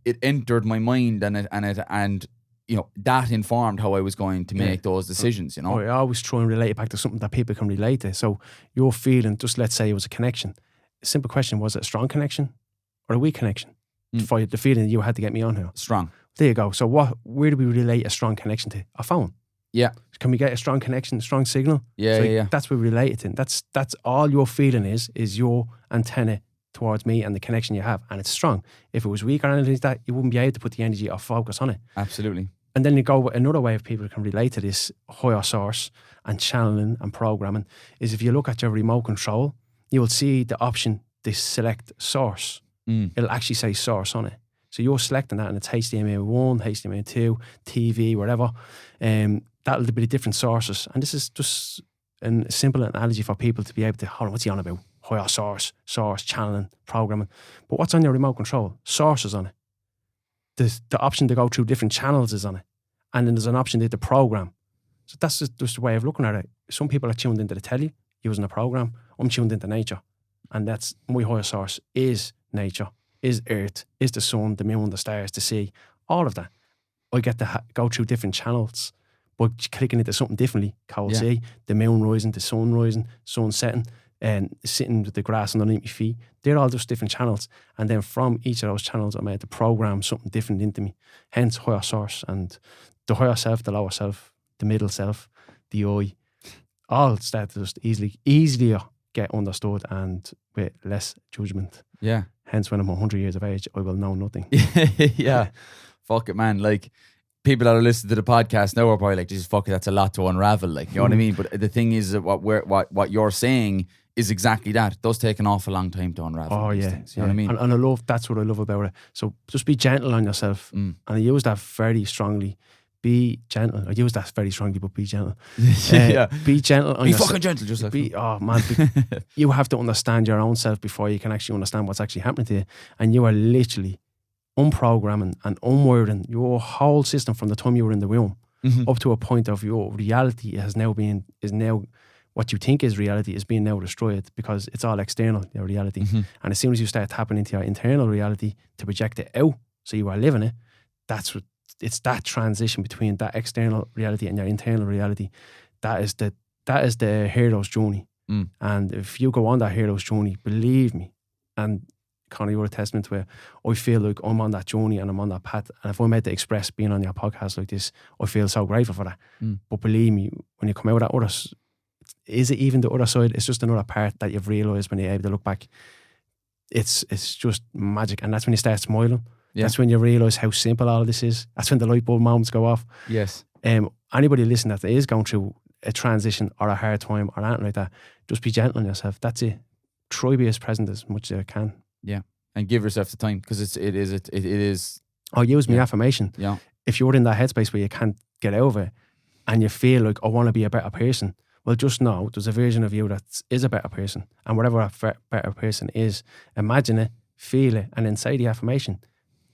it entered my mind and you know, that informed how I was going to make those decisions, you know. I always try and relate it back to something that people can relate to. So your feeling, just let's say it was a connection. A simple question, was it a strong connection or a weak connection? For the feeling you had to get me on here. Strong. There you go. So where do we relate a strong connection to? A phone. Yeah. Can we get a strong connection, a strong signal? Yeah, so yeah. That's what we relate it to. That's all your feeling is your antenna towards me and the connection you have. And it's strong. If it was weak or anything like that, you wouldn't be able to put the energy or focus on it. Absolutely. And then you go with another way of people can relate to this higher source and channeling and programming is if you look at your remote control, you will see the option, this select source. It'll actually say source on it. So you're selecting that and it's HDMI 1, HDMI 2, TV, whatever. That'll be the different sources. And this is just a simple analogy for people to be able to, hold on, what's he on about? Higher source, channeling, programming. But what's on your remote control? Source is on it. The option to go through different channels is on it. And then there's an option to program. So that's just the way of looking at it. Some people are tuned into the telly using a program. I'm tuned into nature. And that's my higher source is nature, is earth, is the sun, the moon, the stars, the sea, all of that. I get to go through different channels by clicking into something differently. Cold sea, the moon rising, the sun setting, and sitting with the grass underneath my feet. They're all just different channels. And then from each of those channels, I'm able to program something different into me. Hence higher source. And the higher self, the lower self, the middle self, the I, all start to just easier get understood and with less judgment. Yeah. Hence, when I'm 100 years of age, I will know nothing. Yeah. Fuck it, man. Like, people that are listening to the podcast now are probably like, Jesus, fuck it, that's a lot to unravel. Like, you know what I mean? But the thing is that what you're saying is exactly that. It does take an awful long time to unravel these things. You know what I mean? And I love, that's what I love about it. So just be gentle on yourself. And I use that very strongly. Be gentle. I use that very strongly, but be gentle. Be gentle on yourself. Be fucking gentle, just like. Oh man, you have to understand your own self before you can actually understand what's actually happening to you. And you are literally unprogramming and unwiring your whole system from the time you were in the womb up to a point of your reality is now what you think is reality is being now destroyed because it's all external, your reality. And as soon as you start tapping into your internal reality to project it out, so you are living it, it's that transition between that external reality and your internal reality. That is the hero's journey. And if you go on that hero's journey, believe me, and Conor, you're a testament to it, I feel like I'm on that journey and I'm on that path. And if I'm able to express being on your podcast like this, I feel so grateful for that. But believe me, when you come out of that other, is it even the other side? It's just another part that you've realised when you're able to look back. It's just magic. And that's when you start smiling. Yeah. That's when you realise how simple all of this is. That's when the light bulb moments go off. Yes. Anybody listening that is going through a transition or a hard time or anything like that, just be gentle on yourself. That's it. Try to be as present as much as you can. Yeah. And give yourself the time because it is. Oh, use my affirmation. Yeah. If you're in that headspace where you can't get out of it and you feel like, I want to be a better person, well, just know there's a version of you that is a better person. And whatever that better person is, imagine it, feel it, and then say the affirmation.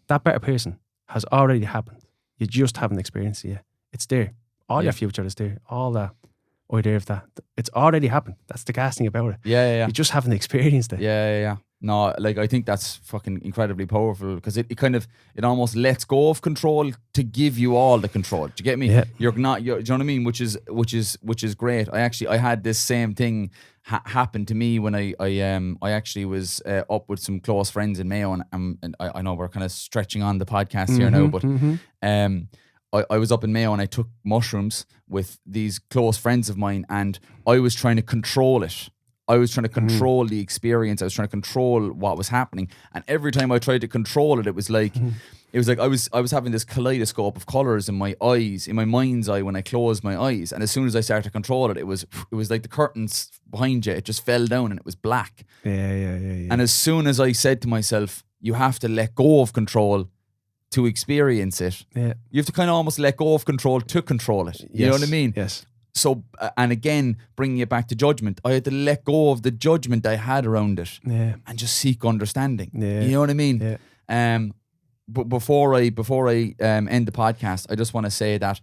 That better person has already happened. You just haven't experienced it yet. It's there. All your future is there. All that idea of that. It's already happened. That's the gas thing about it. Yeah. You just haven't experienced it. Yeah. No, like I think that's fucking incredibly powerful because it almost lets go of control to give you all the control. Do you get me? Yeah. Do you know what I mean? Which is great. I had this same thing happen to me when I actually was up with some close friends in Mayo, and I know we're kind of stretching on the podcast here now, but I was up in Mayo and I took mushrooms with these close friends of mine, and I was trying to control it. I was trying to control the experience. I was trying to control what was happening. And every time I tried to control it, it was like I was having this kaleidoscope of colours in my eyes, in my mind's eye when I closed my eyes. And as soon as I started to control it, it was like the curtains behind you. It just fell down and it was black. Yeah. And as soon as I said to myself, you have to let go of control to experience it. Yeah. You have to kind of almost let go of control to control it. You know what I mean? Yes. So, and again, bringing it back to judgment, I had to let go of the judgment I had around it and just seek understanding. Yeah. You know what I mean? Yeah. But before I end the podcast, I just want to say that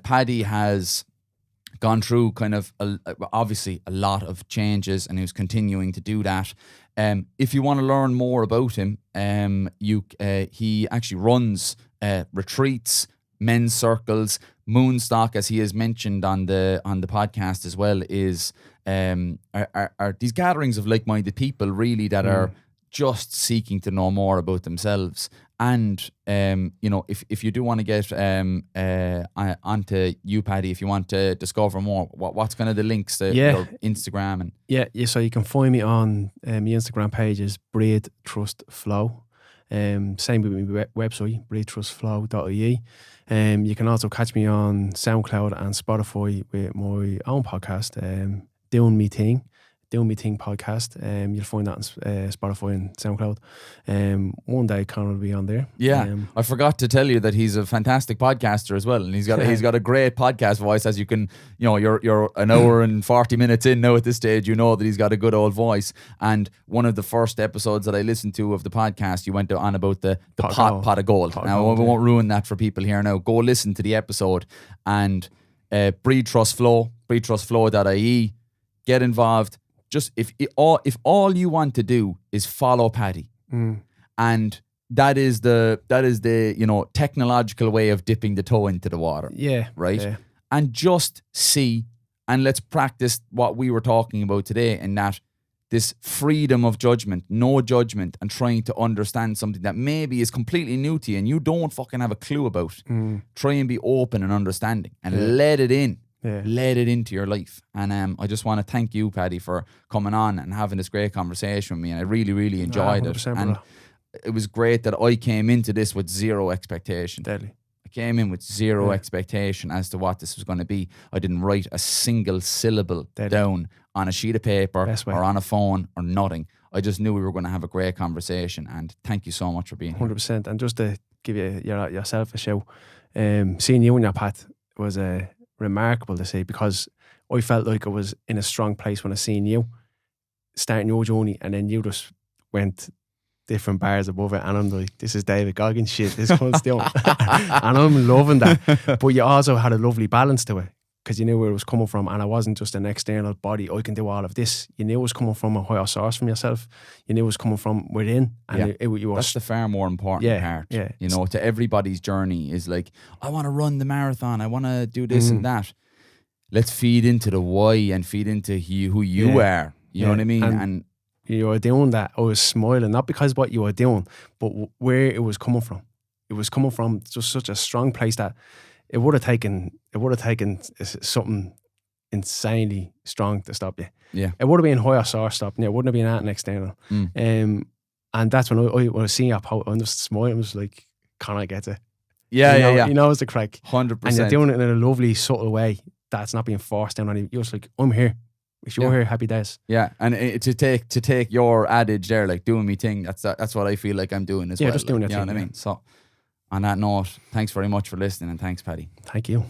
Paddy has gone through kind of obviously a lot of changes, and he's continuing to do that. If you want to learn more about him, he actually runs retreats, men's circles. Moonstock, as he has mentioned on the podcast as well, is are these gatherings of like-minded people really that are just seeking to know more about themselves. And if you do want to get onto you, Paddy, if you want to discover more, what's kind of the links to your Instagram and so you can find me on my Instagram page is Breath Trust Flow. Same with my website, breathtrustflow.ie. You can also catch me on SoundCloud and Spotify with my own podcast, Doing Me Thing podcast. You'll find that on Spotify and SoundCloud. One day Conor will be on there. Yeah, I forgot to tell you that he's a fantastic podcaster as well, and he's got a great podcast voice. As you can, you're an hour and 40 minutes in now at this stage. You know that he's got a good old voice. And one of the first episodes that I listened to of the podcast, you went on about the pot of gold. Now I won't ruin that for people here. Now go listen to the episode and Breath Trust Flow, breathtrustflow.ie. Get involved. Just if all you want to do is follow Paddy, and that is the technological way of dipping the toe into the water. Yeah. Right. Yeah. And just see, and let's practice what we were talking about today, in that this freedom of judgment, no judgment, and trying to understand something that maybe is completely new to you and you don't fucking have a clue about. Try and be open and understanding and let it in. Yeah. Let it into your life. And I just want to thank you, Paddy, for coming on and having this great conversation with me. And I really, really enjoyed it. And it was great that I came into this with zero expectation. Deadly. I came in with zero expectation as to what this was going to be. I didn't write a single syllable down on a sheet of paper or on a phone or nothing. I just knew we were going to have a great conversation. And thank you so much for being 100%. here. And just to give you yourself a shout, seeing you on your path was remarkable to see, because I felt like I was in a strong place when I seen you starting your journey, and then you just went different bars above it, and I'm like, this is David Goggins shit, this cunt's doing and I'm loving that. But you also had a lovely balance to it, because you knew where it was coming from, and I wasn't just an external body, I can do all of this. You knew it was coming from a higher source from yourself. You knew it was coming from within, and you were, that's the far more important part. Yeah. To everybody's journey is like, I want to run the marathon, I want to do this and that. Let's feed into the why and feed into who you are. You know what I mean? And you were doing that. I was smiling, not because what you were doing, but where it was coming from. It was coming from just such a strong place that it would have taken something insanely strong to stop you. Yeah. It would have been higher source stopping you. It wouldn't have been anything external. And that's when I was seeing your post, I just smiling. I was like, can I get it? Yeah. You know it's the crack. 100%. And you're doing it in a lovely, subtle way that's not being forced down on you. You're just like, I'm here. If you're here, happy days. Yeah, and to take your adage there, like doing me thing, that's what I feel like I'm doing as well. Yeah, just doing it. You know what I mean? So on that note, thanks very much for listening, and thanks, Paddy. Thank you.